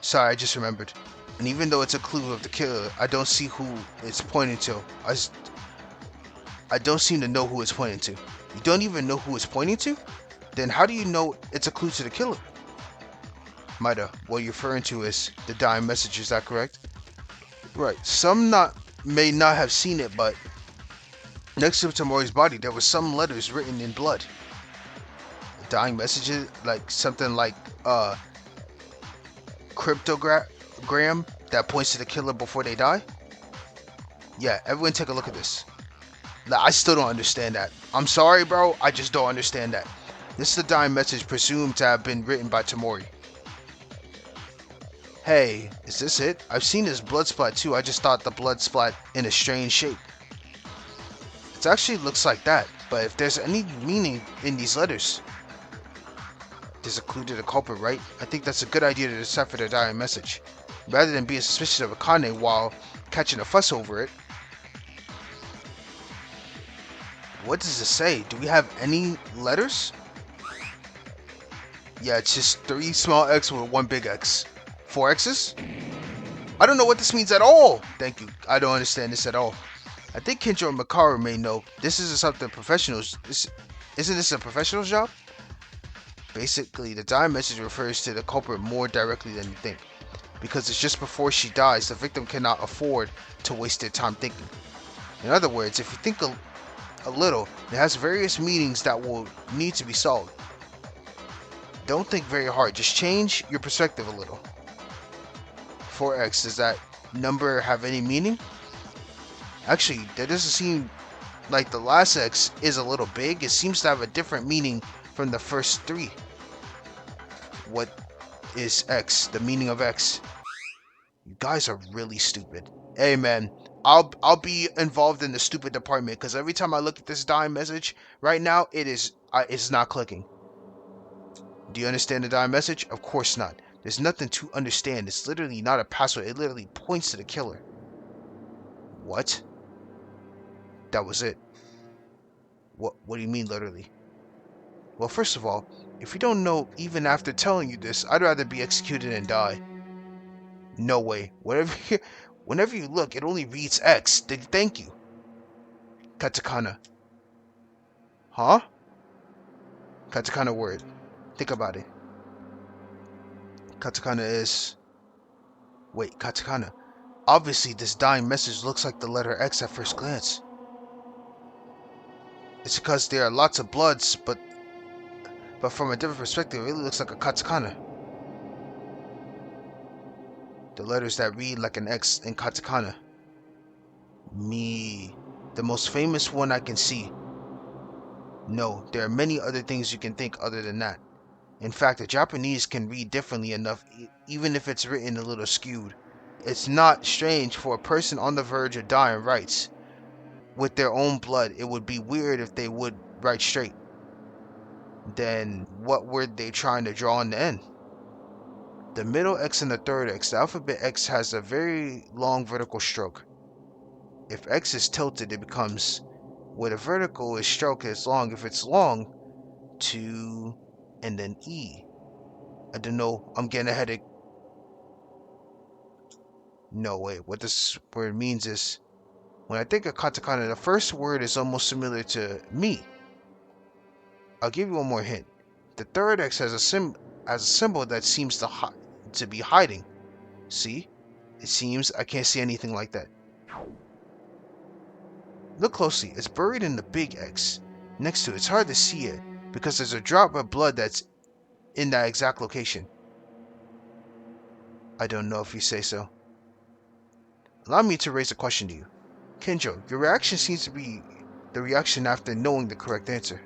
Sorry, I just remembered. And even though it's a clue of the killer, I don't see who it's pointing to. I don't seem to know who it's pointing to. You don't even know who it's pointing to? Then how do you know it's a clue to the killer? Mida, what you're referring to is the dying message, is that correct? Right, some may not have seen it, but next to Tamori's body there was some letters written in blood. Dying messages, like something like cryptogram that points to the killer before they die? Yeah, everyone take a look at this. I still don't understand that. I'm sorry, bro. I just don't understand that. This is the dying message presumed to have been written by Tamori. Hey, is this it? I've seen this blood splat too. I just thought the blood splat in a strange shape. It actually looks like that, but if there's any meaning in these letters, there's a clue to the culprit, right? I think that's a good idea to decipher the dying message, rather than being suspicious of Akane while catching a fuss over it. What does it say? Do we have any letters? Yeah, it's just 3 small X with 1 big X. 4 X's? I don't know what this means at all! Thank you. I don't understand this at all. I think Kendra and Makaru may know. This isn't something professionals... Isn't this a professional's job? Basically, the dying message refers to the culprit more directly than you think. Because it's just before she dies, the victim cannot afford to waste their time thinking. In other words, if you think a little, it has various meanings that will need to be solved. Don't think very hard, just change your perspective a little. 4x, does that number have any meaning? Actually, that doesn't seem like the last X is a little big. It seems to have a different meaning from the first 3. What is X? The meaning of X? You guys are really stupid. Hey man, I'll be involved in the stupid department because every time I look at this dying message right now, it's not clicking. Do you understand the dying message? Of course not. There's nothing to understand. It's literally not a password. It literally points to the killer. What? That was it. What do you mean literally? Well, first of all, if you don't know even after telling you this, I'd rather be executed and die. No way. Whenever you look, it only reads X. Thank you. Katakana. Huh? Katakana word. Think about it. Katakana is... Wait, katakana. Obviously, this dying message looks like the letter X at first glance. It's because there are lots of bloods, but from a different perspective, it really looks like a katakana. The letters that read like an X in katakana. Me. The most famous one I can see. No, there are many other things you can think other than that. In fact, the Japanese can read differently enough, even if it's written a little skewed. It's not strange for a person on the verge of dying writes with their own blood. It would be weird if they would write straight. Then what were they trying to draw in the end? The middle X and the third X. The alphabet X has a very long vertical stroke. If X is tilted, it becomes, where the vertical is stroke is long. If it's long, 2, and then E. I don't know. I'm getting ahead of. No, wait. What this word means is, when I think of katakana, the first word is almost similar to me. I'll give you one more hint. The third X has a symbol that seems to be hiding. See? It seems I can't see anything like that. Look closely. It's buried in the big X. Next to it, it's hard to see it because there's a drop of blood that's in that exact location. I don't know if you say so. Allow me to raise a question to you. Kenjo, your reaction seems to be the reaction after knowing the correct answer.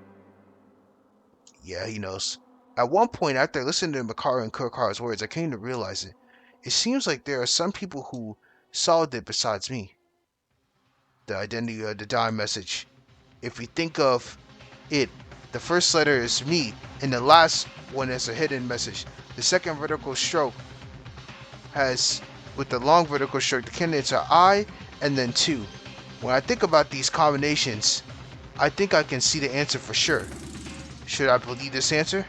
Yeah, he knows. At one point, after listening to Makaru and Kurokara's words, I came to realize it. It seems like there are some people who solved it besides me. The identity of the dying message. If we think of it, the first letter is me, and the last one is a hidden message. The second vertical stroke has, with the long vertical stroke, the candidates are I and then 2. When I think about these combinations, I think I can see the answer for sure. Should I believe this answer?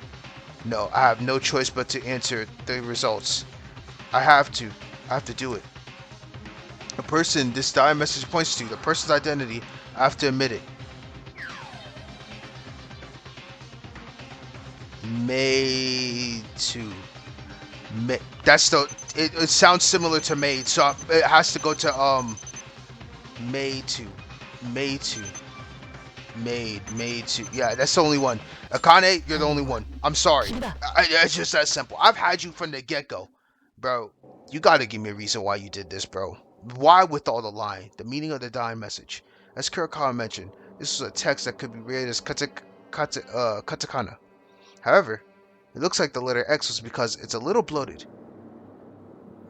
No, I have no choice but to answer the results. I have to do it. The person this dying message points to, the person's identity, I have to admit it. Made to. That's the. It sounds similar to made, so it has to go to made to. Made to. Made to. Yeah, that's the only one. Akane, you're the only one. I'm sorry. It's just that simple. I've had you from the get-go. Bro, you gotta give me a reason why you did this, bro. Why with all the lying? The meaning of the dying message. As Kurokawa mentioned, this was a text that could be read as katakana. However, it looks like the letter X was because it's a little bloated.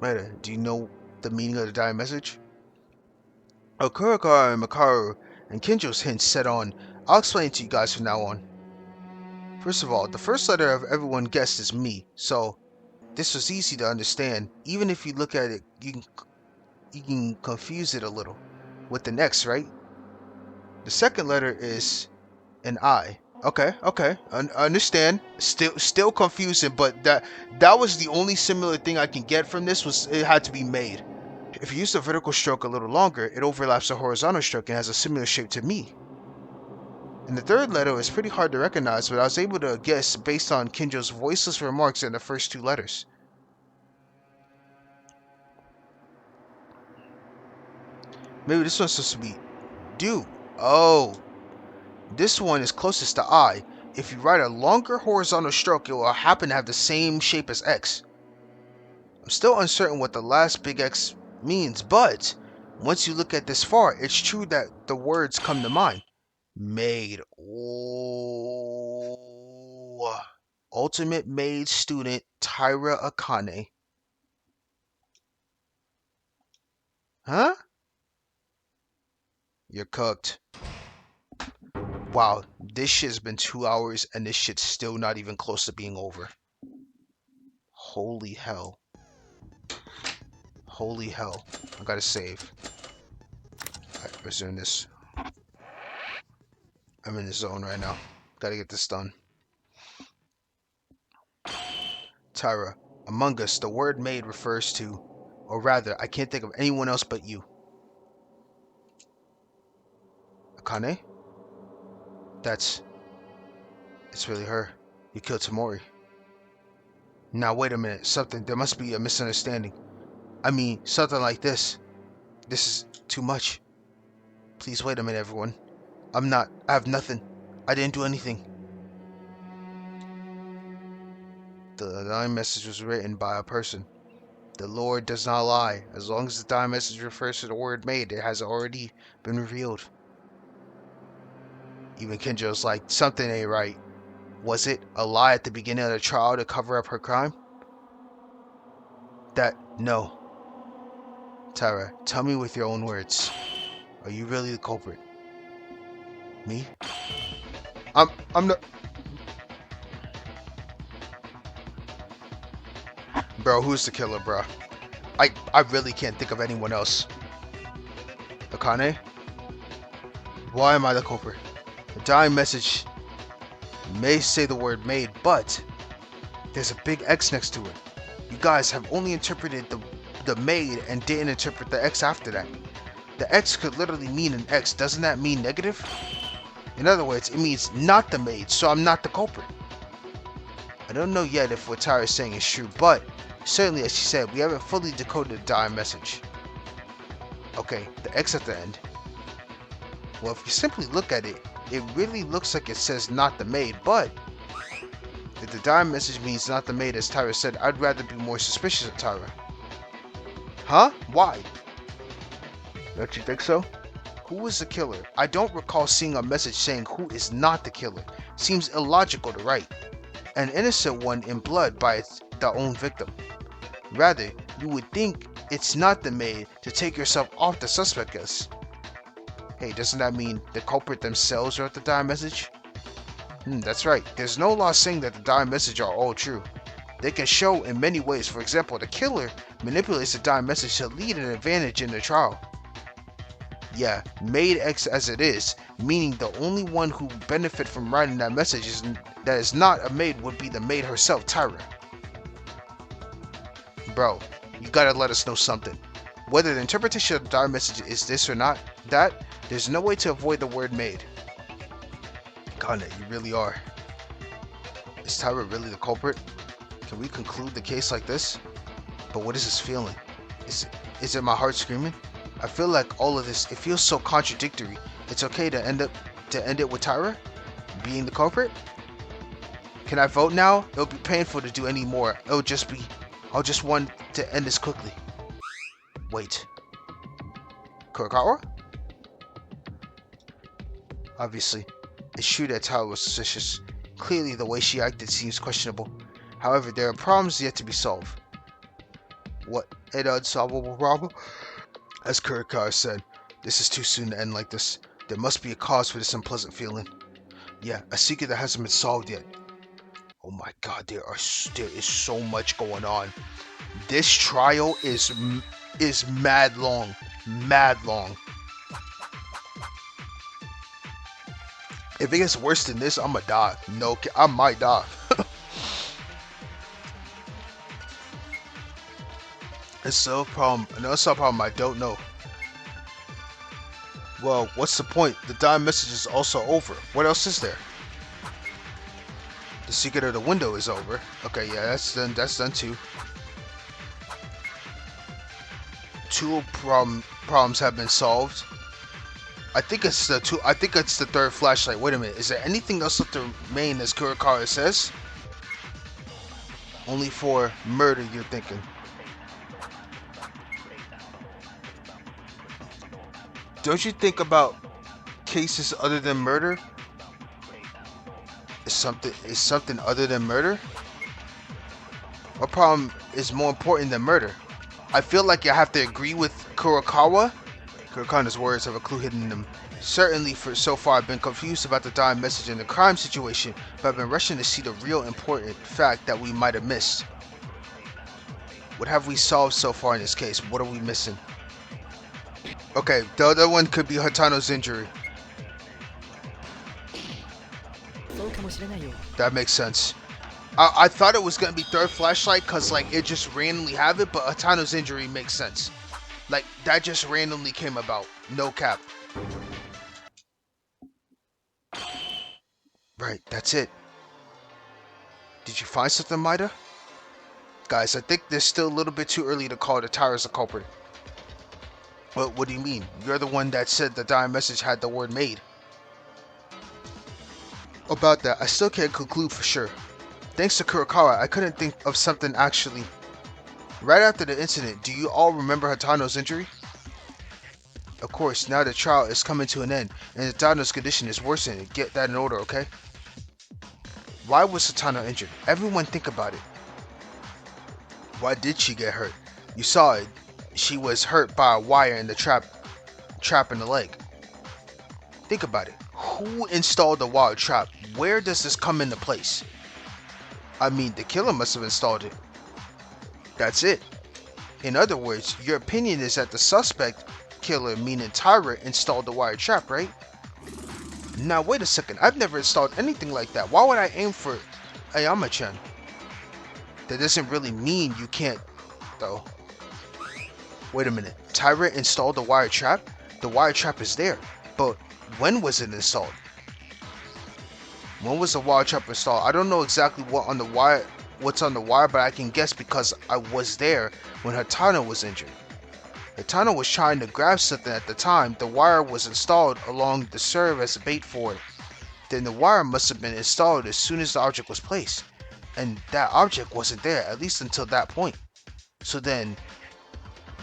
Maida, do you know the meaning of the dying message? Kurokawa and Makaru and Kinjo's hints set on. I'll explain it to you guys from now on. First of all, the first letter of everyone guessed is me, so this was easy to understand. Even if you look at it, you can confuse it a little with an X, right? The second letter is an I. Okay. Understand. Still confusing, but that was the only similar thing I can get from this was it had to be made. If you use the vertical stroke a little longer, it overlaps the horizontal stroke and has a similar shape to me. And the third letter is pretty hard to recognize, but I was able to guess based on Kinjo's voiceless remarks in the first 2 letters. Maybe this one's supposed to be do. Oh, this one is closest to I. If you write a longer horizontal stroke, it will happen to have the same shape as X. I'm still uncertain what the last big X means, but once you look at this far, it's true that the words come to mind. Maid. Oh. Ultimate maid student Tyra Akane. Huh? You're cooked. Wow, this shit's been 2 hours and this shit's still not even close to being over. Holy hell. Holy hell. I gotta save. Alright, resume this. I'm in the zone right now. Gotta get this done. Tyra, among us, the word maid refers to, or rather, I can't think of anyone else but you. Akane? It's really her. You killed Tamori. Now wait a minute, there must be a misunderstanding. I mean, something like this. This is too much. Please wait a minute, everyone. I have nothing. I didn't do anything. The dying message was written by a person. The Lord does not lie. As long as the dying message refers to the word made, it has already been revealed. Even Kinjo's like, something ain't right. Was it a lie at the beginning of the trial to cover up her crime? No. Tyra, tell me with your own words. Are you really the culprit? Me? I'm not. Bro, who's the killer, bro? I really can't think of anyone else. Akane? Why am I the culprit? The dying message may say the word made, but there's a big X next to it. You guys have only interpreted the made and didn't interpret the X after that. The X could literally mean an X. Doesn't that mean negative? In other words, it means not the maid, so I'm not the culprit. I don't know yet if what Tyra is saying is true, but certainly, as she said, we haven't fully decoded the dying message. Okay, the X at the end. Well, if you simply look at it, it really looks like it says not the maid, but if the dying message means not the maid, as Tyra said, I'd rather be more suspicious of Tyra. Huh? Why? Don't you think so? Who is the killer? I don't recall seeing a message saying who is not the killer. Seems illogical to write. An innocent one in blood by the own victim. Rather, you would think it's not the maid to take yourself off the suspect list. Hey, doesn't that mean the culprit themselves wrote the dying message? That's right. There's no law saying that the dying message are all true. They can show in many ways. For example, the killer manipulates the dying message to lead an advantage in the trial. Yeah, made X as it is, meaning the only one who benefit from writing that message that is not a maid would be the maid herself, Tyra. Bro, you gotta let us know something. Whether the interpretation of the dying message is this or not, that, there's no way to avoid the word maid. God, you really are. Is Tyra really the culprit? Can we conclude the case like this? But what is this feeling? Is it my heart screaming? I feel like all of this, it feels so contradictory. It's okay to end it with Tyra being the culprit? Can I vote now? It'll be painful to do any more. I'll just want to end this quickly. Wait. Kurokawa? Obviously, it's true that Tyra was suspicious. Clearly, the way she acted seems questionable. However, there are problems yet to be solved. What? An unsolvable problem? As Kurokawa said, this is too soon to end like this. There must be a cause for this unpleasant feeling. Yeah, a secret that hasn't been solved yet. Oh my god, there is so much going on. This trial is mad long. Mad long. If it gets worse than this, I'ma die. No, I might die. It's so problem. Another problem I don't know. Well, what's the point? The dying message is also over. What else is there? The secret of the window is over. Okay, yeah, that's done. That's done too. Two problems have been solved. I think it's the third flashlight. Wait a minute. Is there anything else left to remain, as Kurokawa says? Only for murder, you're thinking. Don't you think about cases other than murder? Is something other than murder? What problem is more important than murder? I feel like you have to agree with Kurokawa. Kurokawa's words have a clue hidden in them. Certainly, for so far, I've been confused about the dying message in the crime situation, but I've been rushing to see the real important fact that we might have missed. What have we solved so far in this case? What are we missing? Okay, the other one could be Hatano's injury. That makes sense. I thought it was gonna be third flashlight cause like it just randomly have it, but Hatano's injury makes sense. Like that just randomly came about. No cap. Right, that's it. Did you find something, Maida? Guys, I think there's still a little bit too early to call the Tyra's a culprit. What do you mean? You're the one that said the dying message had the word made. About that, I still can't conclude for sure. Thanks to Kurokawa, I couldn't think of something actually. Right after the incident, do you all remember Hatano's injury? Of course, now the trial is coming to an end, and Hatano's condition is worsening. Get that in order, okay? Why was Hatano injured? Everyone think about it. Why did she get hurt? You saw it. She was hurt by a wire in the trap in the leg. Think about it. Who installed the wire trap? Where does this come into place? I mean, the killer must have installed it. That's it. In other words, your opinion is that the suspect killer, meaning Tyra, installed the wire trap, right? Now wait a second, I've never installed anything like that. Why would I aim for Ayama-chan? That doesn't really mean you can't, though. Wait a minute, Tyra installed the wire trap? The wire trap is there, but when was it installed? When was the wire trap installed? I don't know exactly what's on the wire, but I can guess because I was there when Hatano was injured. Hatano was trying to grab something at the time the wire was installed along to serve as a bait for it. Then the wire must have been installed as soon as the object was placed, and that object wasn't there, at least until that point. So then,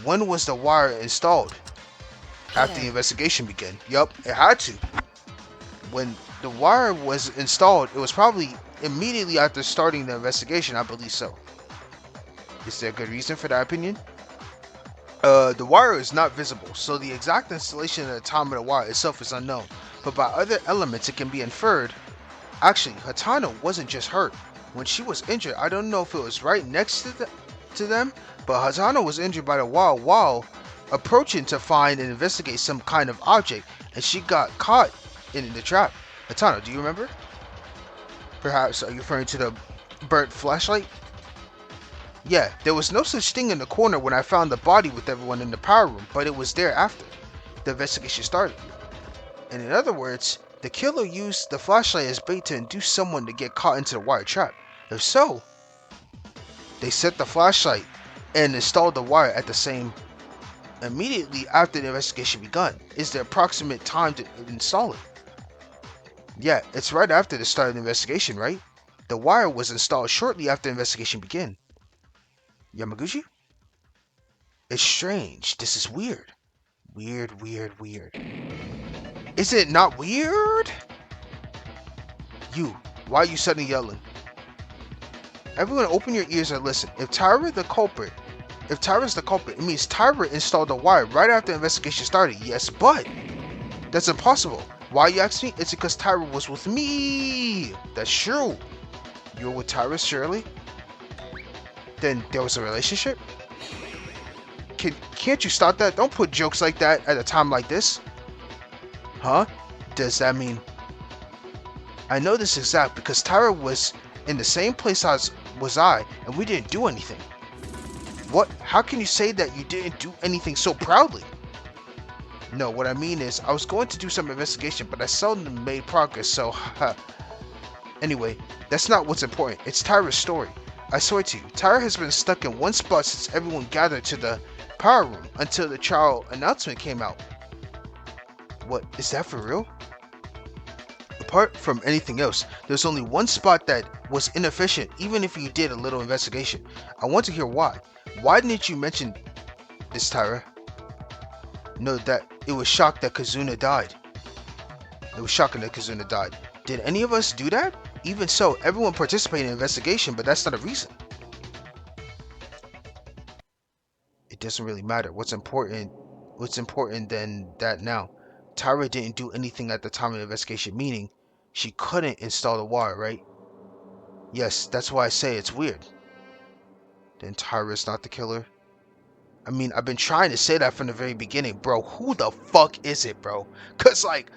when was the wire installed? After the investigation began. Yup, it had to. When the wire was installed, it was probably immediately after starting the investigation, I believe so. Is there a good reason for that opinion? The wire is not visible, so the exact installation at the time of the wire itself is unknown, but by other elements it can be inferred. Actually, Hatano wasn't just hurt. When she was injured, I don't know if it was right next to them, but Hatano was injured by the wire while approaching to find and investigate some kind of object, and she got caught in the trap. Hatano, do you remember? Perhaps are you referring to the burnt flashlight? Yeah, there was no such thing in the corner when I found the body with everyone in the power room, but it was there after the investigation started. And in other words, the killer used the flashlight as bait to induce someone to get caught into the wire trap. If so, they set the flashlight and installed the wire at the same immediately after the investigation begun. Is the approximate time to install it? Yeah, it's right after the start of the investigation, right? The wire was installed shortly after the investigation began. Yamaguchi? It's strange. This is weird. Weird. Is it not weird? You, why are you suddenly yelling? Everyone open your ears and listen. If Tyra's the culprit, it means Tyra installed the wire right after the investigation started. Yes, but that's impossible. Why, you ask me? It's because Tyra was with me. That's true. You were with Tyra, Shirley? Then there was a relationship? Can't you stop that? Don't put jokes like that at a time like this. Huh? Does that mean... I know this exact because Tyra was in the same place as was I, and we didn't do anything. What? How can you say that you didn't do anything so proudly? No, what I mean is, I was going to do some investigation, but I seldom made progress, so... Anyway, that's not what's important. It's Tyra's story. I swear to you, Tyra has been stuck in one spot since everyone gathered to the power room until the trial announcement came out. What, is that for real? Apart from anything else, there's only one spot that was inefficient, even if you did a little investigation. I want to hear why. Why didn't you mention this, Tyra? No, that it was shocked that Kazuna died. It was shocking that Kazuna died. Did any of us do that? Even so, everyone participated in the investigation, but that's not a reason. It doesn't really matter. What's important than that now? Tyra didn't do anything at the time of the investigation, meaning she couldn't install the wire, right? Yes, that's why I say it's weird. Then Tyra's not the killer? I mean, I've been trying to say that from the very beginning, bro. Who the fuck is it, bro? Cause like,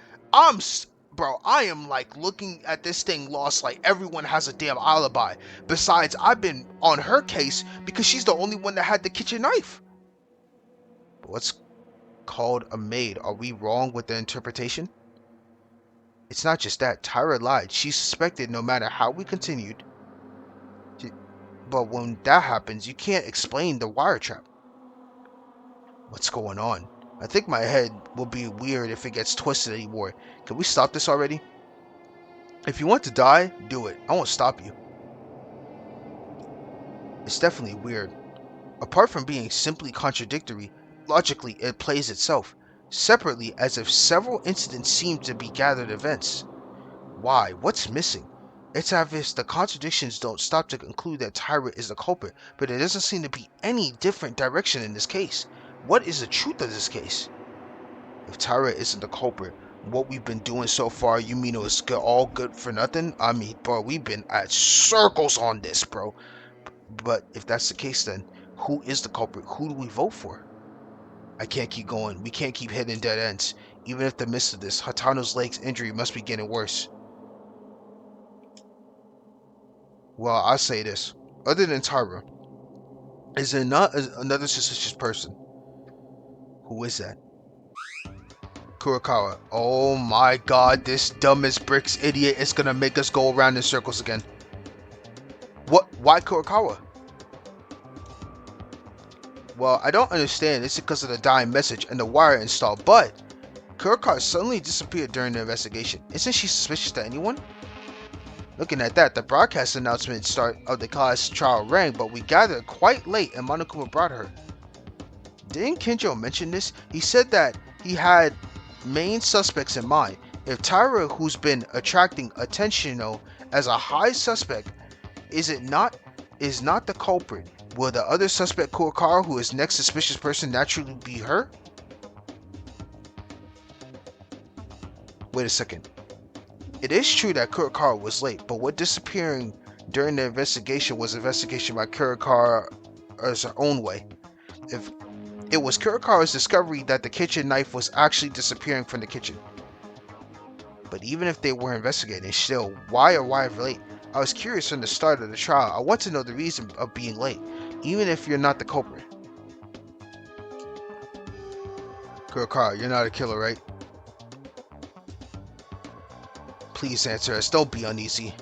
bro, I am like looking at this thing lost like everyone has a damn alibi. Besides, I've been on her case because she's the only one that had the kitchen knife. But what's called a maid? Are we wrong with the interpretation? It's not just that. Tyra lied. She suspected no matter how we continued. But when that happens, you can't explain the wire trap. What's going on? I think my head will be weird if it gets twisted anymore. Can we stop this already? If you want to die, do it. I won't stop you. It's definitely weird. Apart from being simply contradictory, logically it plays itself, separately as if several incidents seem to be gathered events. Why? What's missing? It's as if the contradictions don't stop to conclude that Tyra is the culprit, but there doesn't seem to be any different direction in this case. What is the truth of this case? If Tyra isn't the culprit, what we've been doing so far, you mean it was all good for nothing? I mean, bro, we've been at circles on this, bro. But if that's the case, then Who is the culprit? Who do we vote for? I can't keep going. We can't keep hitting dead ends. Even if the midst of this, Hatano's leg's injury must be getting worse. Well, I'll say this. Other than Tyra, is there not another suspicious person? Who is that? Kurokawa. Oh my god, this dumb as bricks idiot is gonna make us go around in circles again. What? Why Kurokawa? Well, I don't understand. It's because of the dying message and the wire installed, but Kurokawa suddenly disappeared during the investigation. Isn't she suspicious to anyone? Looking at that, the broadcast announcement start of the class trial rang, but we gathered quite late and Monokuma brought her. Didn't Kinjo mention this? He said that he had main suspects in mind. If Tyra, who's been attracting attention as a high suspect, is not the culprit, will the other suspect Kurokawa, who is next suspicious person, naturally be her? Wait a second. It is true that Kurokawa was late, but what disappearing during the investigation was investigation by Kurokawa as her own way. If it was Kurokawa's discovery that the kitchen knife was actually disappearing from the kitchen. But even if they were investigating, still, why late? I was curious from the start of the trial. I want to know the reason of being late, even if you're not the culprit. Kurokawa, you're not a killer, right? Please answer us. Don't be uneasy.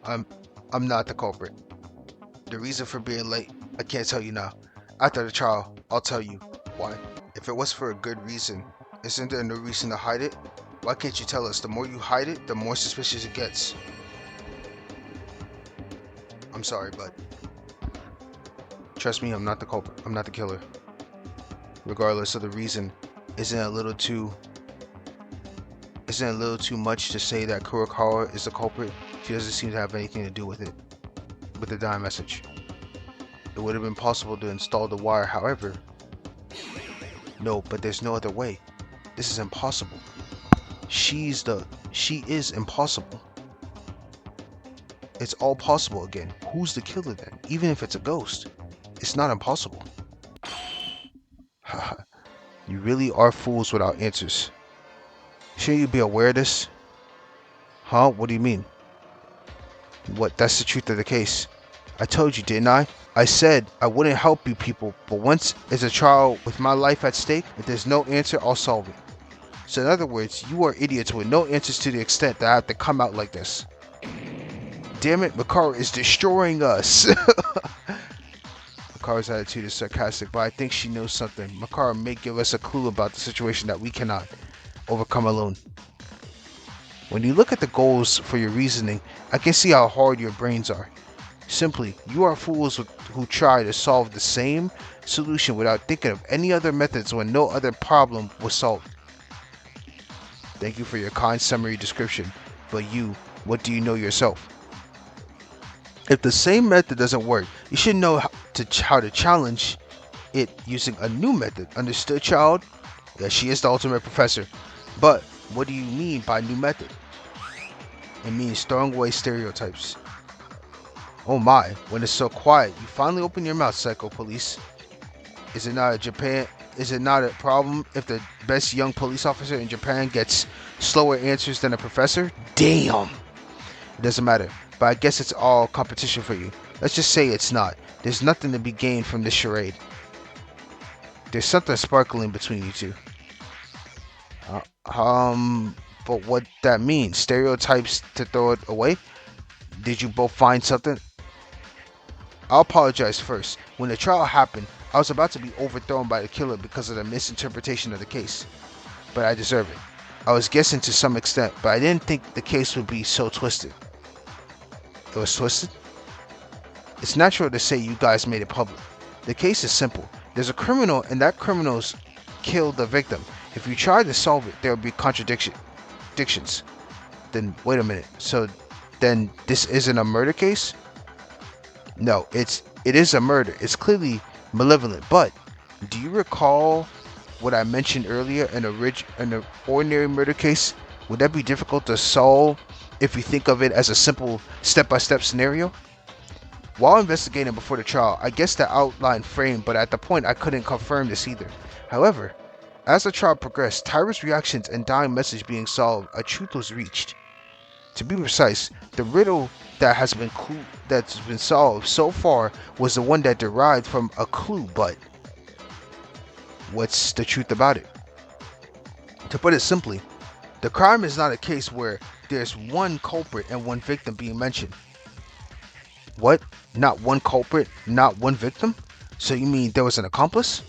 I'm not the culprit. The reason for being late, I can't tell you now. After the trial, I'll tell you why. If it was for a good reason, isn't there no reason to hide it? Why can't you tell us? The more you hide it, the more suspicious it gets. I'm sorry, bud. Trust me, I'm not the culprit. I'm not the killer. Regardless of the reason, isn't it a little too much to say that Kurokawa is the culprit? She doesn't seem to have anything to do with it. With the dying message. It would have been possible to install the wire, however. No, but there's no other way. This is impossible. She is impossible. It's all possible again. Who's the killer then? Even if it's a ghost, it's not impossible. You really are fools without answers. Shouldn't you be aware of this? Huh? What do you mean? What? That's the truth of the case. I told you, didn't I? I said I wouldn't help you people, but once it's a trial with my life at stake, if there's no answer, I'll solve it. So in other words, you are idiots with no answers to the extent that I have to come out like this. Damn it, Makaru is destroying us. Makaru's attitude is sarcastic, but I think she knows something. Makaru may give us a clue about the situation that we cannot overcome alone. When you look at the goals for your reasoning, I can see how hard your brains are. Simply, you are fools who try to solve the same solution without thinking of any other methods when no other problem was solved. Thank you for your kind summary description, but what do you know yourself? If the same method doesn't work, you should know how to challenge it using a new method. Understood, child? Yeah, she is the ultimate professor. But what do you mean by new method? It means throwing away stereotypes. Oh my, when it's so quiet, you finally open your mouth, Psycho Police. Is it not a problem if the best young police officer in Japan gets slower answers than a professor? Damn! It doesn't matter, but I guess it's all competition for you. Let's just say it's not. There's nothing to be gained from this charade. There's something sparkling between you two. But what that means? Stereotypes to throw it away? Did you both find something? I'll apologize first. When the trial happened, I was about to be overthrown by the killer because of the misinterpretation of the case. But I deserve it. I was guessing to some extent, but I didn't think the case would be so twisted. It was twisted? It's natural to say you guys made it public. The case is simple. There's a criminal and that criminal's killed the victim. If you try to solve it, there will be contradictions. Then wait a minute. So then this isn't a murder case? No, it is a murder. It's clearly malevolent. But do you recall what I mentioned earlier? An ordinary murder case, would that be difficult to solve if you think of it as a simple step-by-step scenario? While investigating before the trial, I guessed the outline frame, but at the point I couldn't confirm this either. However, as the trial progressed, Tyra's reactions and dying message being solved, a truth was reached. To be precise, the riddle that's been solved so far was the one that derived from a clue, but what's the truth about it? To put it simply, the crime is not a case where there's one culprit and one victim being mentioned. What? Not one culprit, not one victim? So you mean there was an accomplice?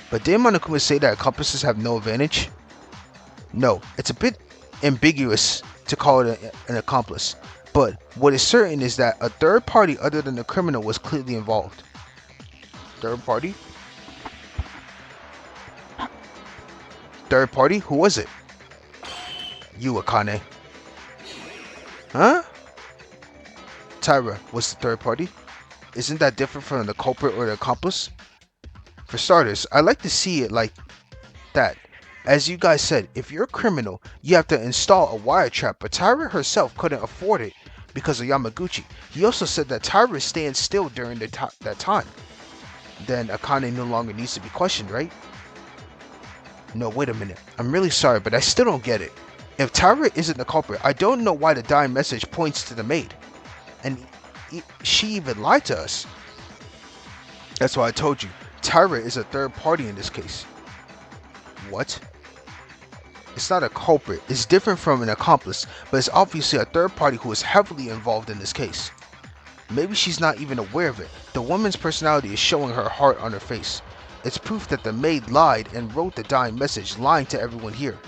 But didn't Monokuma say that accomplices have no advantage? No, it's a bit ambiguous to call it an accomplice, but what is certain is that a third party other than the criminal was clearly involved. Third party? Third party? Who was it? You, Akane. Huh? Tyra was the third party? Isn't that different from the culprit or the accomplice? For starters, I like to see it like that. As you guys said, if you're a criminal, you have to install a wire trap, but Tyra herself couldn't afford it because of Yamaguchi. He also said that Tyra stands still during that time. Then Akane no longer needs to be questioned, right? No, wait a minute. I'm really sorry, but I still don't get it. If Tyra isn't the culprit, I don't know why the dying message points to the maid. And she even lied to us. That's why I told you, Tyra is a third party in this case. What? It's not a culprit. It's different from an accomplice, but it's obviously a third party who is heavily involved in this case. Maybe she's not even aware of it. The woman's personality is showing her heart on her face. It's proof that the maid lied and wrote the dying message, lying to everyone here.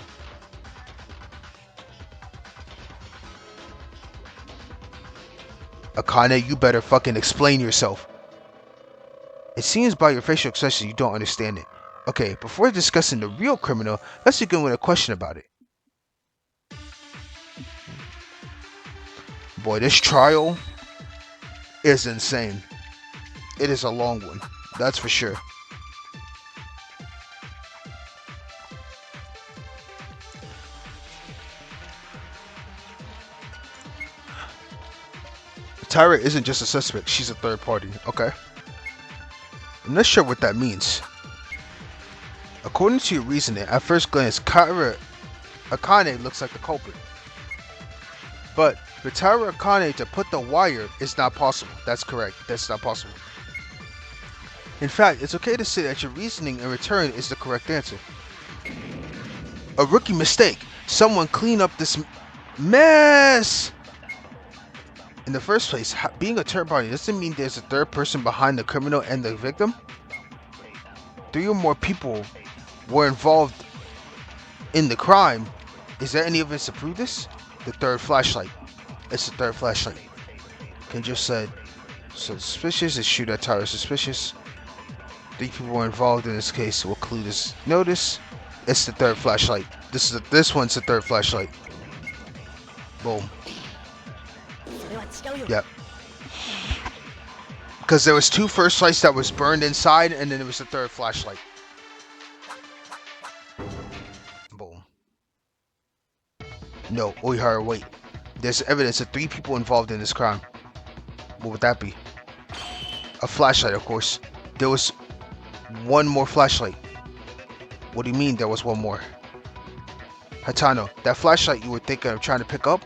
Akane, you better fucking explain yourself. It seems by your facial expression you don't understand it. Okay, before discussing the real criminal, let's begin with a question about it. Boy, this trial is insane. It is a long one, that's for sure. Tyra isn't just a suspect, she's a third party. Okay. I'm not sure what that means. According to your reasoning, at first glance, Akane looks like the culprit. But for Tyra Akane to put the wire is not possible. That's correct. That's not possible. In fact, it's okay to say that your reasoning in return is the correct answer. A rookie mistake. Someone clean up this mess. In the first place, being a third party doesn't mean there's a third person behind the criminal and the victim. 3 or more people were involved in the crime. Is there any evidence to prove this? The third flashlight. It's the third flashlight. Can just said suspicious is shoot at Tyra suspicious. 3 people were involved in this case. Will clue this notice. It's the third flashlight. This one's the third flashlight. Boom. Yep. Because there was 2 first lights that was burned inside, and then there was the third flashlight. Boom. No, Oihara, wait. There's evidence of 3 people involved in this crime. What would that be? A flashlight, of course. There was 1 more flashlight. What do you mean there was 1 more? Hatano, that flashlight you were thinking of trying to pick up?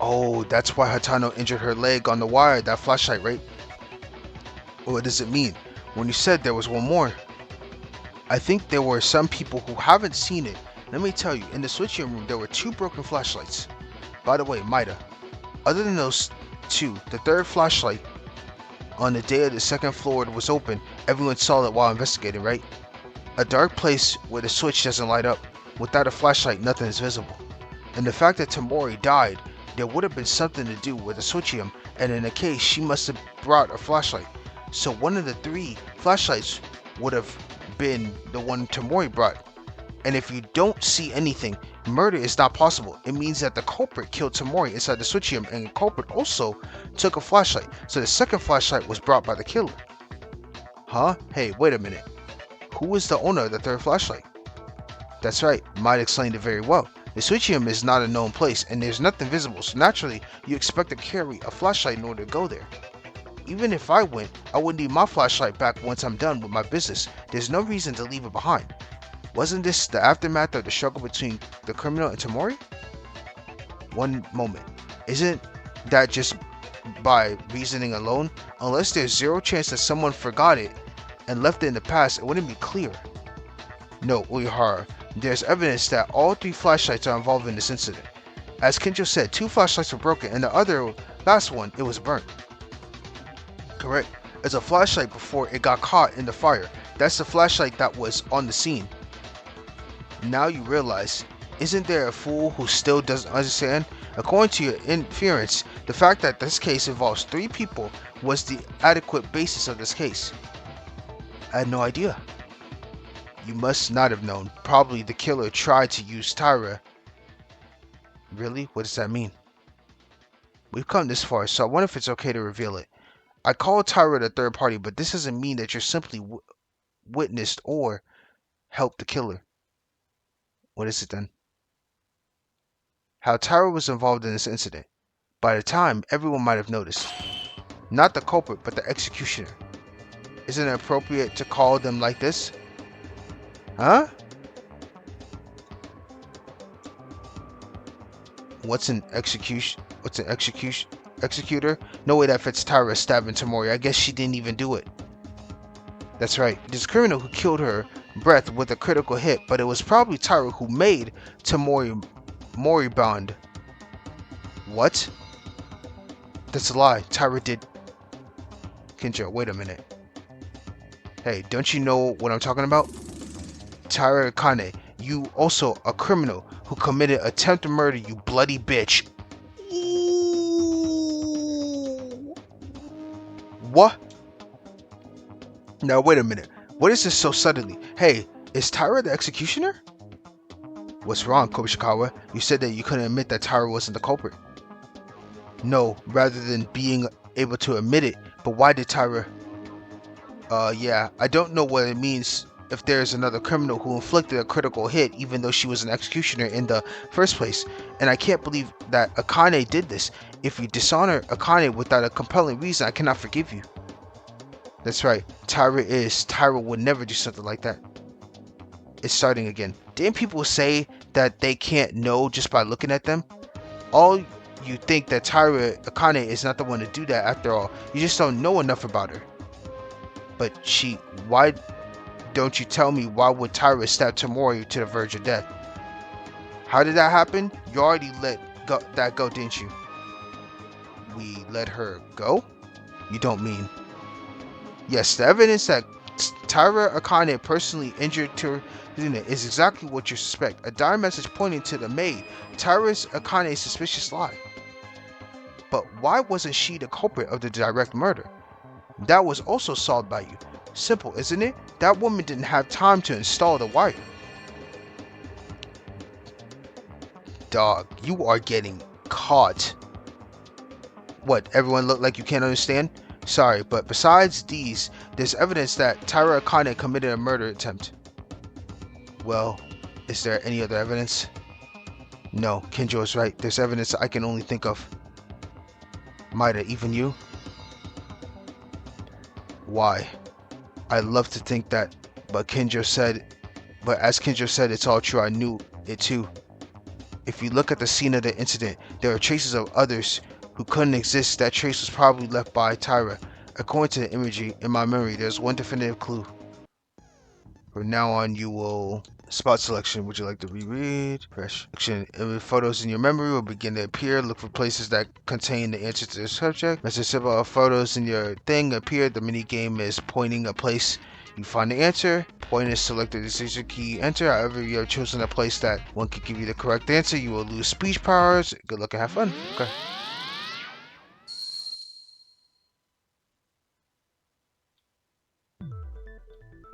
Oh, that's why Hatano injured her leg on the wire, that flashlight, right? What does it mean? When you said there was 1 more, I think there were some people who haven't seen it. Let me tell you, in the switching room, there were 2 broken flashlights. By the way, Maida, other than those 2, the third flashlight on the day of the 2nd floor was open. Everyone saw it while investigating, right? A dark place where the switch doesn't light up. Without a flashlight, nothing is visible. And the fact that Tamori died, there would have been something to do with the switchium, and in a case, she must have brought a flashlight. So one of the 3 flashlights would have been the one Tamori brought. And if you don't see anything, murder is not possible. It means that the culprit killed Tamori inside the switchium, and the culprit also took a flashlight. So the 2nd flashlight was brought by the killer. Huh? Hey, wait a minute. Who is the owner of the 3rd flashlight? That's right, Maida explained it very well. The switchium is not a known place, and there's nothing visible, so naturally, you expect to carry a flashlight in order to go there. Even if I went, I would need my flashlight back once I'm done with my business. There's no reason to leave it behind. Wasn't this the aftermath of the struggle between the criminal and Tamori? One moment. Isn't that just by reasoning alone? Unless there's zero chance that someone forgot it and left it in the past, it wouldn't be clear. No, Uehara, there's evidence that all 3 flashlights are involved in this incident. As Kinjo said, 2 flashlights were broken and the last one, it was burnt. Correct. It's a flashlight before it got caught in the fire. That's the flashlight that was on the scene. Now you realize, isn't there a fool who still doesn't understand? According to your inference, the fact that this case involves 3 people was the adequate basis of this case. I had no idea. You must not have known. Probably the killer tried to use Tyra. Really? What does that mean? We've come this far, so I wonder if it's okay to reveal it. I call Tyra the third party, but this doesn't mean that you're simply witnessed or helped the killer. What is it then? How Tyra was involved in this incident. By the time, everyone might have noticed. Not the culprit, but the executioner. Isn't it appropriate to call them like this? Huh? What's an execution? What's an executor? No way that fits Tyra stabbing Tamori. I guess she didn't even do it. That's right. This criminal who killed her breath with a critical hit, but it was probably Tyra who made Tamori moribund. What? That's a lie. Tyra did. Kinjo, wait a minute. Hey, don't you know what I'm talking about? Tyra Akane, you also a criminal who committed attempted murder, you bloody bitch. What? Now wait a minute. What is this so suddenly? Hey, is Tyra the executioner? What's wrong, Kobishikawa? You said that you couldn't admit that Tyra wasn't the culprit. No, rather than being able to admit it, but why did Tyra... yeah, I don't know what it means if there's another criminal who inflicted a critical hit even though she was an executioner in the first place. And I can't believe that Akane did this. If you dishonor Akane without a compelling reason, I cannot forgive you. That's right, Tyra would never do something like that. It's starting again. Didn't people say that they can't know just by looking at them? All you think that Tyra Akane is not the one to do that after all. You just don't know enough about her. But why don't you tell me why would Tyra stab Tamori to the verge of death? How did that happen? You already let that go, didn't you? We let her go? You don't mean... Yes, the evidence that Tyra Akane personally injured her is exactly what you suspect. A dire message pointing to the maid, Tyra Akane's suspicious lie. But why wasn't she the culprit of the direct murder? That was also solved by you. Simple, isn't it? That woman didn't have time to install the wire. Dog, you are getting caught. What, everyone look like you can't understand? Sorry, but besides these, there's evidence that Tyra Akane committed a murder attempt. Well, is there any other evidence? No, Kinjo is right. There's evidence I can only think of. Maida, even you? Why? I love to think that, but as Kinjo said, it's all true. I knew it too. If you look at the scene of the incident, there are traces of others who couldn't exist. That trace was probably left by Tyra. According to the imagery in my memory, there's one definitive clue. From now on, you will... Spot selection. Would you like to reread? Fresh. Photos in your memory will begin to appear. Look for places that contain the answer to the subject. Message symbol of photos in your thing appear. The mini game is pointing a place. You find the answer. Point is select the decision key. Enter. However, you have chosen a place that one could give you the correct answer. You will lose speech powers. Good luck and have fun. Okay.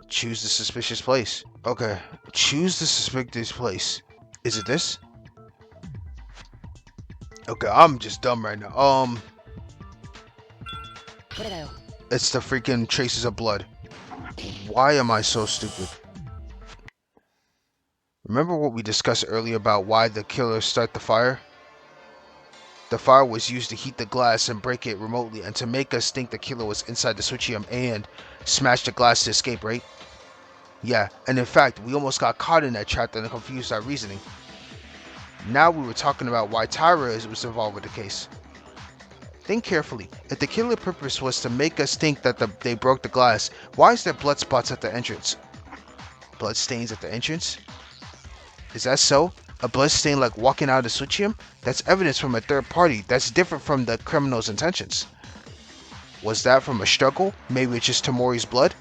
Choose the suspicious place. Okay. Choose the suspicious place. Is it this? Okay, I'm just dumb right now. It's the freaking traces of blood. Why am I so stupid? Remember what we discussed earlier about why the killer started the fire? The fire was used to heat the glass and break it remotely and to make us think the killer was inside the switchium and smash the glass to escape, right? Yeah, and in fact, we almost got caught in that trap and confused our reasoning. Now we were talking about why Tyra was involved with the case. Think carefully. If the killer purpose was to make us think that they broke the glass, why is there blood spots at the entrance? Blood stains at the entrance? Is that so? A blood stain like walking out of the switchium? That's evidence from a third party. That's different from the criminal's intentions. Was that from a struggle? Maybe it's just Tamori's blood?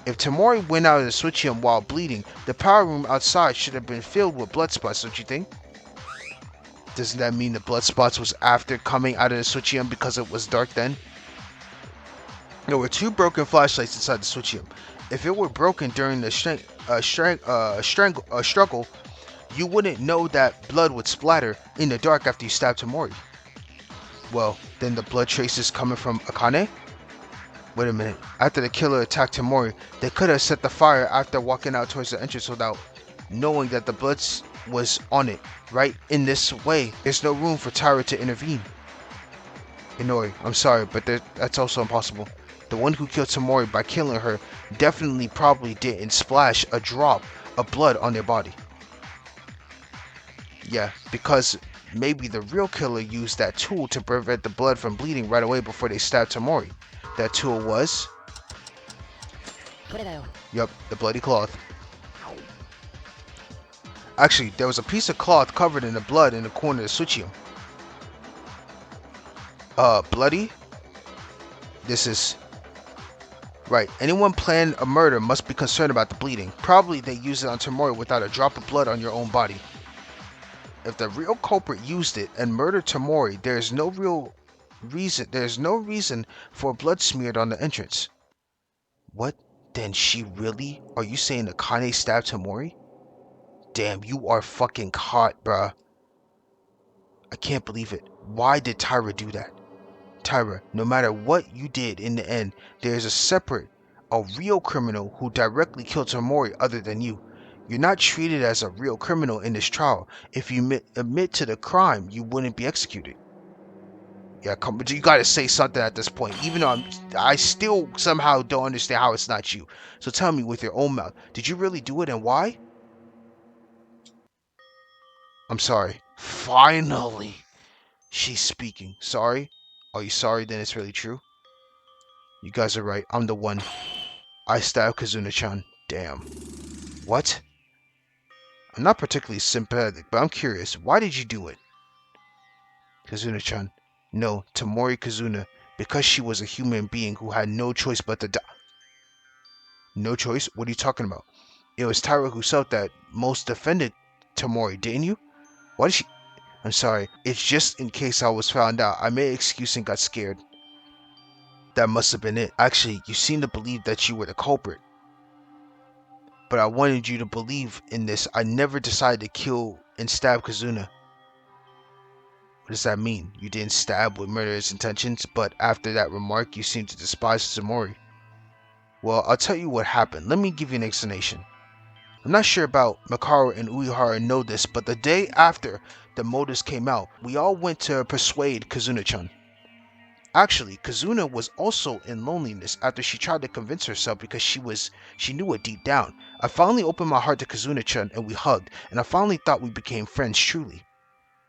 If Tamori went out of the switchium while bleeding, the power room outside should have been filled with blood spots, don't you think? Doesn't that mean the blood spots was after coming out of the switchium because it was dark then? There were 2 broken flashlights inside the switchium. If it were broken during the struggle, you wouldn't know that blood would splatter in the dark after you stabbed Tamori. Well, then the blood traces coming from Akane? Wait a minute. After the killer attacked Tamori, they could have set the fire after walking out towards the entrance without knowing that the blood was on it. Right? In this way, there's no room for Tyra to intervene. Inori, I'm sorry, but that's also impossible. The one who killed Tamori by killing her definitely probably didn't splash a drop of blood on their body. Yeah, because maybe the real killer used that tool to prevent the blood from bleeding right away before they stabbed Tamori. That tool was... Yup, the bloody cloth. Actually, there was a piece of cloth covered in the blood in the corner of the switchium. Bloody? This is... Right, anyone planning a murder must be concerned about the bleeding. Probably they used it on Tamori without a drop of blood on your own body. If the real culprit used it and murdered Tamori, there's no reason for blood smeared on the entrance. What? Then she really? Are you saying Akane stabbed Tamori? Damn, you are fucking caught, bruh. I can't believe it. Why did Tyra do that? Tyra, no matter what you did in the end, there's a real criminal who directly killed Tamori other than you. You're not treated as a real criminal in this trial. If you admit to the crime, you wouldn't be executed. Yeah, come, you gotta say something at this point. Even though I still somehow don't understand how it's not you. So tell me with your own mouth, did you really do it and why? I'm sorry. Finally, she's speaking. Sorry? Are you sorry then it's really true? You guys are right. I'm the one. I stabbed Kazuna-chan. Damn. What? I'm not particularly sympathetic, but I'm curious. Why did you do it? Kazuna-chan. No, Tamori Kazuna. Because she was a human being who had no choice but to die. No choice? What are you talking about? It was Tyra who felt that most defended Tamori, didn't you? Why did she... I'm sorry. It's just in case I was found out. I made an excuse and got scared. That must have been it. Actually, you seem to believe that you were the culprit. But I wanted you to believe in this. I never decided to kill and stab Kazuna. What does that mean? You didn't stab with murderous intentions, but after that remark, you seem to despise Tamori. Well, I'll tell you what happened. Let me give you an explanation. I'm not sure about Makaru and Uehara know this, but the day after the motives came out, we all went to persuade Kazuna-chan. Actually, Kazuna was also in loneliness after she tried to convince herself because she knew it deep down. I finally opened my heart to Kazuna-chan and we hugged, and I finally thought we became friends truly.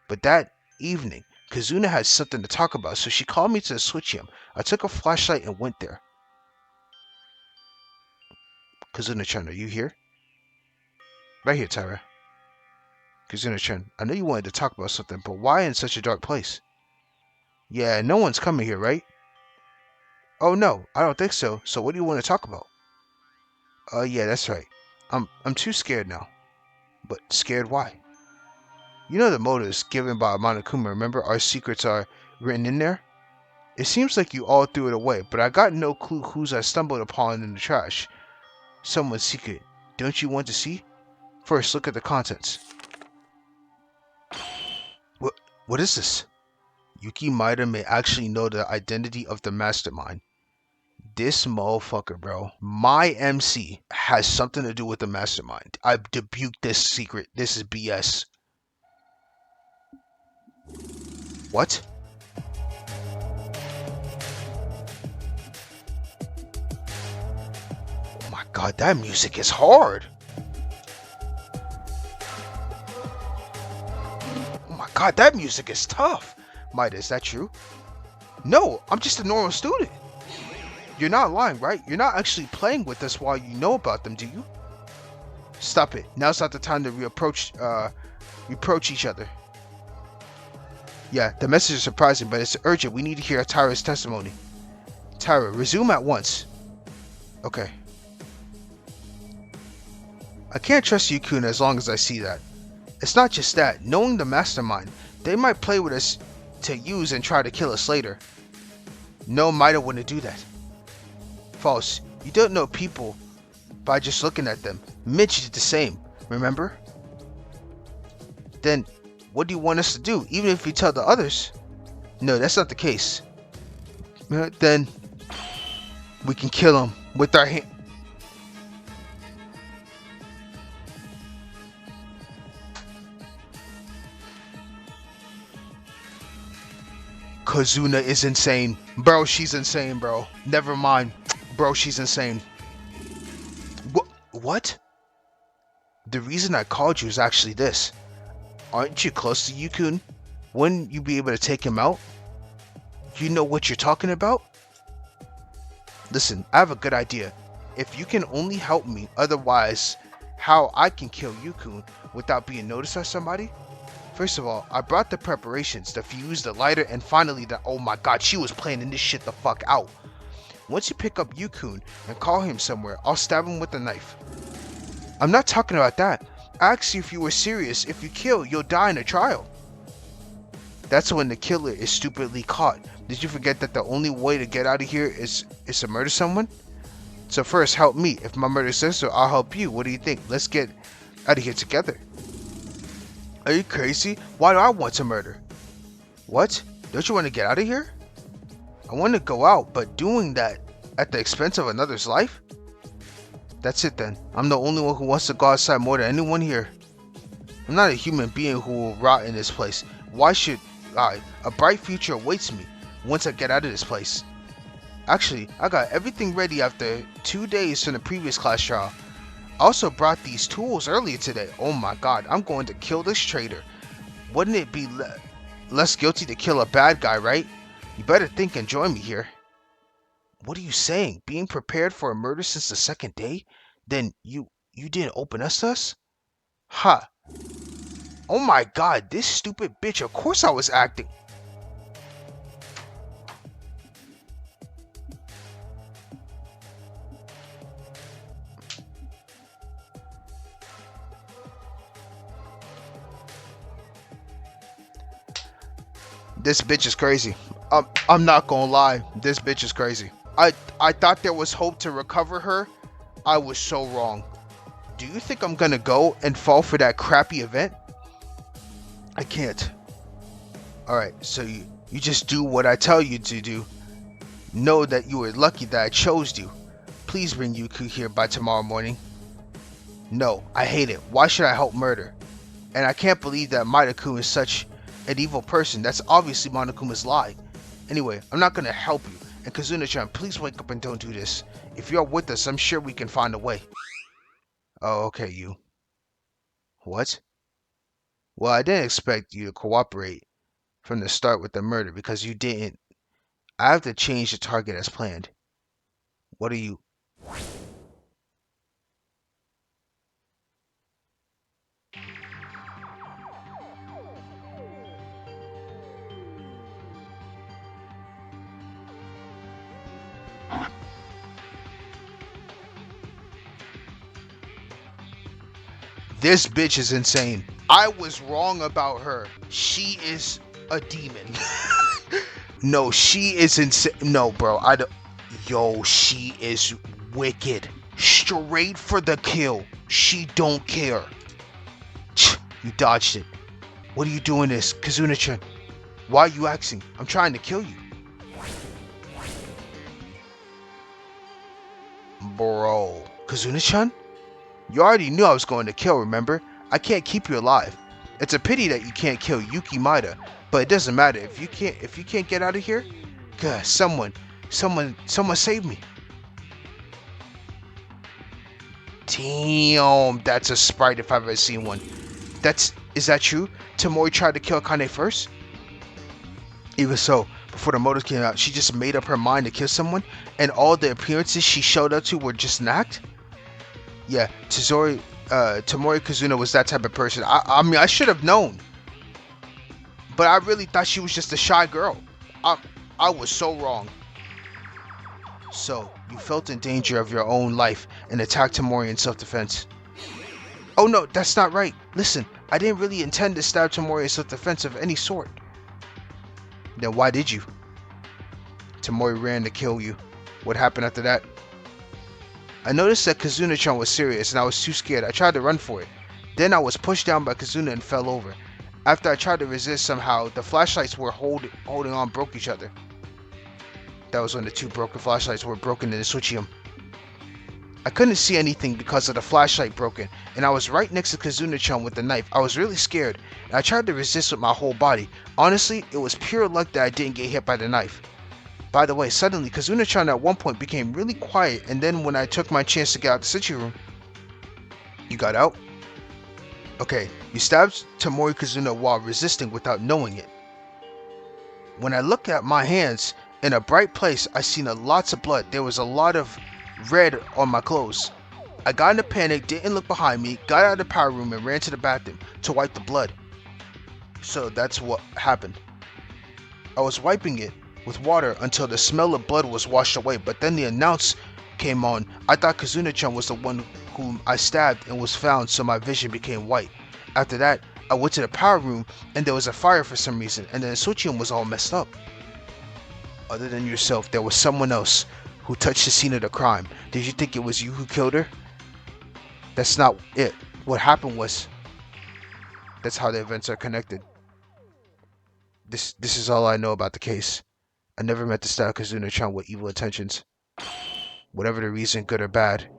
But that evening, Kazuna had something to talk about, so she called me to the switchium. I took a flashlight and went there. Kazuna-chan, are you here? Right here, Tyra. Kazuna-chan, I know you wanted to talk about something, but why in such a dark place? Yeah, no one's coming here, right? Oh no, I don't think so. So what do you want to talk about? Yeah, that's right. I'm too scared now. But scared why? You know the motives given by Monokuma, remember? Our secrets are written in there? It seems like you all threw it away, but I got no clue whose I stumbled upon in the trash. Someone's secret. Don't you want to see? First, look at the contents. What is this? Yuki Maeda may actually know the identity of the mastermind. This motherfucker, bro. My MC has something to do with the mastermind. I rebuke this secret. This is BS. What? Oh my god, that music is hard. Oh my god, that music is tough. Mida, is that true? No, I'm just a normal student. You're not lying, right? You're not actually playing with us while you know about them, do you? Stop it. Now's not the time to reproach each other. Yeah, the message is surprising, but it's urgent. We need to hear Tyra's testimony. Tyra, resume at once. Okay. I can't trust Yukun as long as I see that. It's not just that. Knowing the mastermind, they might play with us to use and try to kill us later. No, Mida wouldn't do that. False. You don't know people by just looking at them. Mitch did the same, remember? Then, what do you want us to do, even if we tell the others? No, that's not the case. Then, we can kill him with our hand. Kazuna is insane. Bro, she's insane, bro. Never mind. Bro, she's insane. What? The reason I called you is actually this. Aren't you close to Yukun? Wouldn't you be able to take him out? You know what you're talking about? Listen, I have a good idea. If you can only help me, otherwise, how I can kill Yukun without being noticed by somebody? First of all, I brought the preparations, the fuse, the lighter, and finally the— oh my god, she was planning this shit the fuck out. Once you pick up Yukun and call him somewhere, I'll stab him with a knife. I'm not talking about that. I asked you if you were serious. If you kill, you'll die in a trial. That's when the killer is stupidly caught. Did you forget that the only way to get out of here is to murder someone? So first, help me. If my murder says so, I'll help you. What do you think? Let's get out of here together. Are you crazy? Why do I want to murder? What? Don't you want to get out of here? I want to go out, but doing that at the expense of another's life? That's it then. I'm the only one who wants to go outside more than anyone here. I'm not a human being who will rot in this place. Why should I? A bright future awaits me once I get out of this place. Actually, I got everything ready after 2 days from the previous class trial. I also brought these tools earlier today. Oh my god, I'm going to kill this traitor. Wouldn't it be less guilty to kill a bad guy, right? You better think and join me here. What are you saying? Being prepared for a murder since the second day? Then you didn't open us? Ha. Oh my god, this stupid bitch. Of course I was acting. This bitch is crazy. I'm not gonna lie. This bitch is crazy. I thought there was hope to recover her. I was so wrong. Do you think I'm gonna go and fall for that crappy event? I can't. Alright, so you just do what I tell you to do. Know that you were lucky that I chose you. Please bring Yuku here by tomorrow morning. No, I hate it. Why should I help murder? And I can't believe that Maida-kun is such an evil person. That's obviously Monokuma's lie. Anyway, I'm not gonna help you. And Kazuna-chan, please wake up and don't do this. If you're with us, I'm sure we can find a way. Oh, okay, you. What? Well, I didn't expect you to cooperate from the start with the murder because you didn't. I have to change the target as planned. What are you? This bitch is insane. I was wrong about her. She is a demon. No, she is insane. No, bro. I don't. Yo, she is wicked. Straight for the kill. She don't care. You dodged it. What are you doing this, Kazuna-chan? Why are you axing? I'm trying to kill you. Bro. Kazuna-chan? You already knew I was going to kill, remember? I can't keep you alive. It's a pity that you can't kill Yuki Maida, but it doesn't matter if you can't get out of here. God, someone save me. Damn, that's a sprite if I've ever seen one. Is that true? Tamori tried to kill Akane first? Even so, before the motives came out, she just made up her mind to kill someone, and all the appearances she showed up to were just an act? Yeah, Tamori Kazuna was that type of person. I mean, I should have known. But I really thought she was just a shy girl. I was so wrong. So, you felt in danger of your own life and attacked Tamori in self-defense. Oh no, that's not right. Listen, I didn't really intend to stab Tamori in self-defense of any sort. Then why did you? Tamori ran to kill you. What happened after that? I noticed that Kazuna-chan was serious and I was too scared. I tried to run for it. Then I was pushed down by Kazuna and fell over. After I tried to resist somehow, the flashlights were holding on broke each other. That was when the two broken flashlights were broken in the switchium. I couldn't see anything because of the flashlight broken, and I was right next to Kazuna-chan with the knife. I was really scared, and I tried to resist with my whole body. Honestly, it was pure luck that I didn't get hit by the knife. By the way, suddenly Kazuna-chan at one point became really quiet, and then when I took my chance to get out the switching room... You got out? Okay, you stabbed Tamori Kazuna while resisting without knowing it. When I looked at my hands, in a bright place, I seen lots of blood. There was a lot of red on my clothes. I got in a panic, didn't look behind me, got out of the power room and ran to the bathroom to wipe the blood. So that's what happened. I was wiping it with water until the smell of blood was washed away, but then the announce came on. I thought Kazuna-chan was the one whom I stabbed and was found, so my vision became white. After that, I went to the power room and there was a fire for some reason, and then the switchium was all messed up. Other than yourself, there was someone else who touched the scene of the crime. Did you think it was you who killed her? That's not it. What happened was... That's how the events are connected. This is all I know about the case. I never meant to stab Kazuna-chan with evil intentions. Whatever the reason, good or bad.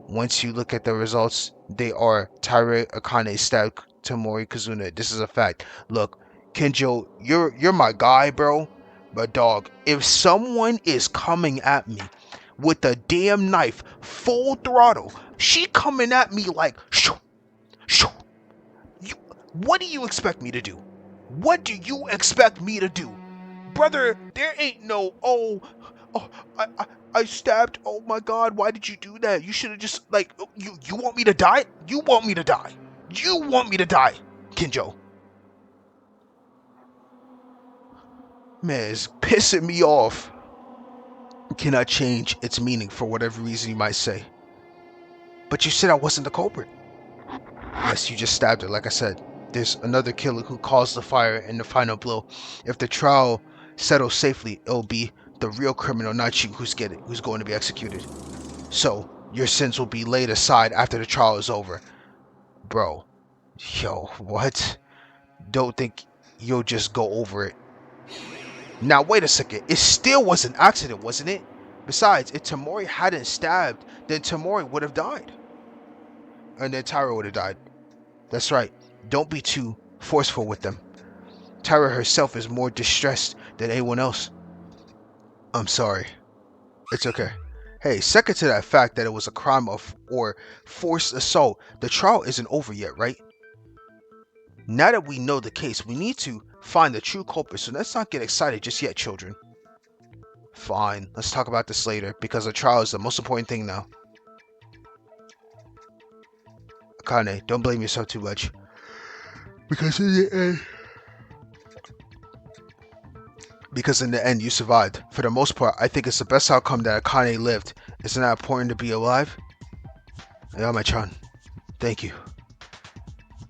Once you look at the results, they are Taira Akane stabbed Tamori Kazuna. This is a fact. Look, Kenjo, you're my guy, bro. But dog, if someone is coming at me with a damn knife, full throttle, she coming at me like, shoo, shoo. What do you expect me to do? What do you expect me to do? Brother, there ain't no, I stabbed, oh my god, why did you do that? You should have just, like, you want me to die? You want me to die? You want me to die, Kenjo. Man, it's pissing me off. Cannot change its meaning for whatever reason you might say. But you said I wasn't the culprit. Yes, you just stabbed her, like I said. There's another killer who caused the fire and the final blow. If the trial settles safely, it'll be the real criminal, not you, who's going to be executed. So, your sins will be laid aside after the trial is over. Bro. Yo, what? Don't think you'll just go over it. Now, wait a second. It still was an accident, wasn't it? Besides, if Tamori hadn't stabbed, then Tamori would have died. And then Taira would have died. That's right. Don't be too forceful with them. Taira herself is more distressed than anyone else. I'm sorry. It's okay. Hey, second to that fact that it was a crime or forced assault, the trial isn't over yet, right? Now that we know the case, we need to find the true culprit, so let's not get excited just yet, children. Fine, let's talk about this later, because the trial is the most important thing now. Akane, don't blame yourself too much. Because in the end, you survived. For the most part, I think it's the best outcome that Akane lived. Isn't that important to be alive? Yeah, my chan. Thank you.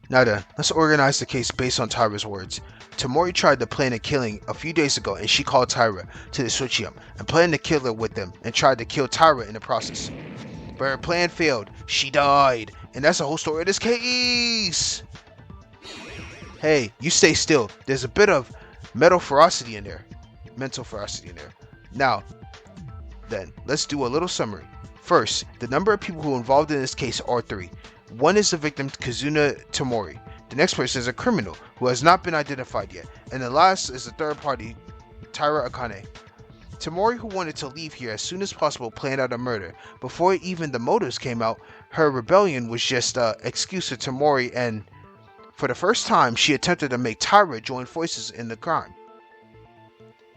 Now then, let's organize the case based on Taira's words. Tamori tried to plan a killing a few days ago, and she called Taira to the switchium and planned to kill her with them and tried to kill Taira in the process. But her plan failed. She died. And that's the whole story of this case. Hey, you stay still. There's a bit of mental ferocity in there. Now, then, let's do a little summary. First, the number of people who are involved in this case are 3. One is the victim, Kazuna Tomori. The next person is a criminal who has not been identified yet. And the last is the third party, Taira Akane. Tomori, who wanted to leave here as soon as possible, planned out a murder. Before even the motives came out, her rebellion was just an excuse for Tomori, and for the first time, she attempted to make Taira join forces in the crime.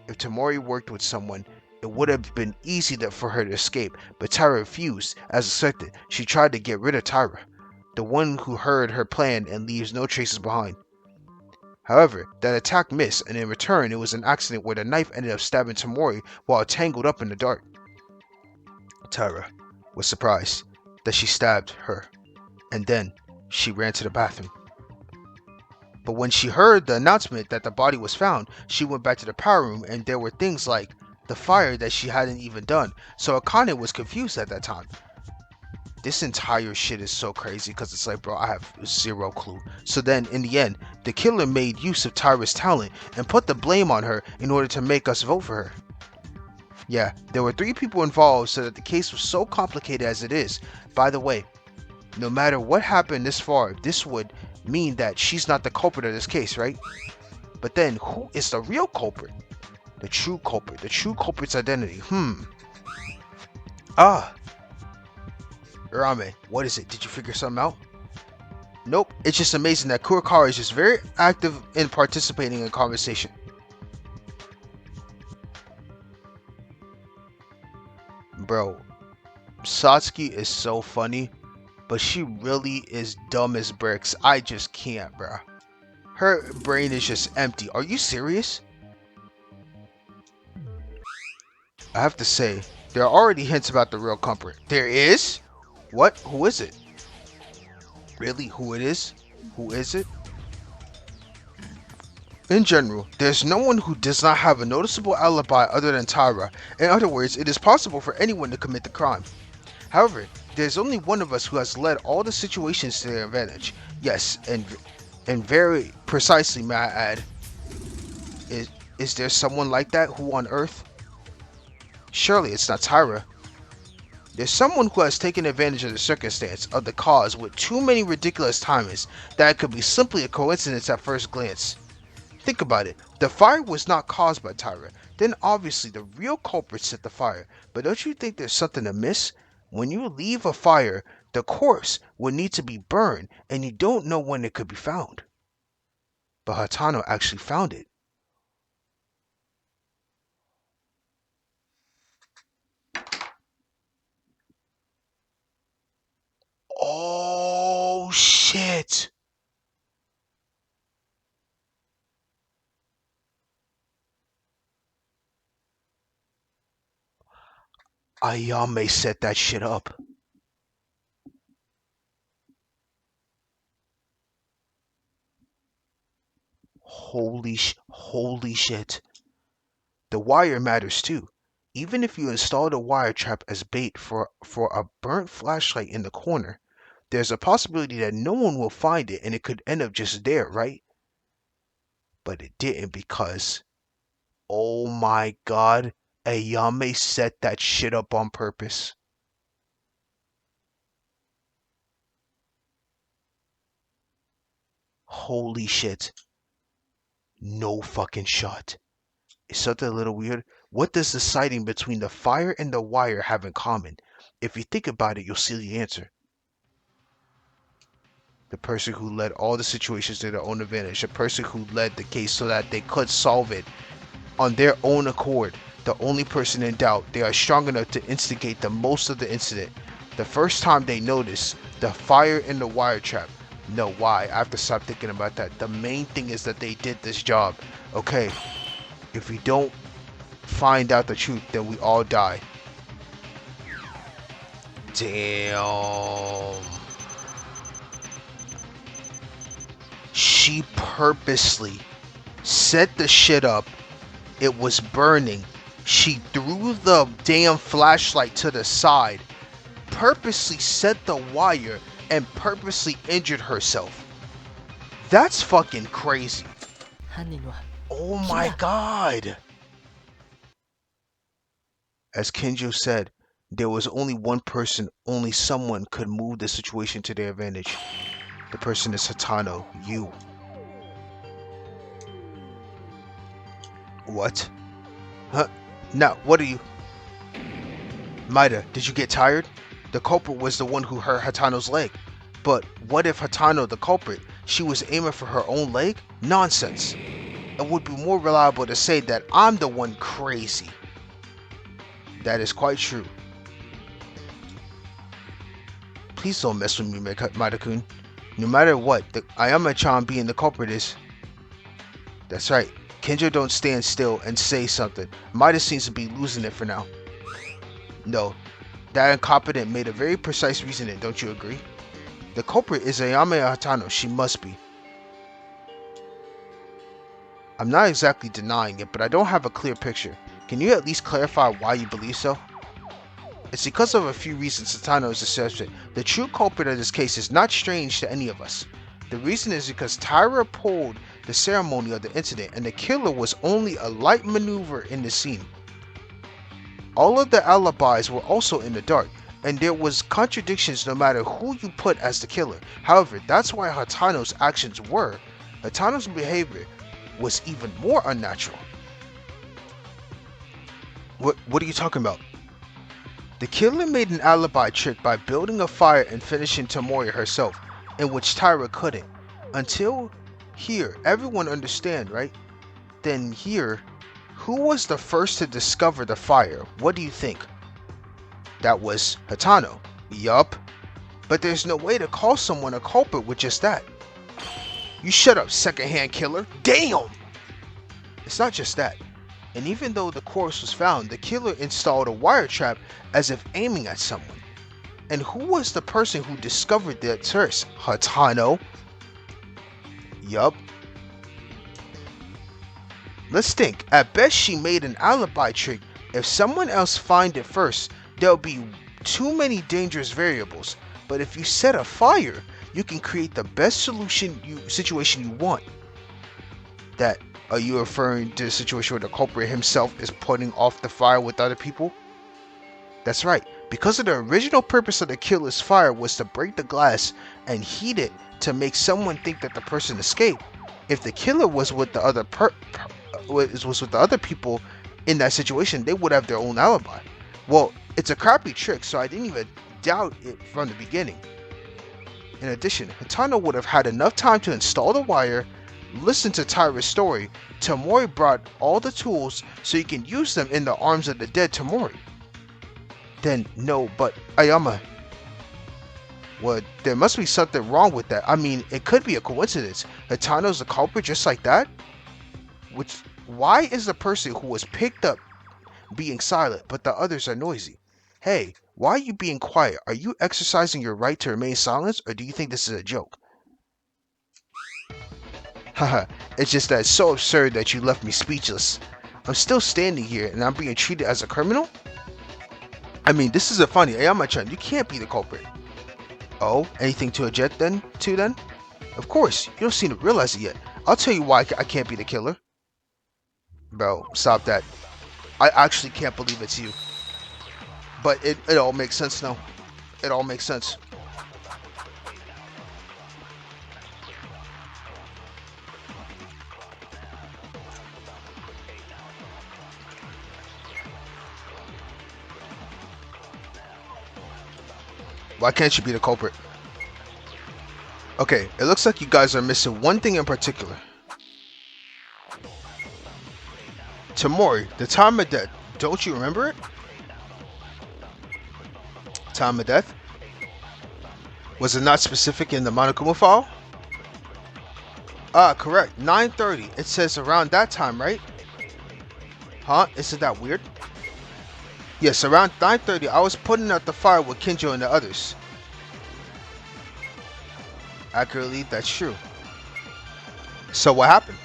If Tomori worked with someone, it would have been easy for her to escape, but Taira refused. As expected, she tried to get rid of Taira, the one who heard her plan and leaves no traces behind. However, that attack missed, and in return, it was an accident where the knife ended up stabbing Tomori while tangled up in the dark. Taira was surprised that she stabbed her, and then she ran to the bathroom. But when she heard the announcement that the body was found, she went back to the power room, and there were things like the fire that she hadn't even done, so Akane was confused at that time. This entire shit is so crazy because it's like, bro, I have zero clue. So then, in the end, the killer made use of Taira's talent and put the blame on her in order to make us vote for her. Yeah, there were 3 people involved, so that the case was so complicated as it is. By the way, no matter what happened this far, this would mean that she's not the culprit of this case, right? But then, who is the real culprit? The true culprit's identity. Urame, what is it? Did you figure something out? Nope, it's just amazing that Kurokawa is just very active in participating in conversation. Bro, Satsuki is so funny, but she really is dumb as bricks. I just can't, bro. Her brain is just empty. Are you serious? I have to say, there are already hints about the real culprit. There is? What? Who is it? Really? Who it is? Who is it? In general, there's no one who does not have a noticeable alibi other than Taira. In other words, it is possible for anyone to commit the crime. However, there's only one of us who has led all the situations to their advantage. Yes, and very precisely, may I add. Is there someone like that? Who on earth? Surely it's not Taira. There's someone who has taken advantage of the circumstance, of the cause, with too many ridiculous timings that it could be simply a coincidence at first glance. Think about it. The fire was not caused by Taira. Then obviously the real culprit set the fire. But don't you think there's something amiss? When you leave a fire, the corpse would need to be burned, and you don't know when it could be found. But Hatano actually found it. Oh shit! Ayame set that shit up. Holy shit. The wire matters too. Even if you install the wire trap as bait for a burnt flashlight in the corner, there's a possibility that no one will find it and it could end up just there, right? But it didn't because, oh my god, Ayame set that shit up on purpose. Holy shit. No fucking shot. Is something a little weird? What does the sighting between the fire and the wire have in common? If you think about it, you'll see the answer. The person who led all the situations to their own advantage. The person who led the case so that they could solve it on their own accord. The only person in doubt. They are strong enough to instigate the most of the incident. The first time they notice the fire in the wire trap. No, why? I have to stop thinking about that. The main thing is that they did this job. Okay, if we don't find out the truth, then we all die. Damn. She purposely set the shit up. It was burning. She threw the damn flashlight to the side, purposely set the wire, and purposely injured herself. That's fucking crazy. Oh my god. As Kinjo said, There was only one person, only someone could move the situation to their advantage. The person is Hatano, you. What? Huh? Now, what are you? Maida, did you get tired? The culprit was the one who hurt Hatano's leg. But what if Hatano, the culprit, she was aiming for her own leg? Nonsense. It would be more reliable to say that I'm the one crazy. That is quite true. Please don't mess with me, Maida-kun. No matter what, the Ayama-chan being the culprit is... That's right. Kenjo don't stand still and say something. Maida seems to be losing it for now. No, that incompetent made a very precise reasoning, don't you agree? The culprit is Ayame Hatano, she must be. I'm not exactly denying it, but I don't have a clear picture. Can you at least clarify why you believe so? It's because of a few reasons Hatano is a suspect. The true culprit of this case is not strange to any of us. The reason is because Taira pulled the ceremony of the incident and the killer was only a light maneuver in the scene. All of the alibis were also in the dark, and there was contradictions no matter who you put as the killer. However, that's why Hatano's actions were. Hatano's behavior was even more unnatural. What are you talking about? The killer made an alibi trick by building a fire and finishing Tamori herself, in which Taira couldn't. Until here, everyone understand, right? Then here, who was the first to discover the fire? What do you think? That was Hatano. Yup. But there's no way to call someone a culprit with just that. You shut up, secondhand killer. Damn! It's not just that. And even though the corpse was found, the killer installed a wire trap as if aiming at someone. And who was the person who discovered that source? Hatano? Yup. Let's think. At best, she made an alibi trick. If someone else find it first, there'll be too many dangerous variables. But if you set a fire, you can create the best situation you want. That, are you referring to the situation where the culprit himself is putting off the fire with other people? That's right. Because of the original purpose of the killer's fire was to break the glass and heat it to make someone think that the person escaped. If the killer was with the other was with the other people in that situation, they would have their own alibi. Well, it's a crappy trick, so I didn't even doubt it from the beginning. In addition, Hatano would have had enough time to install the wire, listen to Taira's story. Tamori brought all the tools so he can use them in the arms of the dead Tamori. Then, no, but Ayama. Well, there must be something wrong with that. I mean, it could be a coincidence. Hatano's the culprit just like that? Why is the person who was picked up being silent, but the others are noisy? Hey, why are you being quiet? Are you exercising your right to remain silent, or do you think this is a joke? Haha, it's just that it's so absurd that you left me speechless. I'm still standing here, and I'm being treated as a criminal? I mean, this isn't funny. Ayama-chan, you can't be the culprit. Oh, anything to object then? Of course, you don't seem to realize it yet. I'll tell you why I can't be the killer. Bro, stop that. I actually can't believe it's you. But it all makes sense now. It all makes sense. Why can't you be the culprit? Okay, it looks like you guys are missing one thing in particular. Tamori, the time of death. Don't you remember it? Time of death? Was it not specific in the Monokuma file? Ah, correct. 9:30. It says around that time, right? Huh? Isn't that weird? Yes, around 9:30, I was putting out the fire with Kenjo and the others. Accurately, that's true. So what happened?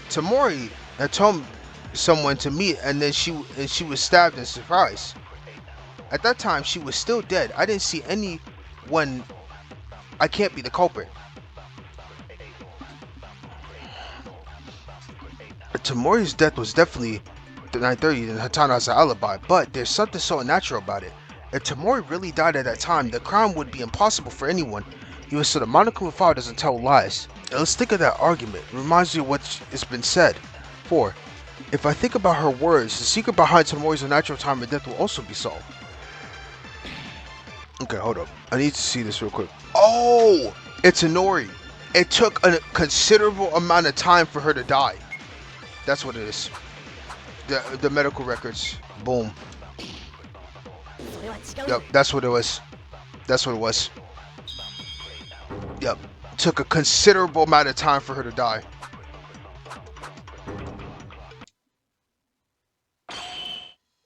Tamori had told someone to meet, and then she was stabbed in surprise. At that time, she was still dead. I didn't see anyone. I can't be the culprit. Tamori's death was definitely the 9:30, then Hatano has an alibi. But there's something so unnatural about it. If Tamori really died at that time, the crime would be impossible for anyone. He was so the Monokuma file doesn't tell lies. Now let's think of that argument. It reminds me of what has been said. 4. If I think about her words, the secret behind Tamori's unnatural time of death will also be solved. Okay, hold up. I need to see this real quick. Oh! It's Inori. It took a considerable amount of time for her to die. That's what it is. The medical records. Boom. Yep, that's what it was. That's what it was. Yep. Took a considerable amount of time for her to die.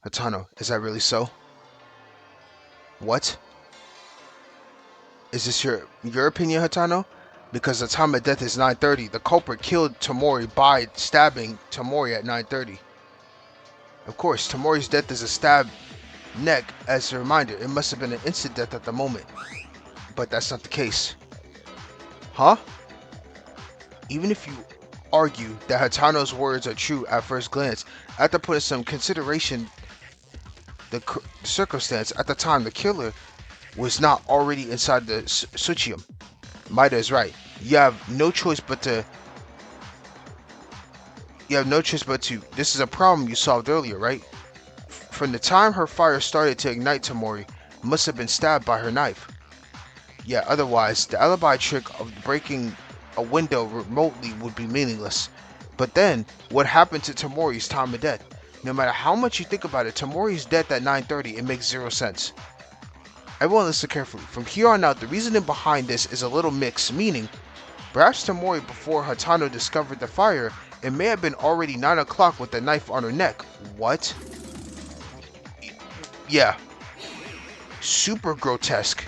Hatano, is that really so? What? Is this your opinion, Hatano? Because the time of death is 9:30. The culprit killed Tamori by stabbing Tamori at 9:30. Of course, Tamori's death is a stab neck. As a reminder, it must have been an instant death at the moment. But that's not the case. Huh? Even if you argue that Hatano's words are true at first glance, after putting some consideration the circumstance at the time, the killer was not already inside the Tsuchium. Maida is right. You have no choice but to. This is a problem you solved earlier, right? From the time her fire started to ignite, Tamori must have been stabbed by her knife. Yeah, otherwise, the alibi trick of breaking a window remotely would be meaningless. But then, what happened to Tamori's time of death? No matter how much you think about it, Tamori's death at 9:30, it makes zero sense. Everyone listen carefully. From here on out, the reasoning behind this is a little mixed, meaning, perhaps Tamori, before Hatano discovered the fire, it may have been already 9 o'clock with the knife on her neck. What? Yeah. Super grotesque.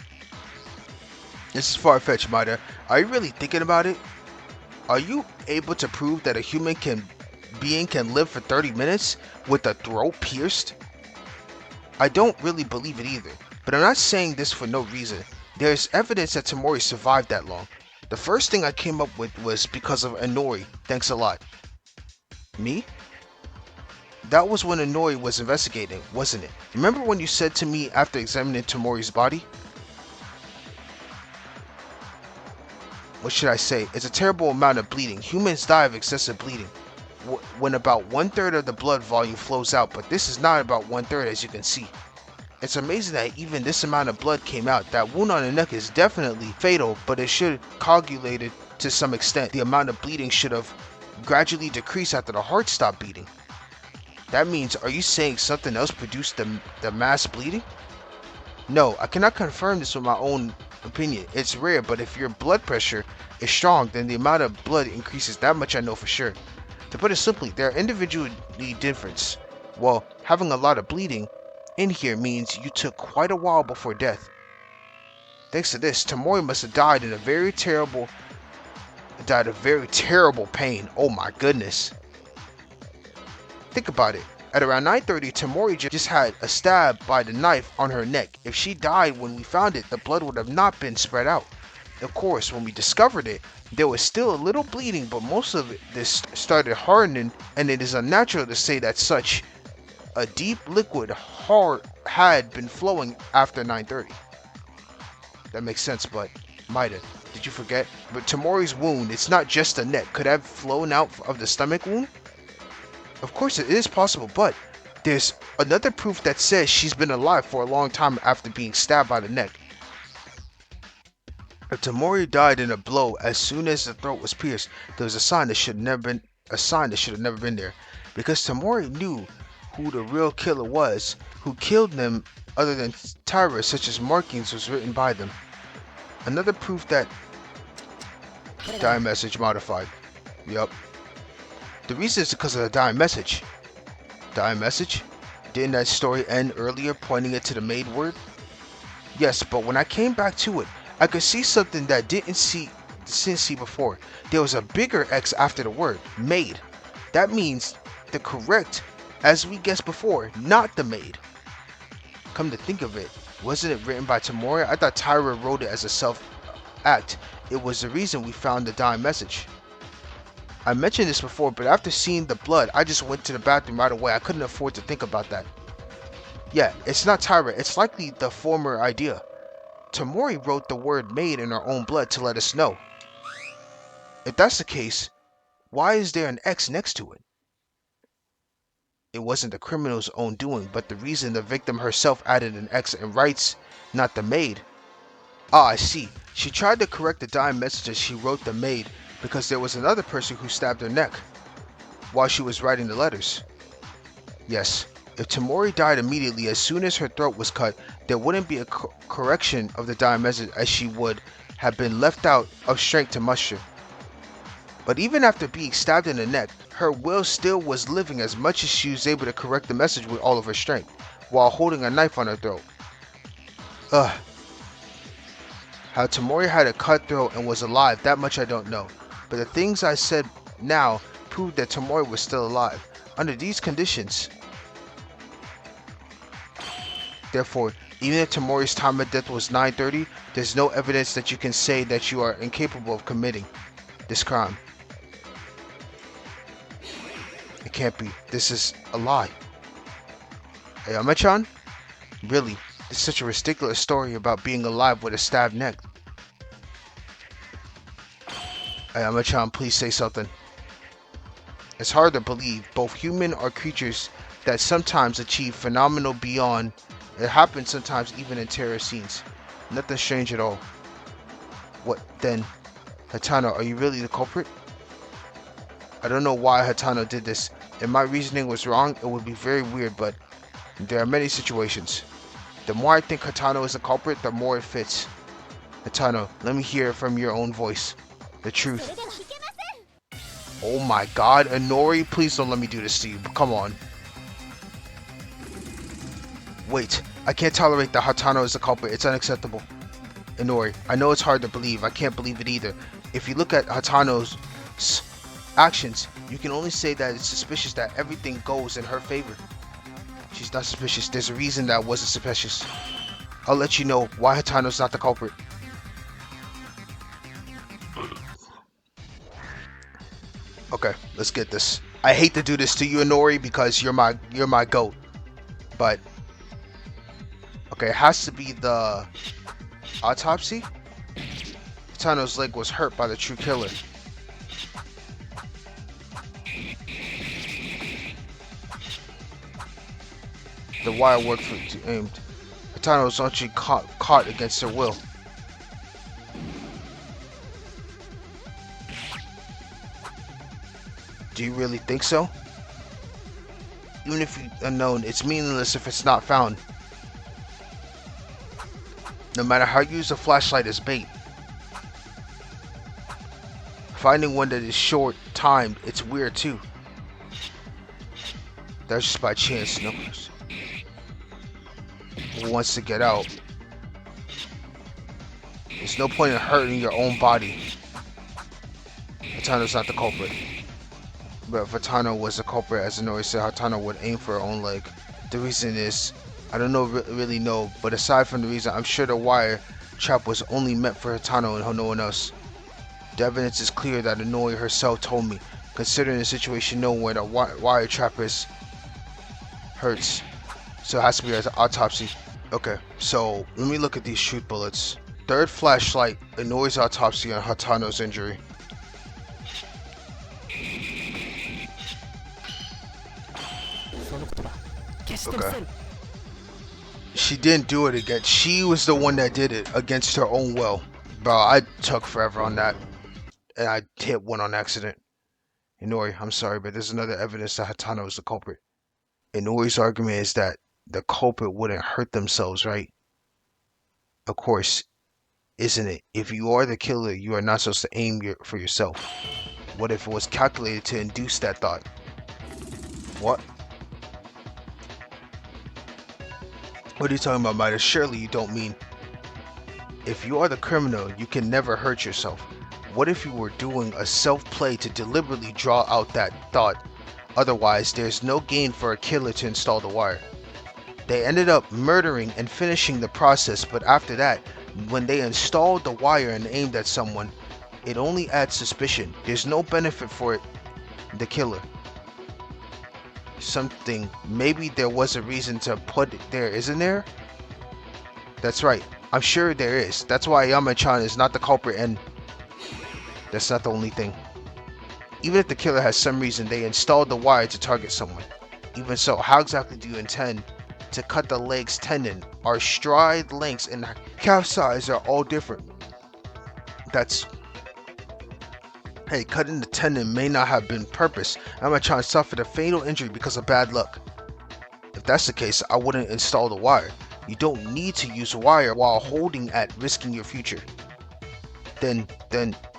This is far-fetched, Maida. Are you really thinking about it? Are you able to prove that a human being can live for 30 minutes with a throat pierced? I don't really believe it either, but I'm not saying this for no reason. There's evidence that Tamori survived that long. The first thing I came up with was because of Inori. Thanks a lot. Me? That was when Inori was investigating, wasn't it? Remember when you said to me after examining Tamori's body? What should I say? It's a terrible amount of bleeding. Humans die of excessive bleeding when about 1/3 of the blood volume flows out, but this is not about 1/3, as you can see. It's amazing that even this amount of blood came out. That wound on the neck is definitely fatal, but it should coagulated to some extent. The amount of bleeding should have gradually decreased after the heart stopped beating. That means, are you saying something else produced the mass bleeding? No, I cannot confirm this with my own opinion. It's rare, but if your blood pressure is strong, then the amount of blood increases. That much I know for sure. To put it simply, they are individually different. Well, having a lot of bleeding in here means you took quite a while before death. Thanks to this, Tamori must have died of very terrible pain. Oh my goodness. Think about it. At around 9:30, Tamori just had a stab by the knife on her neck. If she died when we found it, the blood would have not been spread out. Of course, when we discovered it, there was still a little bleeding, but most of this started hardening, and it is unnatural to say that such a deep liquid had been flowing after 9:30. That makes sense, but Maida, did you forget? But Tamori's wound, it's not just the neck. Could have flown out of the stomach wound? Of course it is possible, but there's another proof that says she's been alive for a long time after being stabbed by the neck. If Tamori died in a blow as soon as the throat was pierced, there was a sign that should have never been there. Because Tamori knew who the real killer was, who killed them other than Tyra, such as markings was written by them. Another proof that dying message modified. Yup. The reason is because of the dying message. Dying message? Didn't that story end earlier pointing it to the maid word? Yes, but when I came back to it, I could see something that didn't see before. There was a bigger X after the word, maid. That means the correct, as we guessed before, not the maid. Come to think of it, wasn't it written by Tamori? I thought Tyra wrote it as a self-act. It was the reason we found the dying message. I mentioned this before, but after seeing the blood, I just went to the bathroom right away. I couldn't afford to think about that. Yeah, it's not Tyra. It's likely the former idea. Tamori wrote the word maid in her own blood to let us know. If that's the case, why is there an X next to it? It wasn't the criminal's own doing, but the reason the victim herself added an X and writes, not the maid. Ah, I see. She tried to correct the dying messages she wrote the maid because there was another person who stabbed her neck while she was writing the letters. Yes, if Tamori died immediately as soon as her throat was cut, there wouldn't be a correction of the dying message as she would have been left out of strength to muster. But even after being stabbed in the neck, her will still was living as much as she was able to correct the message with all of her strength, while holding a knife on her throat. Ugh. How Tamori had a cut throat and was alive, that much I don't know. But the things I said now proved that Tamori was still alive. Under these conditions, therefore, even if Tamori's time of death was 9:30, there's no evidence that you can say that you are incapable of committing this crime. It can't be. This is a lie. Hey, Amachan? Really? It's such a ridiculous story about being alive with a stabbed neck. Hey, Amachan, please say something. It's hard to believe both human are creatures that sometimes achieve phenomenal beyond. It happens sometimes even in terror scenes. Nothing strange at all. What then? Hatano, are you really the culprit? I don't know why Hatano did this. If my reasoning was wrong, it would be very weird, but there are many situations. The more I think Hatano is the culprit, the more it fits. Hatano, let me hear it from your own voice. The truth. Oh my god, Inori, please don't let me do this to you. Come on. Wait, I can't tolerate that Hatano is the culprit. It's unacceptable. Inori, I know it's hard to believe. I can't believe it either. If you look at Hatano's actions, you can only say that it's suspicious that everything goes in her favor. She's not suspicious. There's a reason that wasn't suspicious. I'll let you know why Hatano's not the culprit. Okay, let's get this. I hate to do this to you, Inori, because you're my goat. But okay, it has to be the autopsy. Hatano's leg was hurt by the true killer. The wire worked for aimed. Hatano was actually caught against her will. Do you really think so? Even if it's unknown, it's meaningless if it's not found. No matter how you use a flashlight as bait. Finding one that is short-timed, it's weird too. That's just by chance, no. Who wants to get out? There's no point in hurting your own body. Hatano's not the culprit. But if Hatano was the culprit, as Inori said, Hatano would aim for her own leg. The reason is, I don't really know, but aside from the reason, I'm sure the wire trap was only meant for Hatano and no one else. The evidence is clear that Inori herself told me, considering the situation known where the wire trap is. Hurts. So it has to be an autopsy. Okay, so let me look at these truth bullets. Third flashlight, Inori's autopsy on Hatano's injury. Okay. She didn't do it again. She was the one that did it against her own will. Bro, I took forever on that. And I hit one on accident. Inori, I'm sorry, but there's another evidence that Hatano is the culprit. Inori's argument is that the culprit wouldn't hurt themselves, right? Of course, isn't it? If you are the killer, you are not supposed to aim for yourself. What if it was calculated to induce that thought? What? What are you talking about, Mida? Surely you don't mean... If you are the criminal, you can never hurt yourself. What if you were doing a self-play to deliberately draw out that thought? Otherwise, there's no gain for a killer to install the wire. They ended up murdering and finishing the process, but after that, when they installed the wire and aimed at someone, it only adds suspicion. There's no benefit for it the killer. Something. Maybe there was a reason to put it there, isn't there? That's right. I'm sure there is. That's why Yamachan is not the culprit, and that's not the only thing. Even if the killer has some reason, they installed the wire to target someone. Even so, how exactly do you intend to cut the leg's tendon? Our stride lengths and calf size are all different. That's... Hey, cutting the tendon may not have been purpose. Yamachan suffered a fatal injury because of bad luck. If that's the case, I wouldn't install the wire. You don't need to use wire while holding at risking your future. Then,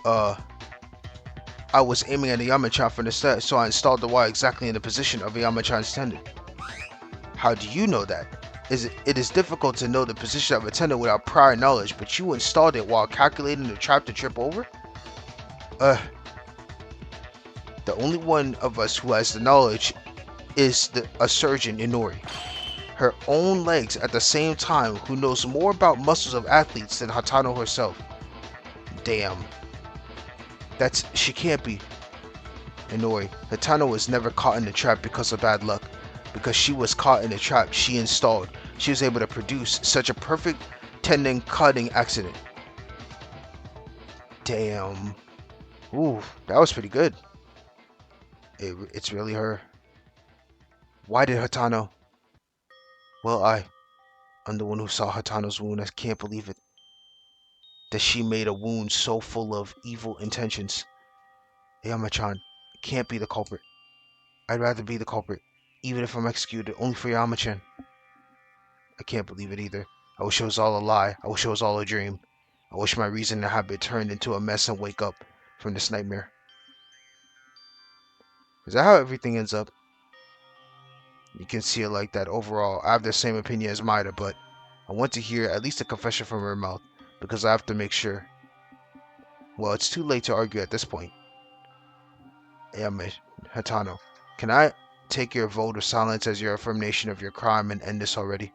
I was aiming at a Yamachan from the start, so I installed the wire exactly in the position of a Yamachan's tendon. How do you know that? It is difficult to know the position of a tendon without prior knowledge, but you installed it while calculating the trap to trip over? The only one of us who has the knowledge is a surgeon, Inori. Her own legs at the same time, who knows more about muscles of athletes than Hatano herself. Damn. She can't be. Inori, Hatano was never caught in the trap because of bad luck. Because she was caught in the trap she installed, she was able to produce such a perfect tendon cutting accident. Damn. Ooh, that was pretty good. It's really her. Why did Hatano? Well, I'm the one who saw Hatano's wound. I can't believe it. That she made a wound so full of evil intentions. Yamachan can't be the culprit. I'd rather be the culprit, even if I'm executed, only for Yamachan. I can't believe it either. I wish it was all a lie. I wish it was all a dream. I wish my reason and habit turned into a mess and wake up from this nightmare. Is that how everything ends up? You can see it like that. Overall, I have the same opinion as Maida, but I want to hear at least a confession from her mouth, because I have to make sure. Well, it's too late to argue at this point. Hatano, can I take your vote of silence as your affirmation of your crime and end this already?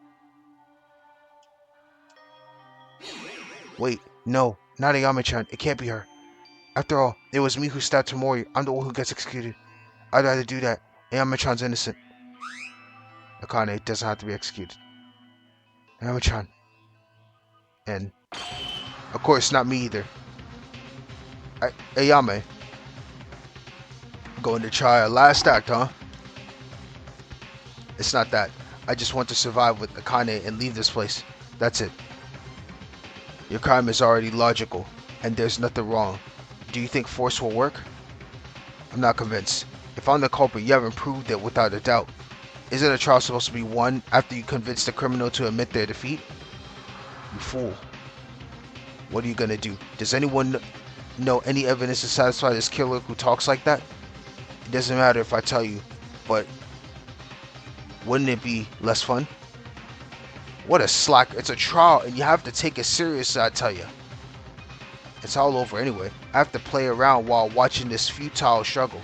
Wait, no, not Ayame-chan. It can't be her. After all, it was me who stabbed Tamori. I'm the one who gets executed. I'd rather do that. Ayame-chan's innocent. Akane doesn't have to be executed. Ayame-chan. And, of course, not me either. Ayame. Going to try a last act, huh? It's not that. I just want to survive with Akane and leave this place. That's it. Your crime is already logical, and there's nothing wrong. Do you think force will work? I'm not convinced. If I'm the culprit, you haven't proved it without a doubt. Isn't a trial supposed to be won after you convince the criminal to admit their defeat? You fool. What are you gonna do? Does anyone know any evidence to satisfy this killer who talks like that? It doesn't matter if I tell you, but wouldn't it be less fun? What a slack. It's a trial and you have to take it seriously, I tell you. It's all over anyway. I have to play around while watching this futile struggle.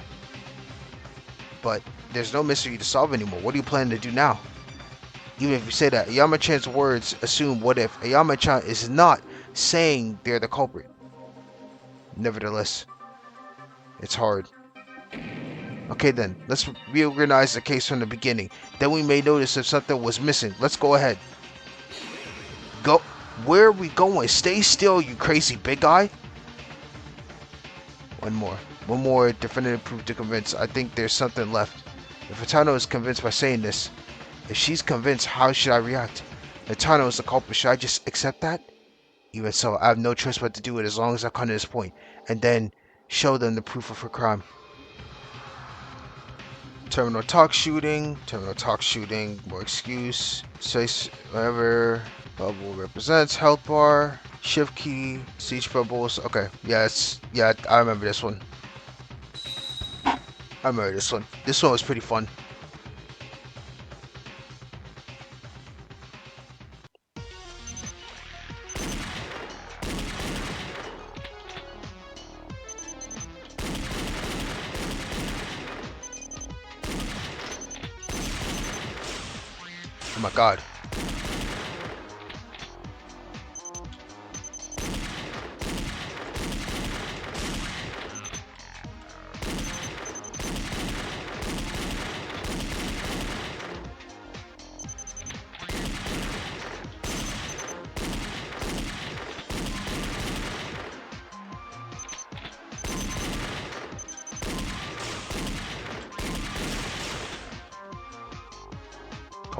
But there's no mystery to solve anymore. What are you planning to do now? Even if you say that, Ayame-chan's words assume what if Ayame-chan is not saying they're the culprit. Nevertheless, it's hard. Okay then, let's reorganize the case from the beginning. Then we may notice if something was missing. Let's go ahead. Go. Where are we going? Stay still, you crazy big guy. One more definitive proof to convince. I think there's something left. If Hatano is convinced by saying this, if she's convinced, how should I react? Hatano is the culprit. Should I just accept that? Even so, I have no choice but to do it as long as I come to this point, and then show them the proof of her crime. Terminal talk shooting, more excuse, space, whatever, bubble represents, health bar, shift key, siege bubbles. Okay, yeah, I remember this one. This one was pretty fun. Oh my god.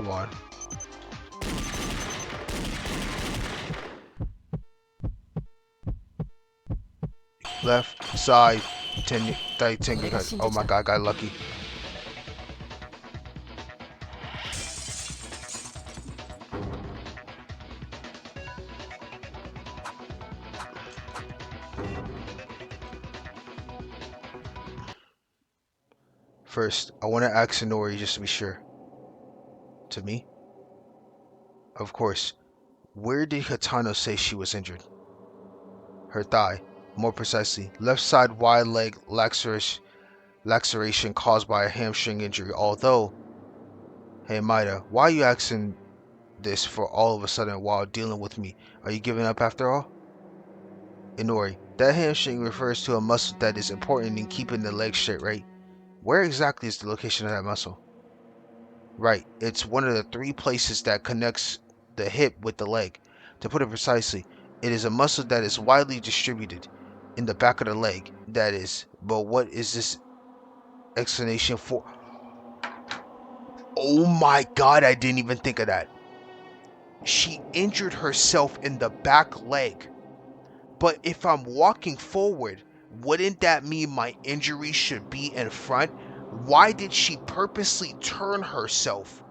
Come on. Left side. 10 cut. Oh my god, I got lucky. First, I want to ask Inori just to be sure. To me? Of course. Where did Hatano say she was injured? Her thigh. More precisely, left side wide leg laceration caused by a hamstring injury. Although, hey Maida, why are you asking this for all of a sudden while dealing with me? Are you giving up after all? Inori, that hamstring refers to a muscle that is important in keeping the leg straight, right? Where exactly is the location of that muscle? Right, it's one of the 3 places that connects the hip with the leg. To put it precisely, it is a muscle that is widely distributed in the back of the leg, that is. But what is this explanation for? Oh my god, I didn't even think of that. She injured herself in the back leg. But if I'm walking forward, wouldn't that mean my injury should be in front? Why did she purposely turn herself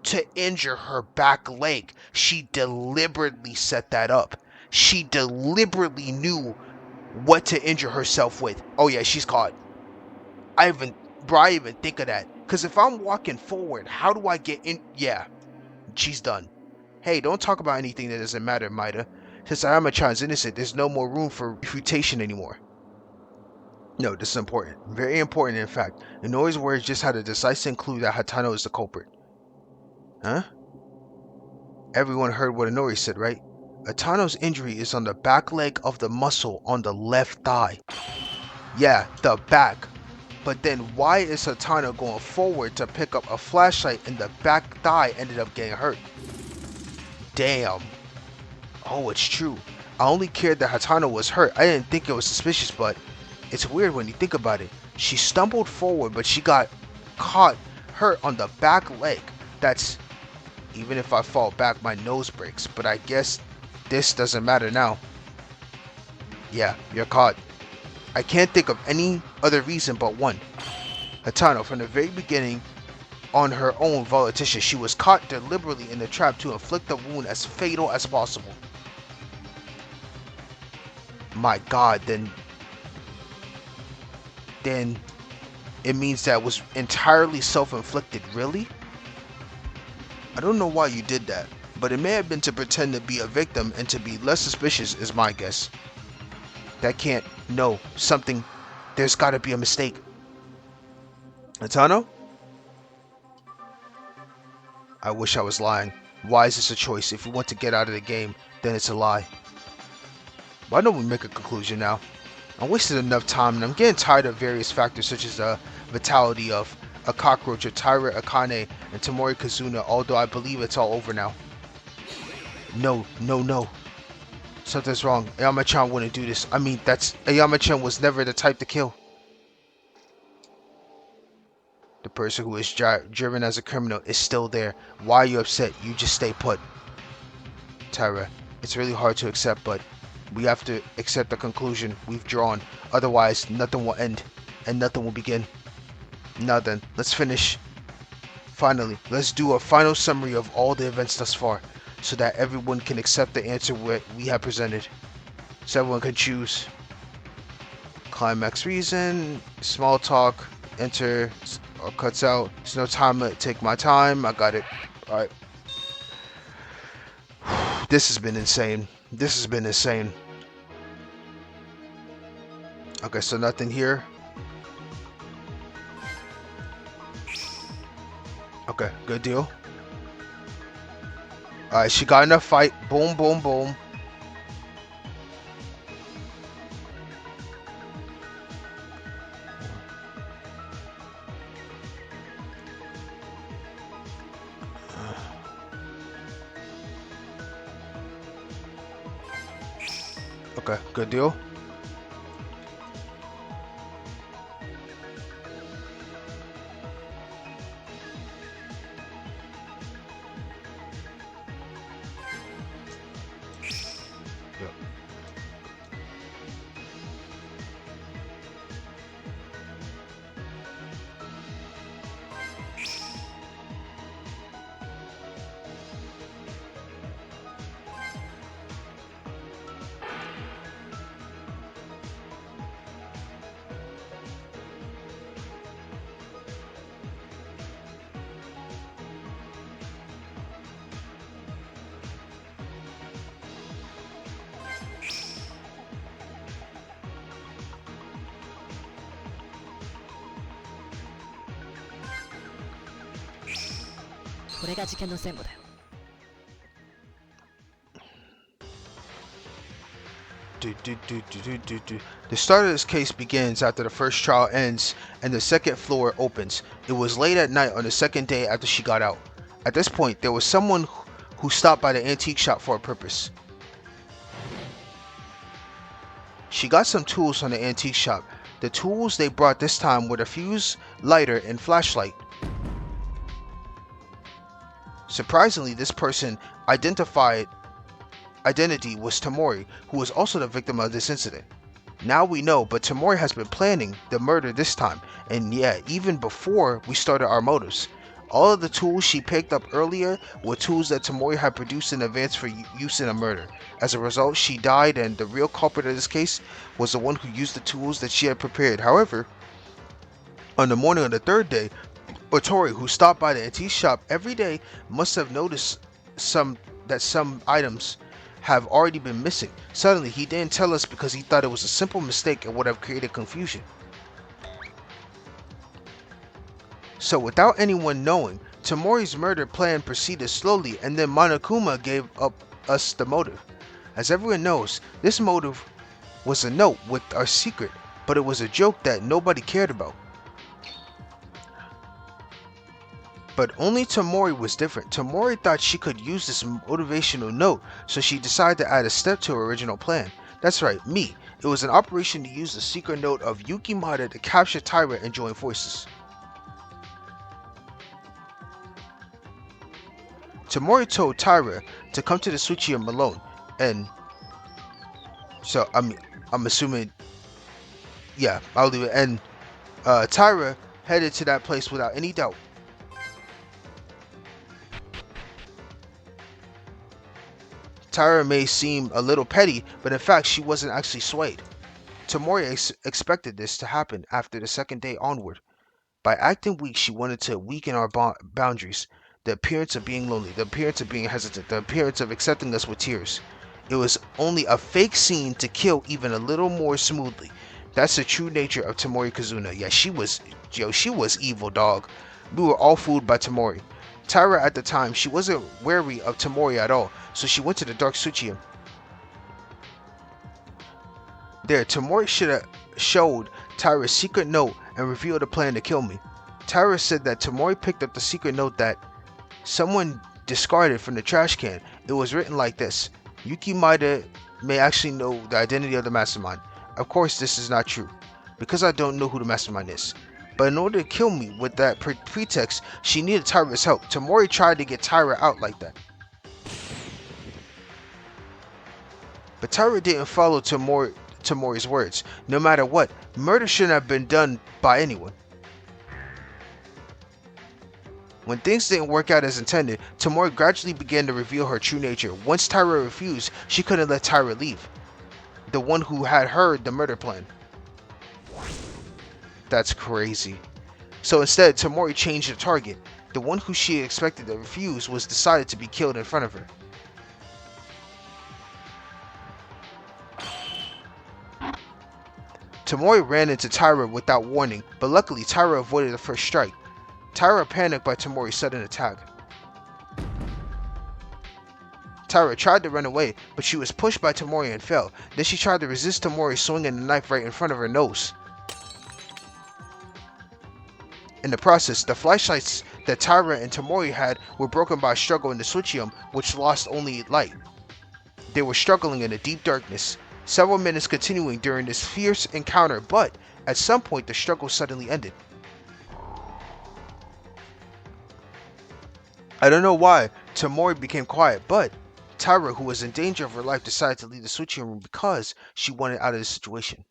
to injure her back leg? She deliberately set that up. She deliberately knew what to injure herself with. Oh yeah, she's caught. I even think of that. Cause if I'm walking forward, how do I get in? Yeah, she's done. Hey, don't talk about anything that doesn't matter, Maida. Since Ayama-chan's innocent, there's no more room for refutation anymore. No, this is important. Very important, in fact. Inori's words just had a decisive clue that Hatano is the culprit. Huh? Everyone heard what Inori said, right? Hatano's injury is on the back leg of the muscle on the left thigh. Yeah, the back. But then why is Hatano going forward to pick up a flashlight and the back thigh ended up getting hurt? Damn. Oh, it's true. I only cared that Hatano was hurt. I didn't think it was suspicious, but it's weird when you think about it. She stumbled forward, but she got caught hurt on the back leg. That's, even if I fall back, my nose breaks. But I guess this doesn't matter now. Yeah, you're caught. I can't think of any other reason but one. Hatano, from the very beginning, on her own volition, she was caught deliberately in the trap to inflict a wound as fatal as possible. My god, then it means that was entirely self-inflicted. Really? I don't know why you did that, but it may have been to pretend to be a victim and to be less suspicious is my guess. That can't, no, something, there's gotta be a mistake. Hatano? I wish I was lying. Why is this a choice? If you want to get out of the game, then it's a lie. Why don't we make a conclusion now? I wasted enough time and I'm getting tired of various factors such as the vitality of a cockroach, of Taira Akane, and Tamori Kazuna, although I believe it's all over now. No. Something's wrong. Ayama-chan wouldn't do this. I mean, Ayama-chan was never the type to kill. The person who is driven as a criminal is still there. Why are you upset? You just stay put. Taira, it's really hard to accept, but we have to accept the conclusion we've drawn. Otherwise, nothing will end, and nothing will begin. Now then, let's finish. Finally, let's do a final summary of all the events thus far, so that everyone can accept the answer we have presented. So everyone can choose. Climax reason, small talk, enter, or cuts out. There's no time to take my time. I got it. Alright. This has been insane. This has been insane. Okay, so nothing here. Okay, good deal. Alright, she got enough fight. Boom, boom, boom. Okay, good deal. これが事件の全部だよ。 The start of this case begins after the first trial ends and the second floor opens. It was late at night on the second day after she got out. At this point, there was someone who stopped by the antique shop for a purpose. She got some tools from the antique shop. The tools they brought this time were the fuse, lighter, and flashlight. Surprisingly, this person identity was Tamori, who was also the victim of this incident. Now we know, but Tamori has been planning the murder this time, and yeah, even before we started our motives. All of the tools she picked up earlier were tools that Tamori had produced in advance for use in a murder. As a result, she died, and the real culprit of this case was the one who used the tools that she had prepared. However, on the morning of the third day, Otori, who stopped by the antique shop every day, must have noticed some items have already been missing. Suddenly, he didn't tell us because he thought it was a simple mistake and would have created confusion. So without anyone knowing, Tamori's murder plan proceeded slowly, and then Monokuma gave us the motive. As everyone knows, this motive was a note with our secret, but it was a joke that nobody cared about. But only Tamori was different. Tamori thought she could use this motivational note, so she decided to add a step to her original plan. That's right, me. It was an operation to use the secret note of Yukimada to capture Taira and join forces. Tamori told Taira to come to the Suchium alone, and so I'm assuming, yeah, I'll leave it. And Taira headed to that place without any doubt. Taira may seem a little petty, but in fact she wasn't actually swayed. Tamori expected this to happen after the second day onward. By acting weak, she wanted to weaken our boundaries. The appearance of being lonely, the appearance of being hesitant, the appearance of accepting us with tears. It was only a fake scene to kill even a little more smoothly. That's the true nature of Tamori Kazuna. Yeah, she was evil, dog. We were all fooled by Tamori. Taira at the time, she wasn't wary of Tamori at all, so she went to the Dark Suchium. There, Tamori should have showed Taira's secret note and revealed a plan to kill me. Taira said that Tamori picked up the secret note that someone discarded from the trash can. It was written like this: Yukimada may actually know the identity of the mastermind. Of course, this is not true, because I don't know who the mastermind is. But in order to kill me with that pretext, she needed Taira's help. Tamori tried to get Taira out like that. But Taira didn't follow Tamori's words. No matter what, murder shouldn't have been done by anyone. When things didn't work out as intended, Tamori gradually began to reveal her true nature. Once Taira refused, she couldn't let Taira leave, the one who had heard the murder plan. That's crazy. So instead, Tamori changed the target. The one who she expected to refuse was decided to be killed in front of her. Tamori ran into Taira without warning, but luckily Taira avoided the first strike. Taira panicked by Tamori's sudden attack. Taira tried to run away, but she was pushed by Tamori and fell. Then she tried to resist Tamori swinging the knife right in front of her nose. In the process, the flashlights that Taira and Tamori had were broken by a struggle in the Suchium, which lost only light. They were struggling in the deep darkness, several minutes continuing during this fierce encounter, but at some point the struggle suddenly ended. I don't know why Tamori became quiet, but Taira, who was in danger of her life, decided to leave the Suchium room because she wanted out of the situation.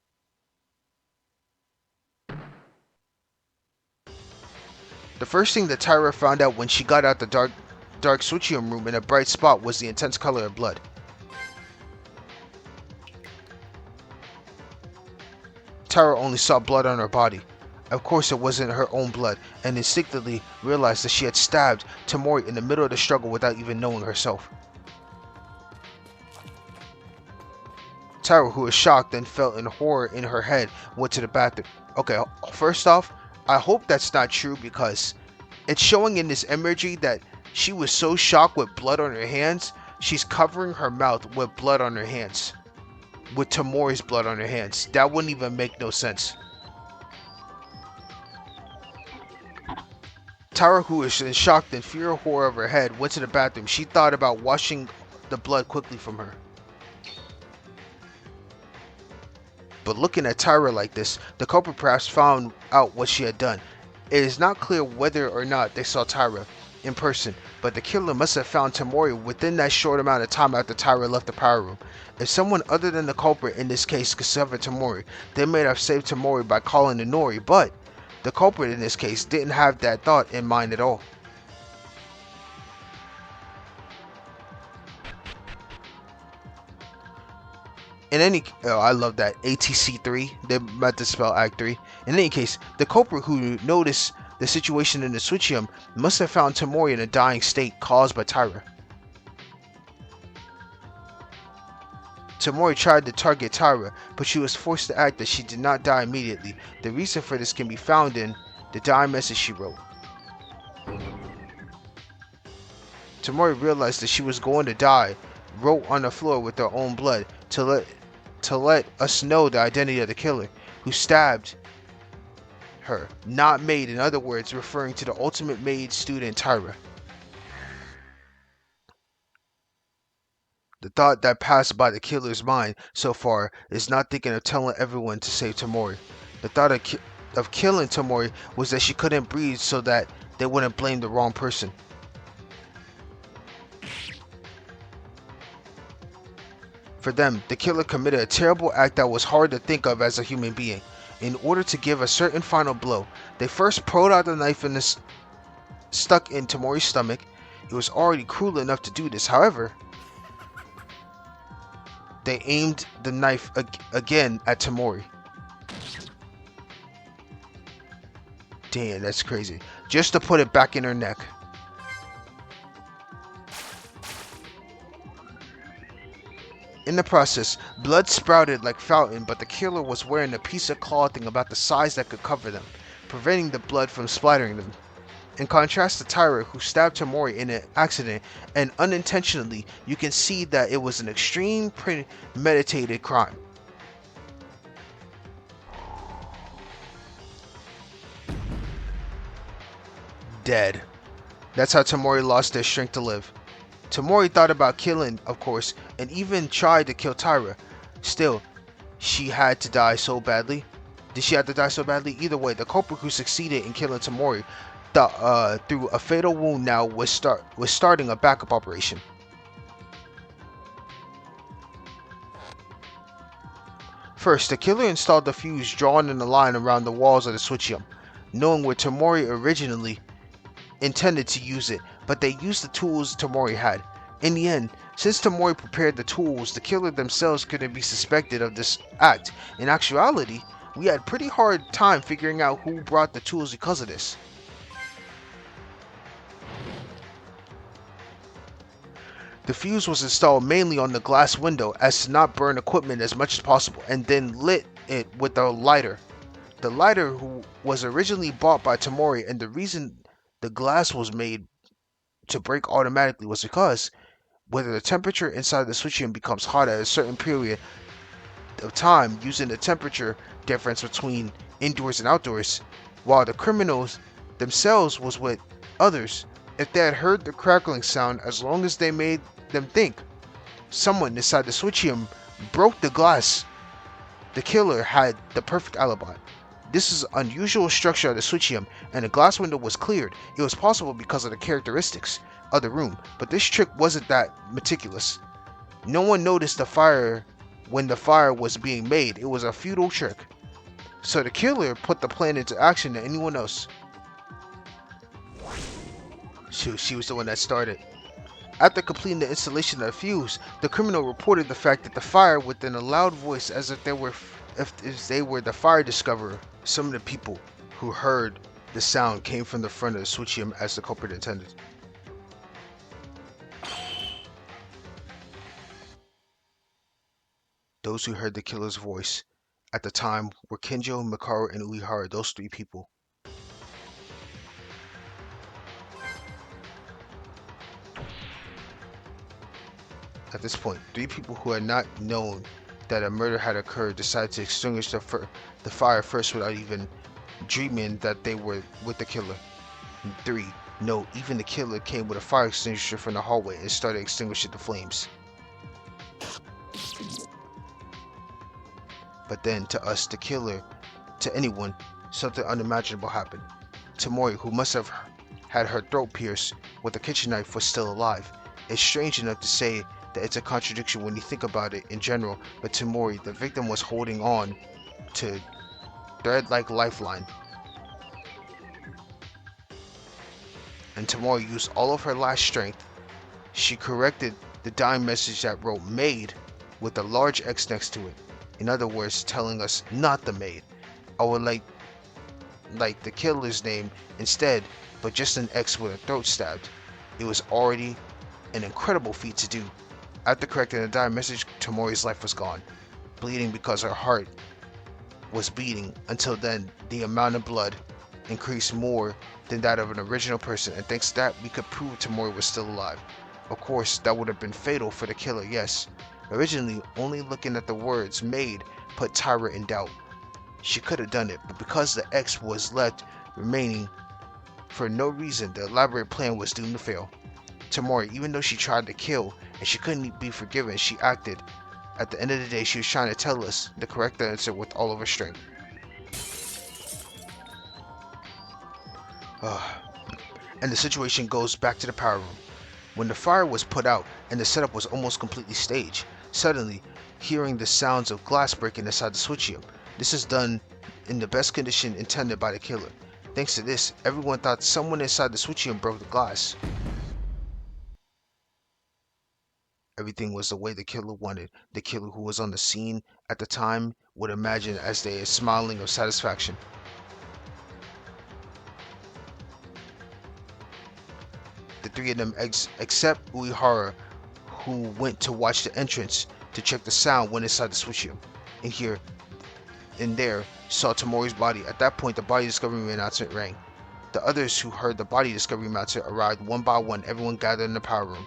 The first thing that Taira found out when she got out the dark Suchium room in a bright spot was the intense color of blood. Taira only saw blood on her body. Of course it wasn't her own blood, and instinctively realized that she had stabbed Tamori in the middle of the struggle without even knowing herself. Taira, who was shocked and felt in horror in her head, went to the bathroom. Okay, first off, I hope that's not true because it's showing in this imagery that She was so shocked with blood on her hands, she's covering her mouth with blood on her hands. With Tamori's blood on her hands. That wouldn't even make no sense. Tara, who was in shock and fear and horror of her head, went to the bathroom. She thought about washing the blood quickly from her. But looking at Tyra like this, the culprit perhaps found out what she had done. It is not clear whether or not they saw Tyra in person, but the killer must have found Tamori within that short amount of time after Tyra left the power room. If someone other than the culprit in this case discovered Tamori, they may have saved Tamori by calling the Nori, but the culprit in this case didn't have that thought in mind at all. I love that ATC3. They meant to spell Act 3. In any case, the culprit who noticed the situation in the switchium must have found Tamori in a dying state caused by Tyra. Tamori tried to target Tyra, but she was forced to act that she did not die immediately. The reason for this can be found in the dying message she wrote. Tamori realized that she was going to die, wrote on the floor with her own blood to let us know the identity of the killer who stabbed her, not maid, in other words, referring to the ultimate maid student Tyra. The thought that passed by the killer's mind so far is not thinking of telling everyone to save Tamori. The thought of killing Tamori was that she couldn't breathe so that they wouldn't blame the wrong person. For them, the killer committed a terrible act that was hard to think of as a human being. In order to give a certain final blow, they first pulled out the knife stuck in Tamori's stomach. It was already cruel enough to do this. However, they aimed the knife again at Tamori. Damn, that's crazy. Just to put it back in her neck. In the process, blood sprouted like fountain, but the killer was wearing a piece of clothing about the size that could cover them, preventing the blood from splattering them. In contrast to Tyra, who stabbed Tamori in an accident and unintentionally, you can see that it was an extreme premeditated crime. Dead. That's how Tamori lost their strength to live. Tamori thought about killing, of course, and even tried to kill Tyra. Still, she had to die so badly. Did she have to die so badly? Either way, the culprit who succeeded in killing Tamori through a fatal wound now was starting a backup operation. First, the killer installed the fuse drawn in a line around the walls of the switchium, knowing where Tamori originally intended to use it, but they used the tools Tamori had. In the end, since Tamori prepared the tools, the killer themselves couldn't be suspected of this act. In actuality, we had pretty hard time figuring out who brought the tools because of this. The fuse was installed mainly on the glass window as to not burn equipment as much as possible, and then lit it with a lighter. The lighter who was originally bought by Tamori, and the reason the glass was made to break automatically was because whether the temperature inside the switchium becomes hot at a certain period of time using the temperature difference between indoors and outdoors, while the criminals themselves was with others. If they had heard the crackling sound, as long as they made them think someone inside the switchium broke the glass, the killer had the perfect alibi. This is unusual structure of the switchium, and the glass window was cleared. It was possible because of the characteristics of the room, but this trick wasn't that meticulous. No one noticed the fire when the fire was being made. It was a futile trick. So the killer put the plan into action than anyone else. She was the one that started. After completing the installation of the fuse, the criminal reported the fact that the fire within a loud voice as if they were the fire discoverer. Some of the people who heard the sound came from the front of the switchium as the culprit intended. Those who heard the killer's voice at the time were Kinjo, Mikaro, and Uehara, those 3 people. At this point, three people who had not known that a murder had occurred decided to extinguish the fire first without even dreaming that they were with the killer. And 3. No, even the killer came with a fire extinguisher from the hallway and started extinguishing the flames. But then, to us, the killer, to anyone, something unimaginable happened. Tamori, who must have had her throat pierced with a kitchen knife, was still alive. It's strange enough to say that it's a contradiction when you think about it in general, but Tamori, the victim, was holding on to thread-like lifeline. And Tamori used all of her last strength. She corrected the dying message that wrote "maid" with a large X next to it. In other words, telling us not the maid. I would like the killer's name instead, but just an X with a throat stabbed. It was already an incredible feat to do. After correcting the dying message, Tamori's life was gone, bleeding because her heart was beating. Until then, the amount of blood increased more than that of an original person, and thanks to that, we could prove Tamori was still alive. Of course, that would have been fatal for the killer, yes. Originally, only looking at the words "maid" put Tyra in doubt. She could have done it, but because the X was left remaining for no reason, the elaborate plan was doomed to fail. Tamori, even though she tried to kill and she couldn't be forgiven, she acted. At the end of the day, she was trying to tell us the correct answer with all of her strength. And the situation goes back to the power room. When the fire was put out and the setup was almost completely staged, suddenly, hearing the sounds of glass breaking inside the switchium. This is done in the best condition intended by the killer. Thanks to this, everyone thought someone inside the switchium broke the glass. Everything was the way the killer wanted. The killer who was on the scene at the time would imagine as they are smiling of satisfaction. The three of them, except Uehara, who went to watch the entrance to check the sound, went inside the switchium. In there, saw Tamori's body. At that point, the body discovery announcement rang. The others who heard the body discovery announcement arrived one by one. Everyone gathered in the power room.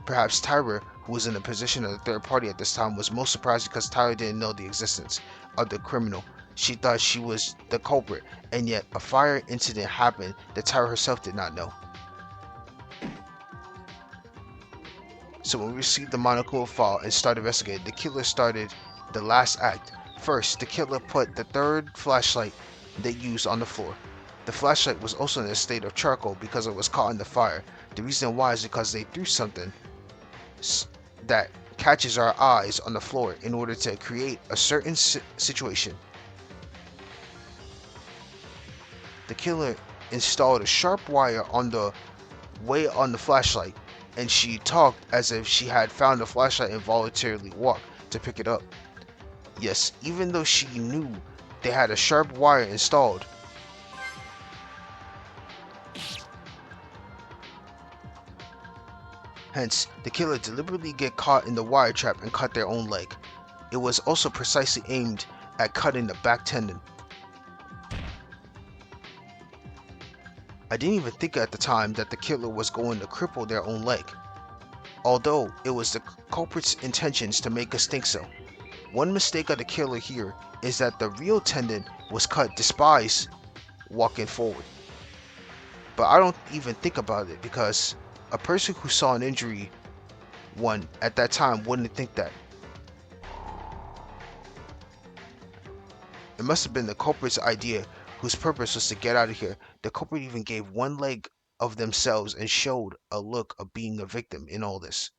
Perhaps Tyra, who was in the position of the third party at this time, was most surprised because Tyra didn't know the existence of the criminal. She thought she was the culprit, and yet a fire incident happened that Tyra herself did not know. So when we received the Monokuma file and started investigating, the killer started the last act. First, the killer put the third flashlight they used on the floor. The flashlight was also in a state of charcoal because it was caught in the fire. The reason why is because they threw something that catches our eyes on the floor in order to create a certain situation. The killer installed a sharp wire on the way on the flashlight, and she talked as if she had found the flashlight and voluntarily walked to pick it up. Yes, even though she knew they had a sharp wire installed. Hence, the killer deliberately get caught in the wire trap and cut their own leg. It was also precisely aimed at cutting the back tendon. I didn't even think at the time that the killer was going to cripple their own leg, although it was the culprit's intentions to make us think so. One mistake of the killer here is that the real tendon was cut despite walking forward. But I don't even think about it because a person who saw an injury one at that time wouldn't think that. It must have been the culprit's idea, whose purpose was to get out of here. The culprit even gave one leg of themselves and showed a look of being a victim in all this.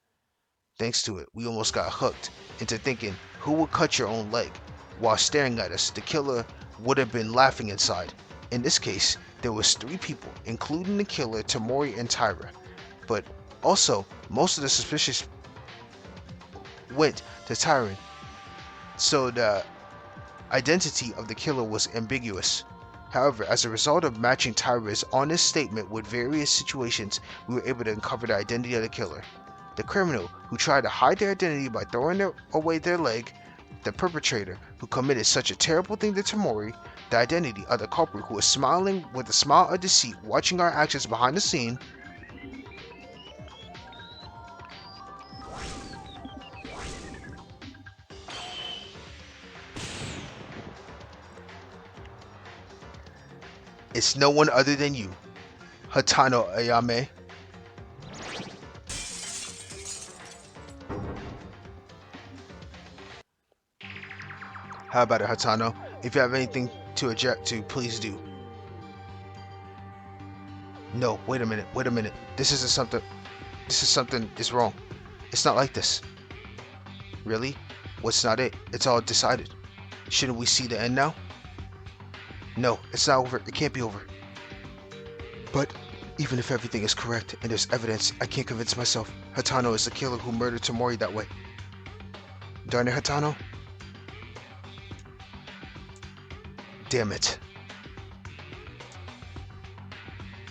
Thanks to it, we almost got hooked into thinking, who would cut your own leg? While staring at us, the killer would have been laughing inside. In this case, there was 3 people, including the killer, Tamori and Tyra. But also, most of the suspicious went to Tyra, so the identity of the killer was ambiguous. However, as a result of matching Tyra's honest statement with various situations, we were able to uncover the identity of the killer. The criminal who tried to hide their identity by throwing away their leg, the perpetrator who committed such a terrible thing to Tamori, the identity of the culprit who was smiling with a smile of deceit watching our actions behind the scene, It's no one other than you, Hatano Ayame. How about it, Hatano? If you have anything to object to, please do. No, wait a minute, wait a minute. This isn't something. This is something is wrong. It's not like this. Really? What's not it? It's all decided. Shouldn't we see the end now? No, it's not over. It can't be over. But even if everything is correct and there's evidence, I can't convince myself Hatano is the killer who murdered Tamori that way. Darn it, Hatano. Damn it.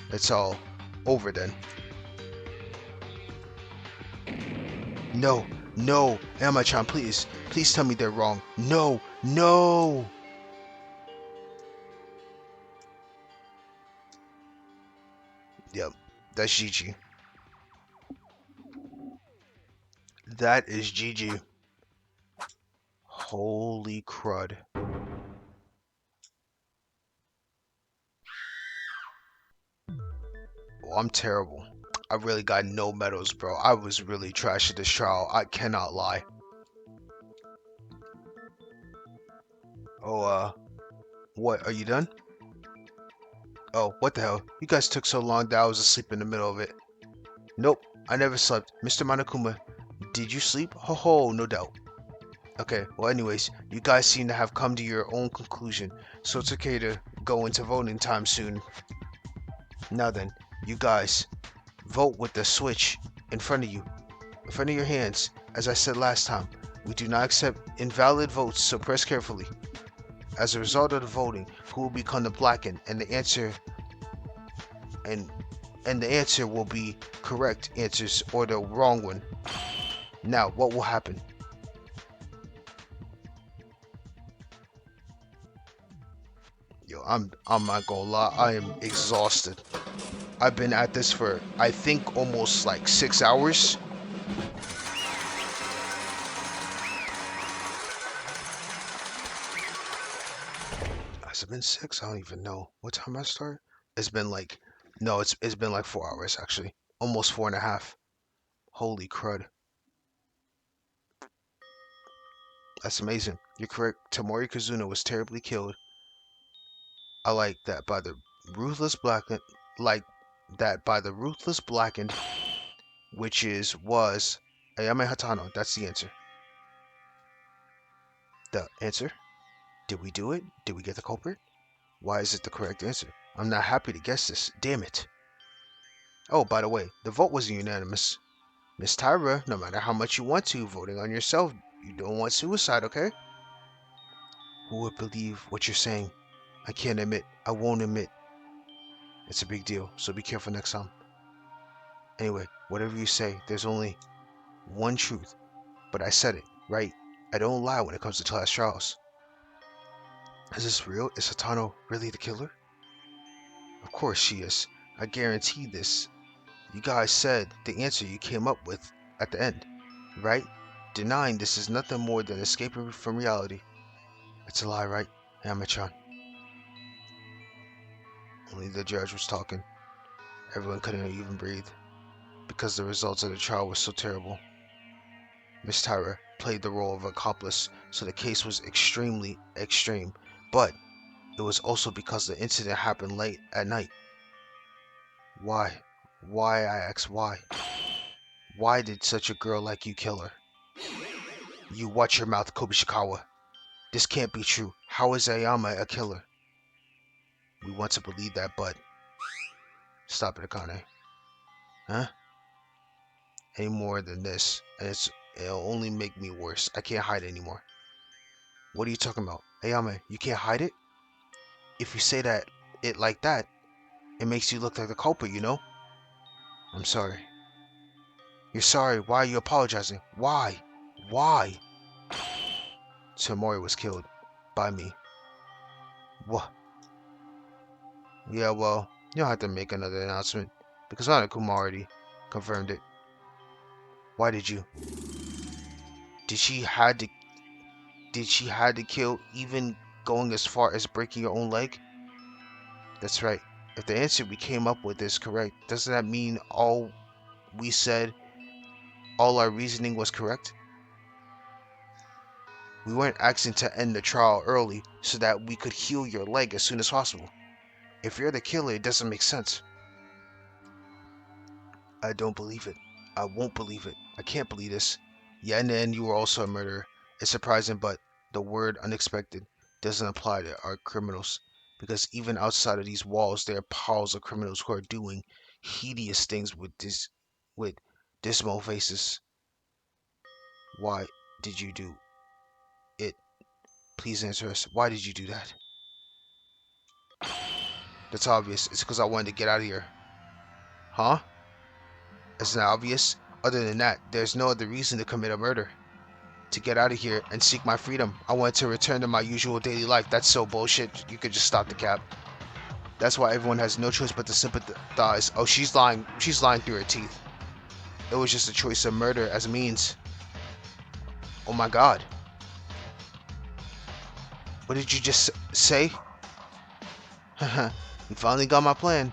It's all over then. No, no, Ama-chan, please. Please tell me they're wrong. No, no! Yep, that's GG. That is GG. Holy crud. Oh, I'm terrible. I really got no medals, bro. I was really trash at this trial. I cannot lie. Oh, what? Are you done? Oh, what the hell? You guys took so long that I was asleep in the middle of it. Nope, I never slept. Mr. Monokuma, did you sleep? Ho ho, no doubt. Okay, well anyways, you guys seem to have come to your own conclusion, so it's okay to go into voting time soon. Now then, you guys, vote with the switch in front of you, in front of your hands. As I said last time, we do not accept invalid votes, so press carefully. As a result of the voting, who will become the blackened, and the answer will be correct answers or the wrong one. Now, what will happen? Yo, I'm not gonna lie, I am exhausted. I've been at this for, I think, almost like 6 hours. Has it been 6? I don't even know. What time I start? It's been like, no, it's been like 4 hours actually. Almost 4.5. Holy crud. That's amazing. You're correct. Tamori Kazuna was terribly killed. I like that by the ruthless blackened, which was Ayame Hatano. That's the answer. The answer? Did we do it? Did we get the culprit? Why is it the correct answer? I'm not happy to guess this. Damn it. Oh, by the way, the vote wasn't unanimous. Miss Tyra, no matter how much you want to, voting on yourself, you don't want suicide, okay? Who would believe what you're saying? I can't admit. I won't admit. It's a big deal, so be careful next time. Anyway, whatever you say, there's only one truth. But I said it, right? I don't lie when it comes to class trials. Is this real? Is Hatano really the killer? Of course she is. I guarantee this. You guys said the answer you came up with at the end, right? Denying this is nothing more than escaping from reality. It's a lie, right? Amachan. Only the judge was talking. Everyone couldn't even breathe because the results of the trial were so terrible. Miss Tyra played the role of accomplice, so the case was extremely extreme, but it was also because the incident happened late at night. Why? Why, I ask, why? Why did such a girl like you kill her? You watch your mouth, Kobishikawa. This can't be true. How is Ayama a killer? We want to believe that, but... Stop it, Akane. Huh? Any more than this, and it'll only make me worse. I can't hide anymore. What are you talking about? Ayame, you can't hide it? If you say it like that, it makes you look like the culprit, you know? I'm sorry. You're sorry. Why are you apologizing? Why? Why? Tamori was killed. By me. What? Yeah, well, you don't have to make another announcement, because Hanakuma already confirmed it. Why did you? Did she had to kill, even going as far as breaking your own leg? That's right. If the answer we came up with is correct, doesn't that mean all we said, all our reasoning was correct? We weren't asking to end the trial early so that we could heal your leg as soon as possible. If you're the killer, it doesn't make sense. I don't believe it. I won't believe it. I can't believe this. Yeah, in the end, you were also a murderer. It's surprising, but the word unexpected doesn't apply to our criminals. Because even outside of these walls, there are piles of criminals who are doing hideous things with dismal faces. Why did you do it? Please answer us. Why did you do that? That's obvious. It's because I wanted to get out of here. Huh? Isn't that obvious? Other than that, there's no other reason to commit a murder. To get out of here and seek my freedom. I wanted to return to my usual daily life. That's so bullshit. You could just stop the cap. That's why everyone has no choice but to sympathize. Oh, she's lying. She's lying through her teeth. It was just a choice of murder as a means. Oh my god. What did you just say? You finally got my plan.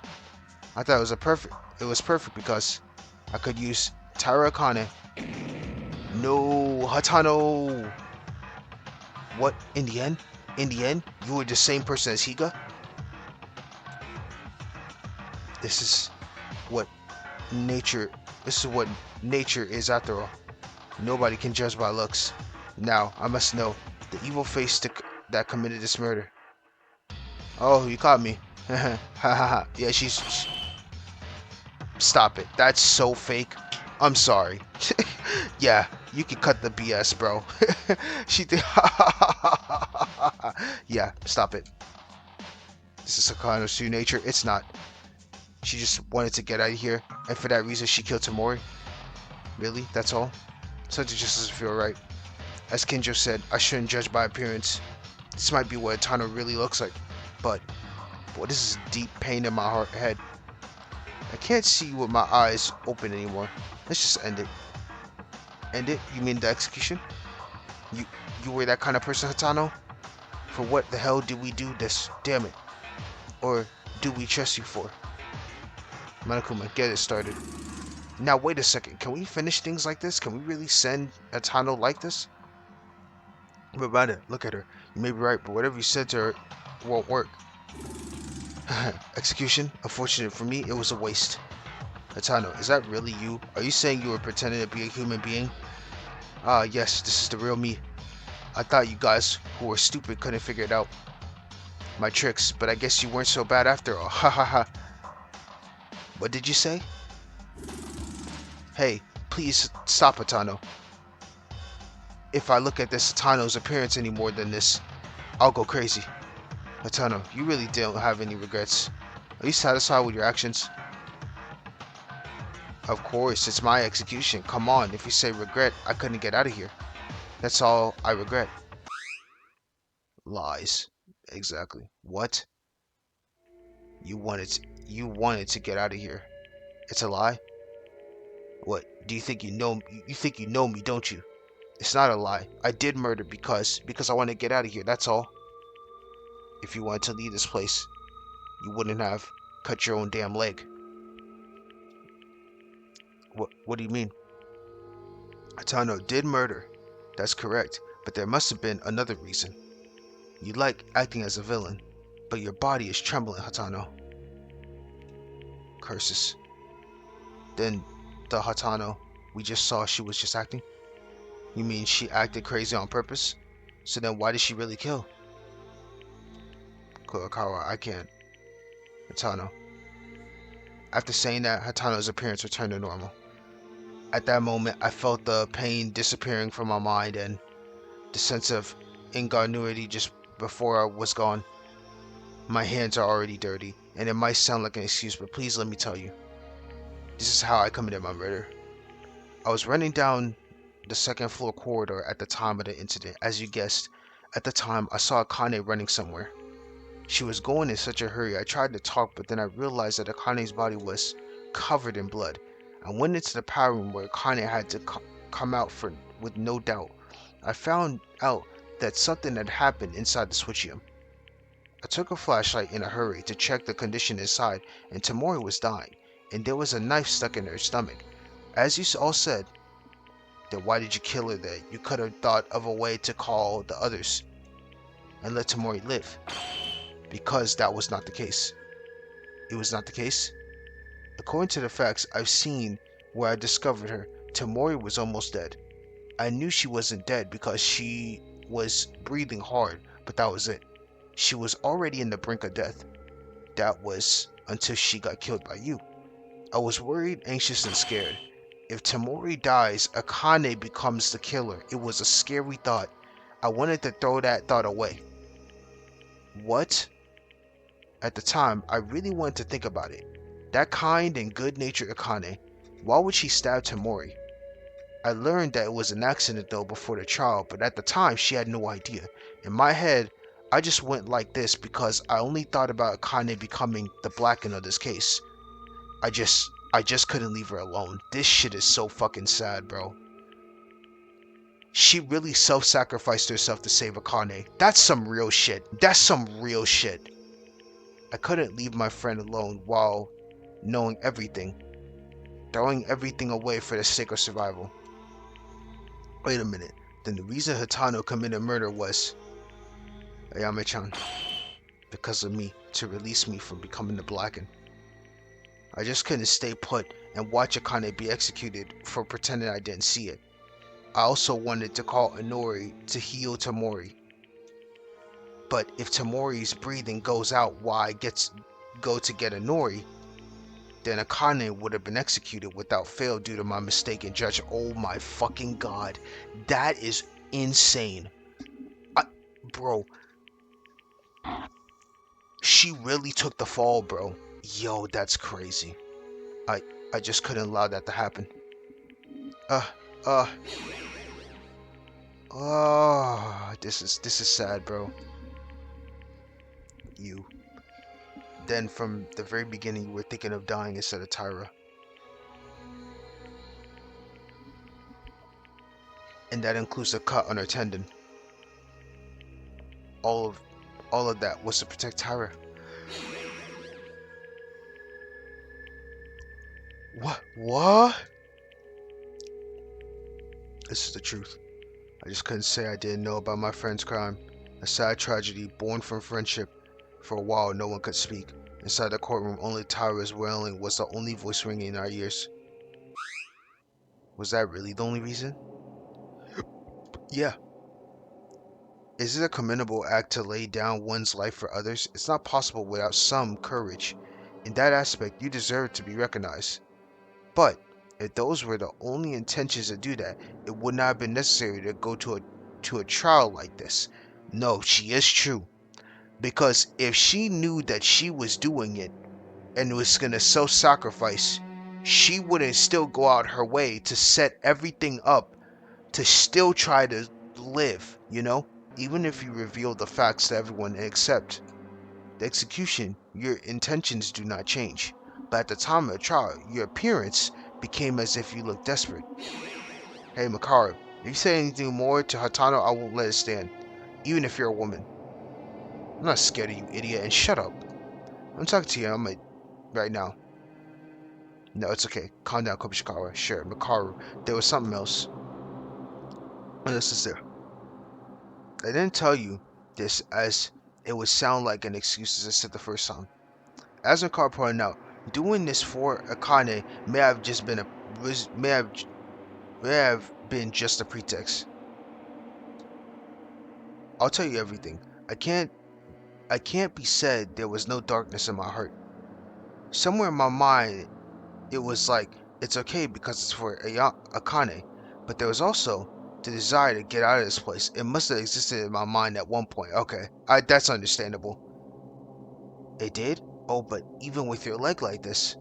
I thought it was perfect because I could use Tara Akane. No, Hatano. What? In the end? In the end, you were the same person as Higa? This is what nature this is what nature is after all. Nobody can judge by looks. Now, I must know the evil face that committed this murder. Oh, you caught me. Ha ha ha. Yeah, stop it. That's so fake. I'm sorry. Yeah, you can cut the BS, bro. She did. Yeah, stop it. This is Sakano's true nature. It's not. She just wanted to get out of here, and for that reason, she killed Tamori. Really? That's all? Something just doesn't feel right. As Kinjo said, I shouldn't judge by appearance. This might be what Tano really looks like, but boy, this is deep pain in my head. I can't see with my eyes open anymore. Let's just end it. End it? You mean the execution? You you were that kind of person, Hatano? For what the hell did we do this? Damn it. Or do we trust you for? Monokuma, get it started. Now wait a second, can we finish things like this? Can we really send Hatano like this? But look at her. You may be right, but whatever you said to her won't work. Execution? Unfortunate for me, it was a waste. Hatano, is that really you? Are you saying you were pretending to be a human being? Ah, yes, this is the real me. I thought you guys who were stupid couldn't figure it out. My tricks, but I guess you weren't so bad after all. Ha ha ha. What did you say? Hey, please stop, Hatano. If I look at this Hatano's appearance any more than this, I'll go crazy. Hatano, you really don't have any regrets. Are you satisfied with your actions? Of course, it's my execution. Come on, if you say regret, I couldn't get out of here. That's all I regret. Lies. Exactly. What? You wanted to get out of here. It's a lie? What? Do you think you know you think you know me, don't you? It's not a lie. I did murder because I want to get out of here. That's all. If you wanted to leave this place, you wouldn't have cut your own damn leg. What do you mean? Hatano did murder. That's correct, but there must have been another reason. You like acting as a villain, but your body is trembling, Hatano. Curses. Then the Hatano we just saw, she was just acting? You mean she acted crazy on purpose? So then why did she really kill? Kurokawa, I can't. Hatano. After saying that, Hatano's appearance returned to normal. At that moment, I felt the pain disappearing from my mind and the sense of ingenuity just before I was gone. My hands are already dirty, and it might sound like an excuse, but please let me tell you. This is how I committed my murder. I was running down the second floor corridor at the time of the incident. As you guessed, at the time I saw Akane running somewhere. She was going in such a hurry. I tried to talk, but then I realized that Akane's body was covered in blood. I went into the power room where Akane had to come out with no doubt. I found out that something had happened inside the switchium. I took a flashlight in a hurry to check the condition inside, and Tamori was dying, and there was a knife stuck in her stomach. As you all said, then why did you kill her then? You could have thought of a way to call the others and let Tamori live. Because that was not the case. It was not the case. According to the facts I've seen where I discovered her, Tamori was almost dead. I knew she wasn't dead because she was breathing hard, but that was it. She was already in the brink of death. That was until she got killed by you. I was worried, anxious, and scared. If Tamori dies, Akane becomes the killer. It was a scary thought. I wanted to throw that thought away. What? At the time, I really wanted to think about it. That kind and good-natured Akane, why would she stab Tamori? I learned that it was an accident though before the trial, but at the time she had no idea. In my head, I just went like this because I only thought about Akane becoming the Blacken of this case. I just couldn't leave her alone. This shit is so fucking sad, bro. She really self-sacrificed herself to save Akane. That's some real shit. That's some real shit. I couldn't leave my friend alone while knowing everything. Throwing everything away for the sake of survival. Wait a minute. Then the reason Hatano committed murder was Ayame-chan. Because of me, to release me from becoming the Blacken. I just couldn't stay put and watch Akane be executed for pretending I didn't see it. I also wanted to call Inori to heal Tamori. But if Tamori's breathing goes out while I go to get Inori, then Akane would have been executed without fail due to my mistaken judge. Oh my fucking god. That is insane. Bro. She really took the fall, bro. Yo, that's crazy. I just couldn't allow that to happen. Oh, this is sad, bro. You. Then from the very beginning you were thinking of dying instead of Tyra. And that includes the cut on her tendon. All of that was to protect Tyra. What? This is the truth. I just couldn't say I didn't know about my friend's crime. A sad tragedy born from friendship. For a while, no one could speak. Inside the courtroom, only Tyra's wailing was the only voice ringing in our ears. Was that really the only reason? Yeah. Is it a commendable act to lay down one's life for others? It's not possible without some courage. In that aspect, you deserve to be recognized. But if those were the only intentions to do that, it would not have been necessary to go to a trial like this. No, she is true. Because if she knew that she was doing it and was gonna self-sacrifice, she wouldn't still go out her way to set everything up to still try to live, you know? Even if you reveal the facts to everyone and accept the execution, your intentions do not change. But at the time of the trial, your appearance became as if you looked desperate. Hey, Makaru, if you say anything more to Hatano, I won't let it stand. Even if you're a woman. I'm not scared of you, idiot, and shut up. I'm talking to you, right now. No, it's okay. Calm down, Kobishikawa. Sure, Makaru. There was something else. What else is there? I didn't tell you this as it would sound like an excuse as I said the first time. As Makaru pointed out, doing this for Akane may have been just a pretext. I'll tell you everything. I can't be said there was no darkness in my heart. Somewhere in my mind, it was like, it's okay because it's for Akane, but there was also the desire to get out of this place. It must have existed in my mind at one point. Okay, that's understandable. It did? Oh, but even with your leg like this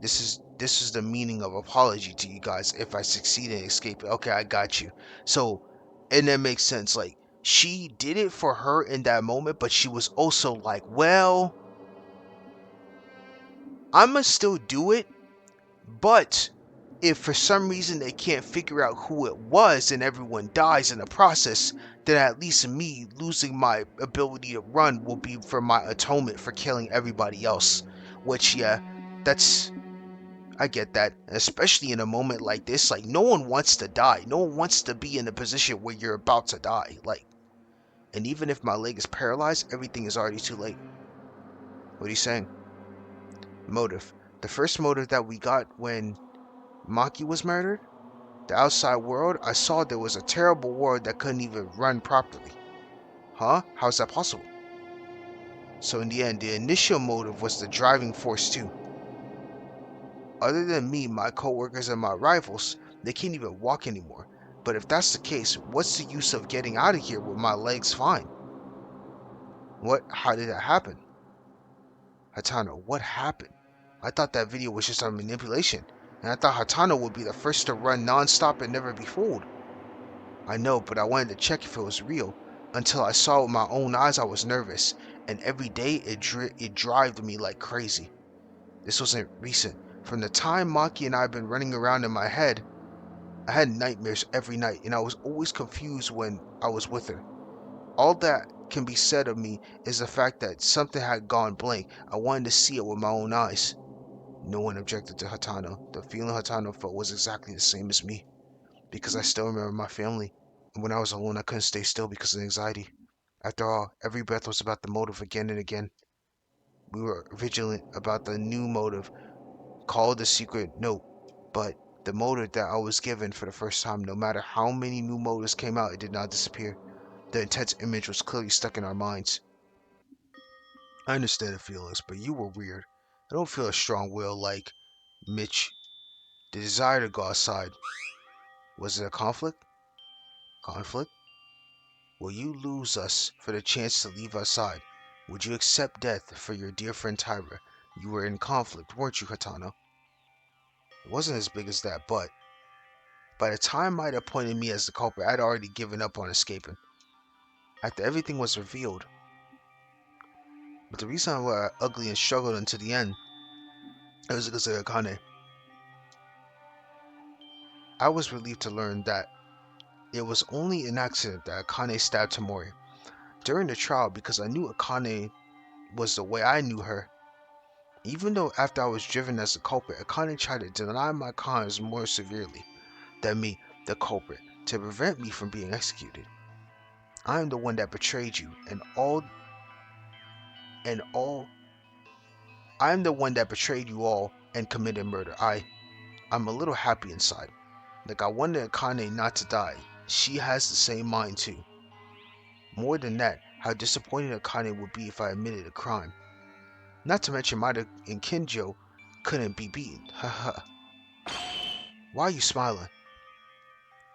is the meaning of apology to you guys if I succeed in escaping. Okay, I got you. So, and that makes sense. Like, she did it for her in that moment, but she was also like, well, I'ma still do it, but if for some reason they can't figure out who it was and everyone dies in the process, then at least me losing my ability to run will be for my atonement for killing everybody else. Which, yeah, that's. I get that. Especially in a moment like this, like, no one wants to die. No one wants to be in a position where you're about to die. Like, and even if my leg is paralyzed, everything is already too late. What are you saying? Motive. The first motive that we got when Maki was murdered? The outside world, I saw there was a terrible world that couldn't even run properly. Huh? How's that possible? So in the end, the initial motive was the driving force too. Other than me, my coworkers and my rivals, they can't even walk anymore. But if that's the case, what's the use of getting out of here with my legs fine? What? How did that happen? Hatano, what happened? I thought that video was just a manipulation, and I thought Hatano would be the first to run non-stop and never be fooled. I know, but I wanted to check if it was real. Until I saw with my own eyes, I was nervous, and every day it drove me like crazy. This wasn't recent. From the time Maki and I have been running around in my head, I had nightmares every night, and I was always confused when I was with her. All that can be said of me is the fact that something had gone blank. I wanted to see it with my own eyes. No one objected to Hatano. The feeling Hatano felt was exactly the same as me, because I still remember my family. And when I was alone, I couldn't stay still because of anxiety. After all, every breath was about the motive again and again. We were vigilant about the new motive, called the secret note, but the motive that I was given for the first time, no matter how many new motives came out, it did not disappear. The intense image was clearly stuck in our minds. I understand the feelings, but you were weird. I don't feel a strong will like Mitch. The desire to go outside. Was it a conflict? Conflict? Will you lose us for the chance to leave outside? Would you accept death for your dear friend Tyra? You were in conflict, weren't you, Katana? It wasn't as big as that, but by the time Might appointed me as the culprit, I'd already given up on escaping. After everything was revealed. But the reason I was ugly and struggled until the end, it was because of Akane. I was relieved to learn that it was only an accident that Akane stabbed Tamori. During the trial, because I knew Akane was the way I knew her, even though after I was driven as the culprit, Akane tried to deny my crimes more severely than me, the culprit, to prevent me from being executed. I am the one that betrayed you, and all I am the one that betrayed you all and committed murder. I'm a little happy inside. Like I wanted Akane not to die. She has the same mind too. More than that, how disappointed Akane would be if I admitted a crime. Not to mention Maida and Kinjo couldn't be beaten. Haha. Why are you smiling?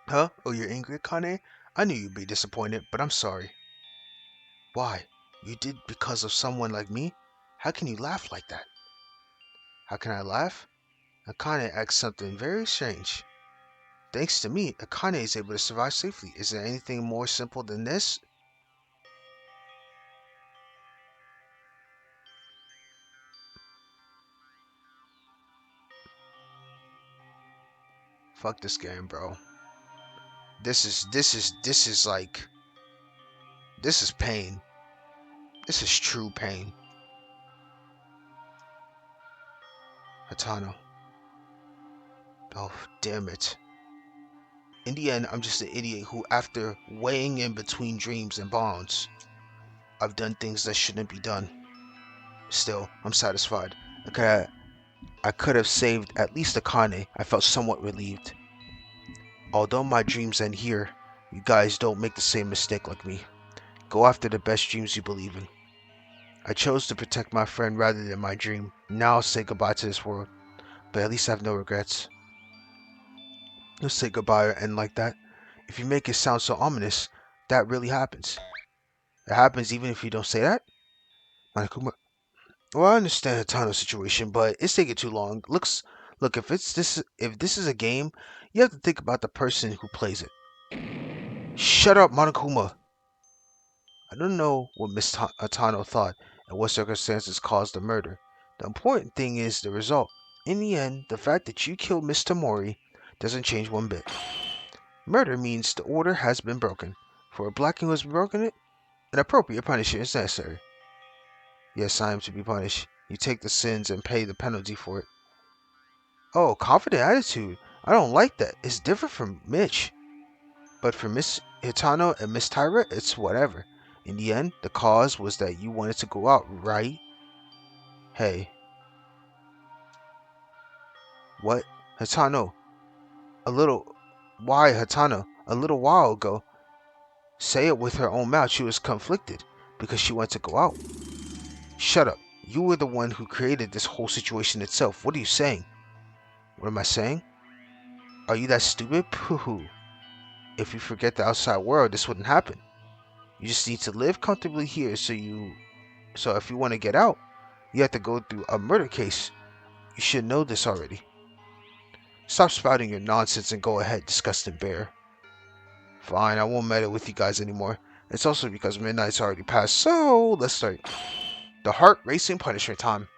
Huh? Oh, you're angry, Akane? I knew you'd be disappointed, but I'm sorry. Why? You did because of someone like me? How can you laugh like that? How can I laugh? Akane asked something very strange. Thanks to me, Akane is able to survive safely. Is there anything more simple than this? Fuck this game, bro. This is like this is pain. This is true pain. Hatano. Oh, damn it. In the end, I'm just an idiot who, after weighing in between dreams and bonds, I've done things that shouldn't be done. Still, I'm satisfied. I could have saved at least Akane. I felt somewhat relieved. Although my dreams end here, you guys don't make the same mistake like me. Go after the best dreams you believe in. I chose to protect my friend rather than my dream. Now I'll say goodbye to this world, but at least I have no regrets. You'll say goodbye or end like that. If you make it sound so ominous, that really happens. It happens even if you don't say that? Monokuma. Well, I understand Hatano's situation, but it's taking too long. Look, if this is a game, you have to think about the person who plays it. Shut up, Monokuma. I don't know what Hatano thought and what circumstances caused the murder. The important thing is the result. In the end, the fact that you killed Mr. Mori doesn't change one bit. Murder means the order has been broken. For a black who has broken it, an appropriate punishment is necessary. Yes, I am to be punished. You take the sins and pay the penalty for it. Oh, confident attitude. I don't like that. It's different from Mitch. But for Miss Hitano and Miss Tyra, it's whatever. In the end, the cause was that you wanted to go out, right? Hey. What? Hitano. A little... Why, Hitano? A little while ago. Say it with her own mouth. She was conflicted because she wanted to go out. Shut up. You were the one who created this whole situation itself. What are you saying? What am I saying? Are you that stupid? Pooh. If you forget the outside world, this wouldn't happen. You just need to live comfortably here so if you want to get out, you have to go through a murder case. You should know this already. Stop spouting your nonsense and go ahead, disgusting bear. Fine, I won't meddle with you guys anymore. It's also because midnight's already passed, so let's start. The heart racing punishment time.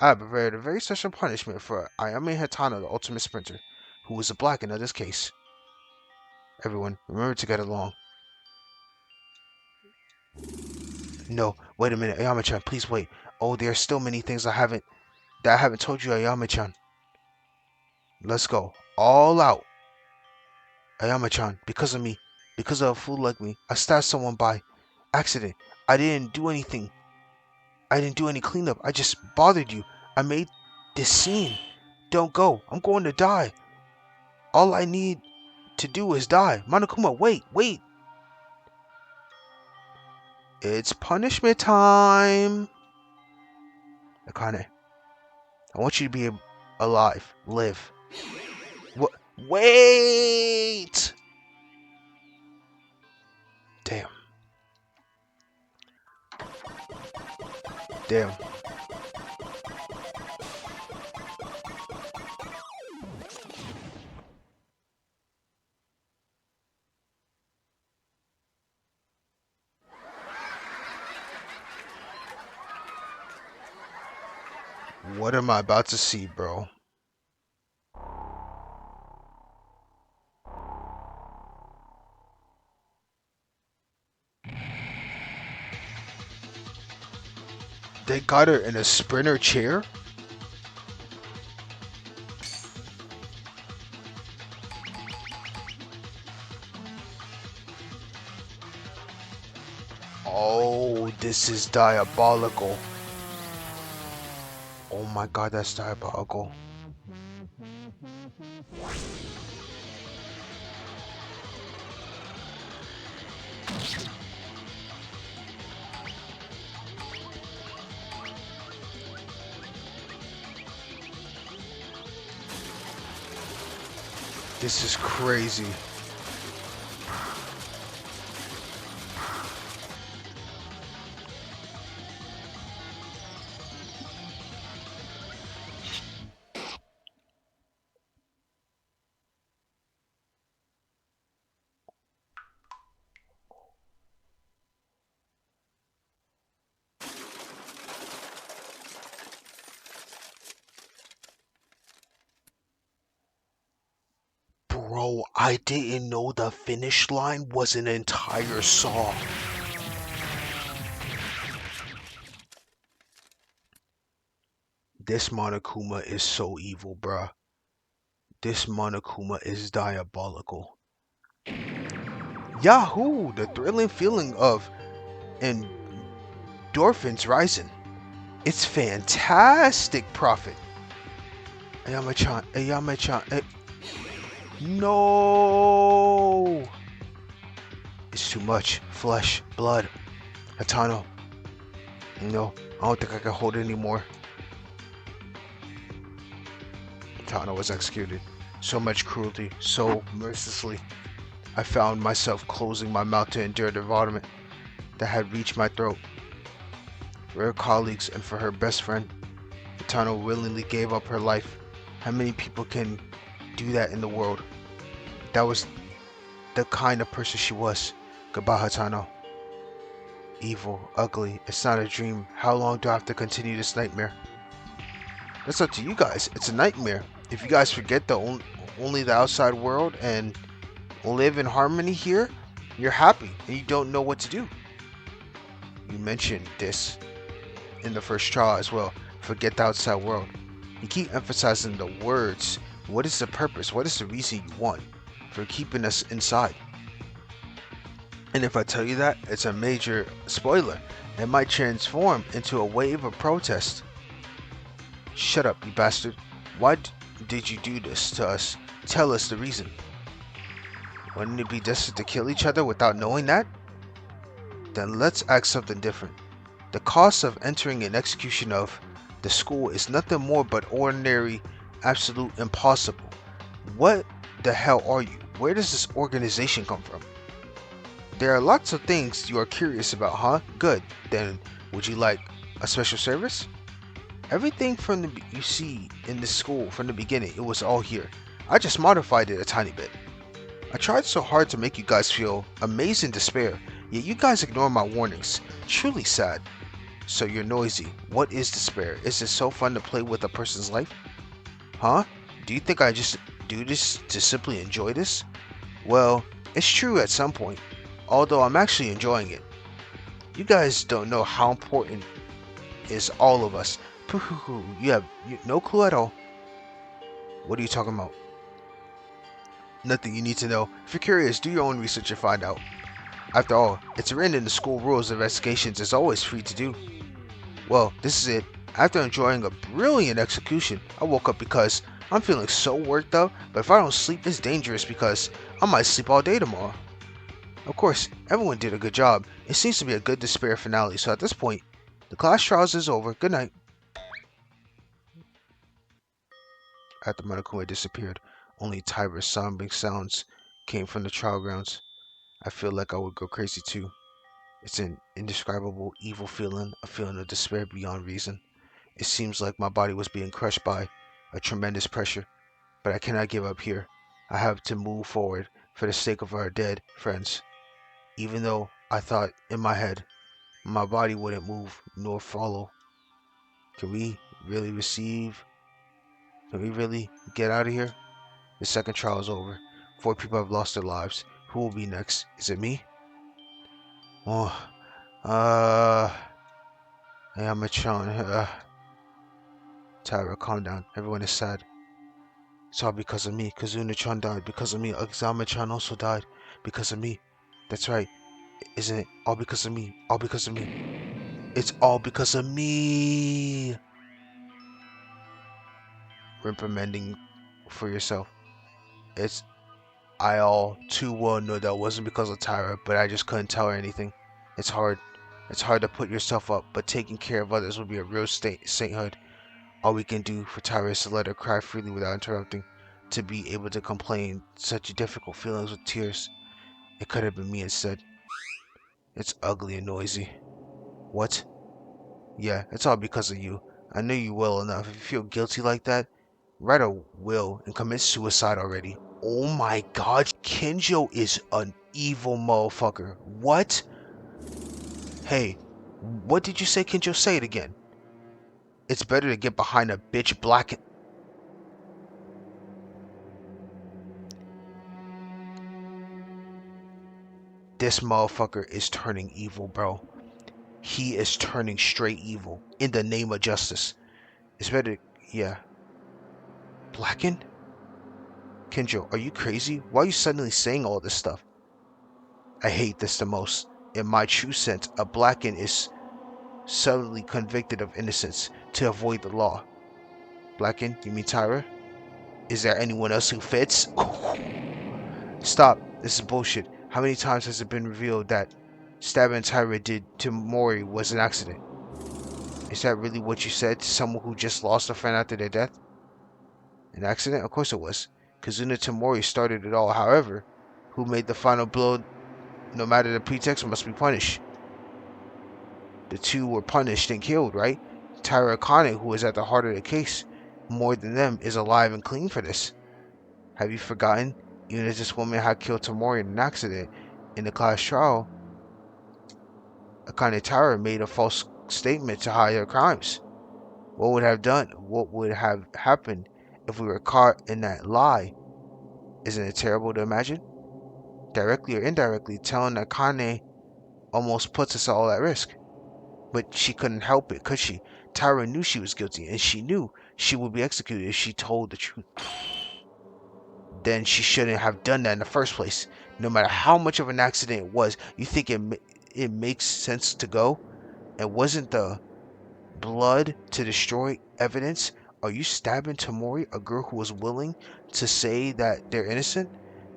I have prepared a very special punishment for Ayame Hitano, the ultimate sprinter, who was a black in this case. Everyone, remember to get along. No, wait a minute, Ayame-chan, please wait. Oh, there are still many things I haven't told you, Ayame-chan. Let's go. All out. Ayame-chan, because of me, because of a fool like me, I stabbed someone by accident. I didn't do anything. I didn't do any cleanup. I just bothered you. I made this scene. Don't go. I'm going to die. All I need to do is die. Monokuma, wait. It's punishment time. Akane, I want you to be alive. Live. What? Wait! Damn. What am I about to see, bro? They got her in a sprinter chair? Oh, this is diabolical. Oh my god, that's diabolical. This is crazy. Bro, I didn't know the finish line was an entire song. This Monokuma is so evil, bruh. This Monokuma is diabolical. Yahoo! The thrilling feeling of endorphins rising. It's fantastic, Prophet. Ayame-chan. No! It's too much. Flesh, blood. Hitano. No, I don't think I can hold it anymore. Hitano was executed. So much cruelty, so mercilessly. I found myself closing my mouth to endure the vomit that had reached my throat. For her colleagues and for her best friend, Hitano willingly gave up her life. How many people can do that in the world? That was the kind of person she was. Goodbye, Hitano. Evil, ugly, it's not a dream. How long do I have to continue this nightmare? That's up to you guys. It's a nightmare. If you guys forget only the outside world and live in harmony here, you're happy and you don't know what to do. You mentioned this in the first trial as well. Forget the outside world. You keep emphasizing the words. What is the purpose? What is the reason you want for keeping us inside? And if I tell you that, it's a major spoiler. It might transform into a wave of protest. Shut up, you bastard. Why did you do this to us? Tell us the reason. Wouldn't it be destined to kill each other without knowing that? Then let's ask something different. The cost of entering an execution of the school is nothing more but ordinary, absolute impossible. What the hell are you? Where does this organization come from? There are lots of things you are curious about, huh? Good. Then would you like a special service? Everything from you see in this school from the beginning, it was all here. I just modified it a tiny bit. I tried so hard to make you guys feel amazing despair, yet you guys ignore my warnings. Truly sad. So you're noisy. What is despair? Is it so fun to play with a person's life? Huh? Do you think I just do this to simply enjoy this? Well, it's true at some point, although I'm actually enjoying it. You guys don't know how important is all of us. You have no clue at all. What are you talking about? Nothing you need to know. If you're curious, do your own research and find out. After all, it's written in the school rules investigations is always free to do. Well, this is it. After enjoying a brilliant execution, I woke up because I'm feeling so worked up, but if I don't sleep, it's dangerous because I might sleep all day tomorrow. Of course, everyone did a good job. It seems to be a good despair finale, so at this point, the class trials is over. Good night. After Monokuma had disappeared, only Tyra's sobbing sounds came from the trial grounds. I feel like I would go crazy too. It's an indescribable, evil feeling, a feeling of despair beyond reason. It seems like my body was being crushed by a tremendous pressure, but I cannot give up here. I have to move forward for the sake of our dead friends. Even though I thought in my head my body wouldn't move nor follow. Can we really receive? Can we really get out of here? The second trial is over. 4 people have lost their lives. Who will be next? Is it me? Oh, hey, I'm a Chan. Tyra, calm down. Everyone is sad. It's all because of me. Kazuna-chan died because of me. Exama-chan also died because of me. That's right. Isn't it? All because of me. All because of me. It's all because of me. Reprimanding for yourself. It's I all too well know that wasn't because of Tyra, but I just couldn't tell her anything. It's hard. It's hard to put yourself up, but taking care of others would be a real sainthood. All we can do for Tyra is to let her cry freely without interrupting, to be able to complain such difficult feelings with tears. It could have been me instead. It's ugly and noisy. What? Yeah, it's all because of you. I know you well enough. If you feel guilty like that, write a will and commit suicide already. Oh my god, Kinjo is an evil motherfucker. What? Hey, what did you say, Kinjo? Say it again. It's better to get behind a bitch black. This motherfucker is turning evil, bro. He is turning straight evil in the name of justice. It's better, yeah. Blackened? Kinjo, are you crazy? Why are you suddenly saying all this stuff? I hate this the most. In my true sense, a blackened is subtly convicted of innocence to avoid the law. Blackened? You mean Tyra? Is there anyone else who fits? Stop. This is bullshit. How many times has it been revealed that stabbing Tyra did to Mori was an accident? Is that really what you said to someone who just lost a friend after their death? An accident? Of course it was. Kazuna Tamori started it all. However, who made the final blow, no matter the pretext, must be punished. The two were punished and killed, right? Tyra Kane, who is at the heart of the case, more than them, is alive and clean for this. Have you forgotten? Even if this woman had killed Tamori in an accident in the class trial, Akane Tyra made a false statement to hide her crimes. What would have happened if we were caught in that lie? Isn't it terrible to imagine? Directly or indirectly, telling Akane almost puts us all at risk. But she couldn't help it, could she? Tyra knew she was guilty, and she knew she would be executed if she told the truth. Then she shouldn't have done that in the first place. No matter how much of an accident it was, you think it makes sense to go? And wasn't the blood to destroy evidence? Are you stabbing Tamori, a girl who was willing to say that they're innocent?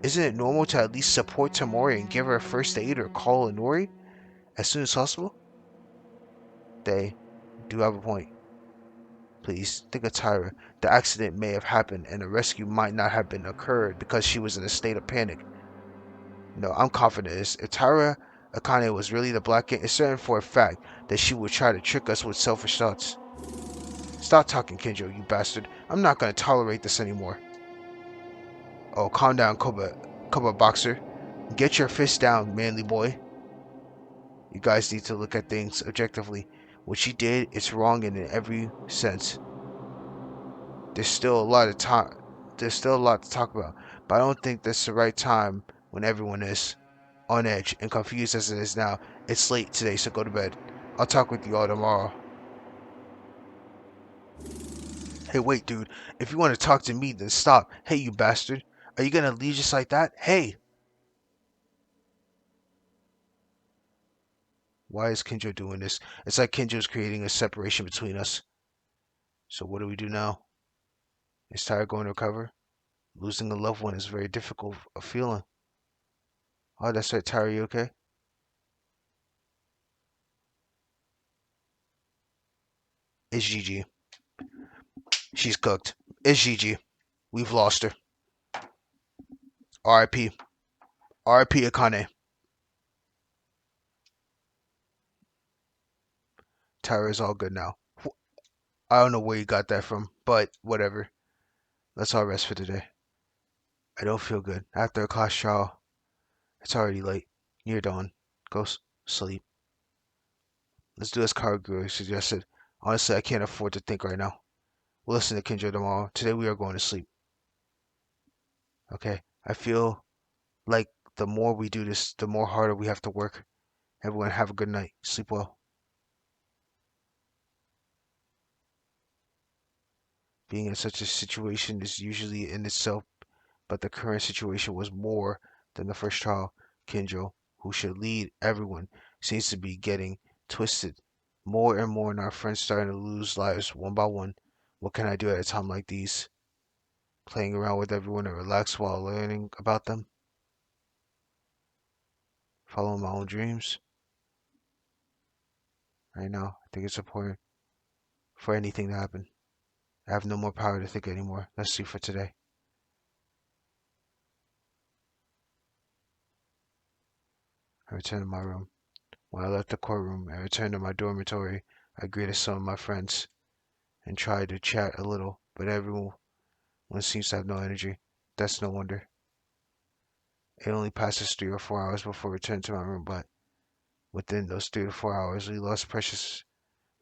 Isn't it normal to at least support Tamori and give her a first aid or call Inori as soon as possible? They do have a point. Please think of Tyra. The accident may have happened and the rescue might not have been occurred because she was in a state of panic. No, I'm confident in this. If Tyra Akane was really the Black King, it's certain for a fact that she would try to trick us with selfish thoughts. Stop talking, Kinjo, you bastard. I'm not gonna tolerate this anymore. Oh, calm down, Koba Boxer. Get your fist down, manly boy. You guys need to look at things objectively. What she did, it's wrong in every sense. There's still a lot of time. There's still a lot to talk about, but I don't think that's the right time when everyone is on edge and confused as it is now. It's late today, so go to bed. I'll talk with you all tomorrow. Hey, wait, dude. If you want to talk to me, then stop. Hey, you bastard. Are you gonna leave just like that? Hey! Why is Kinjo doing this? It's like Kinjo's creating a separation between us. So what do we do now? Is Tyra going to recover? Losing a loved one is very difficult a feeling. Oh, that's right, Tyra, you okay? It's GG. She's cooked. It's GG. We've lost her. RIP. RIP Akane. Tyra is all good now. I don't know where you got that from, but whatever. Let's all rest for today. I don't feel good. After a class trial, it's already late. Near dawn. Go sleep. Let's do as Karaguri suggested. Honestly, I can't afford to think right now. We'll listen to Kinjo tomorrow. Today we are going to sleep. Okay. I feel like the more we do this, the more harder we have to work. Everyone have a good night. Sleep well. Being in such a situation is usually in itself, but the current situation was more than the first trial. Kinjo, who should lead everyone, seems to be getting twisted. More and more, and our friends starting to lose lives one by one. What can I do at a time like these? Playing around with everyone and relax while learning about them? Following my own dreams? Right now, I think it's important for anything to happen. I have no more power to think anymore. Let's sleep for today. I returned to my room. When I left the courtroom and returned to my dormitory, I greeted some of my friends and tried to chat a little, but everyone seems to have no energy. That's no wonder. It only passes 3 or 4 hours before returning to my room, but within those 3 to 4 hours, we lost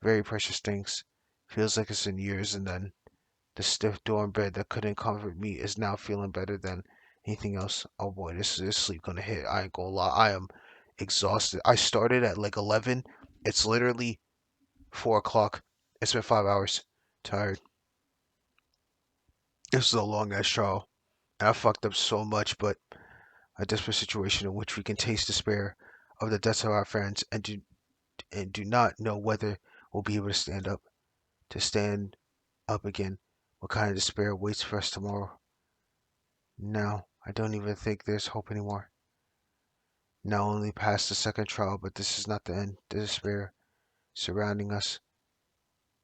very precious things. Feels like it's been years, and then the stiff door in bed that couldn't comfort me is now feeling better than anything else. Oh boy, this sleep gonna hit. I ain't gonna lie. I am exhausted. I started at like 11. It's literally 4 o'clock. It's been 5 hours. Tired. This is a long ass trial. And I fucked up so much, but a desperate situation in which we can taste despair of the deaths of our friends and do not know whether we'll be able to stand up again. What kind of despair waits for us tomorrow? No, I don't even think there's hope anymore. Not only past the second trial, but this is not the end. The despair surrounding us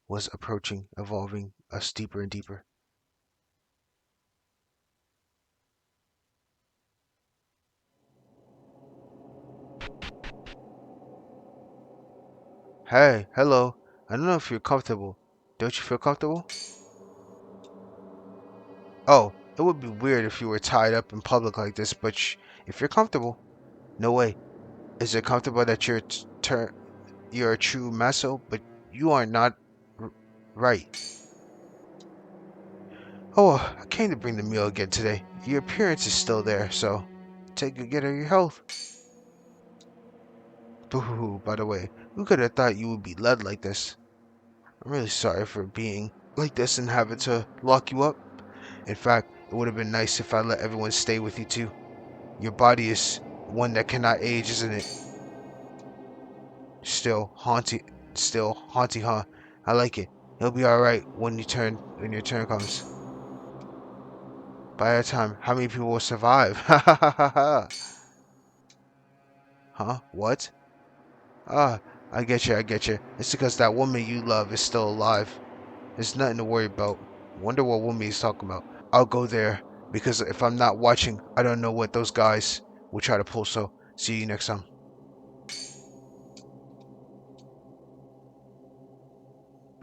was approaching, evolving us deeper and deeper. Hey, hello. I don't know if you're comfortable. Don't you feel comfortable? Oh, it would be weird if you were tied up in public like this, but if you're comfortable, no way. Is it comfortable that you're a true Maso, but you are not Right. Oh, I came to bring the meal again today. Your appearance is still there, so take good care of your health. Boo-hoo, by the way, who could have thought you would be led like this? I'm really sorry for being like this and having to lock you up. In fact, it would have been nice if I let everyone stay with you too. Your body is one that cannot age, isn't it? Still haunty, huh? I like it. He'll be alright when your turn comes. By that time, how many people will survive? Ha ha ha ha ha. Huh? What? Ah, I get you. It's because that woman you love is still alive. There's nothing to worry about. Wonder what woman he's talking about. I'll go there, because if I'm not watching, I don't know what those guys will try to pull, so see you next time.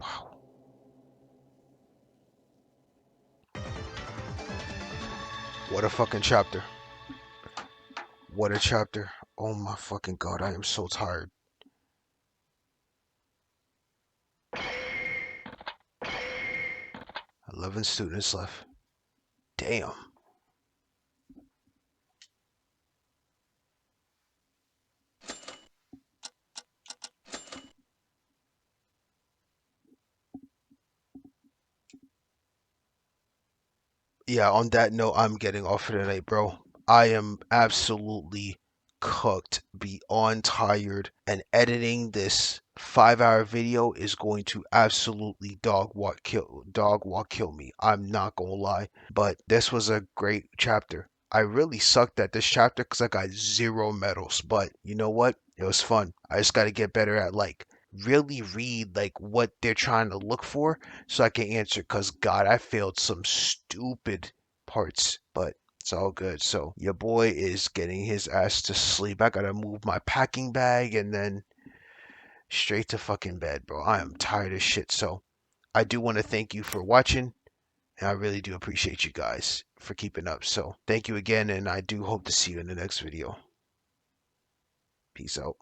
Wow. What a fucking chapter. What a chapter. Oh my fucking god, I am so tired. 11 students left. Damn. Yeah, on that note, I'm getting off for tonight, bro. I am absolutely cooked, beyond tired, and editing this 5-hour video is going to absolutely dog walk kill me. I'm not gonna lie. But this was a great chapter. I really sucked at this chapter because I got 0 medals, but you know what? It was fun. I just gotta get better at really read what they're trying to look for so I can answer, because God, I failed some stupid parts, but it's all good. So your boy is getting his ass to sleep. I gotta move my packing bag and then straight to fucking bed, bro. I am tired as shit. So I do want to thank you for watching, and I really do appreciate you guys for keeping up. So thank you again, and I do hope to see you in the next video. Peace out.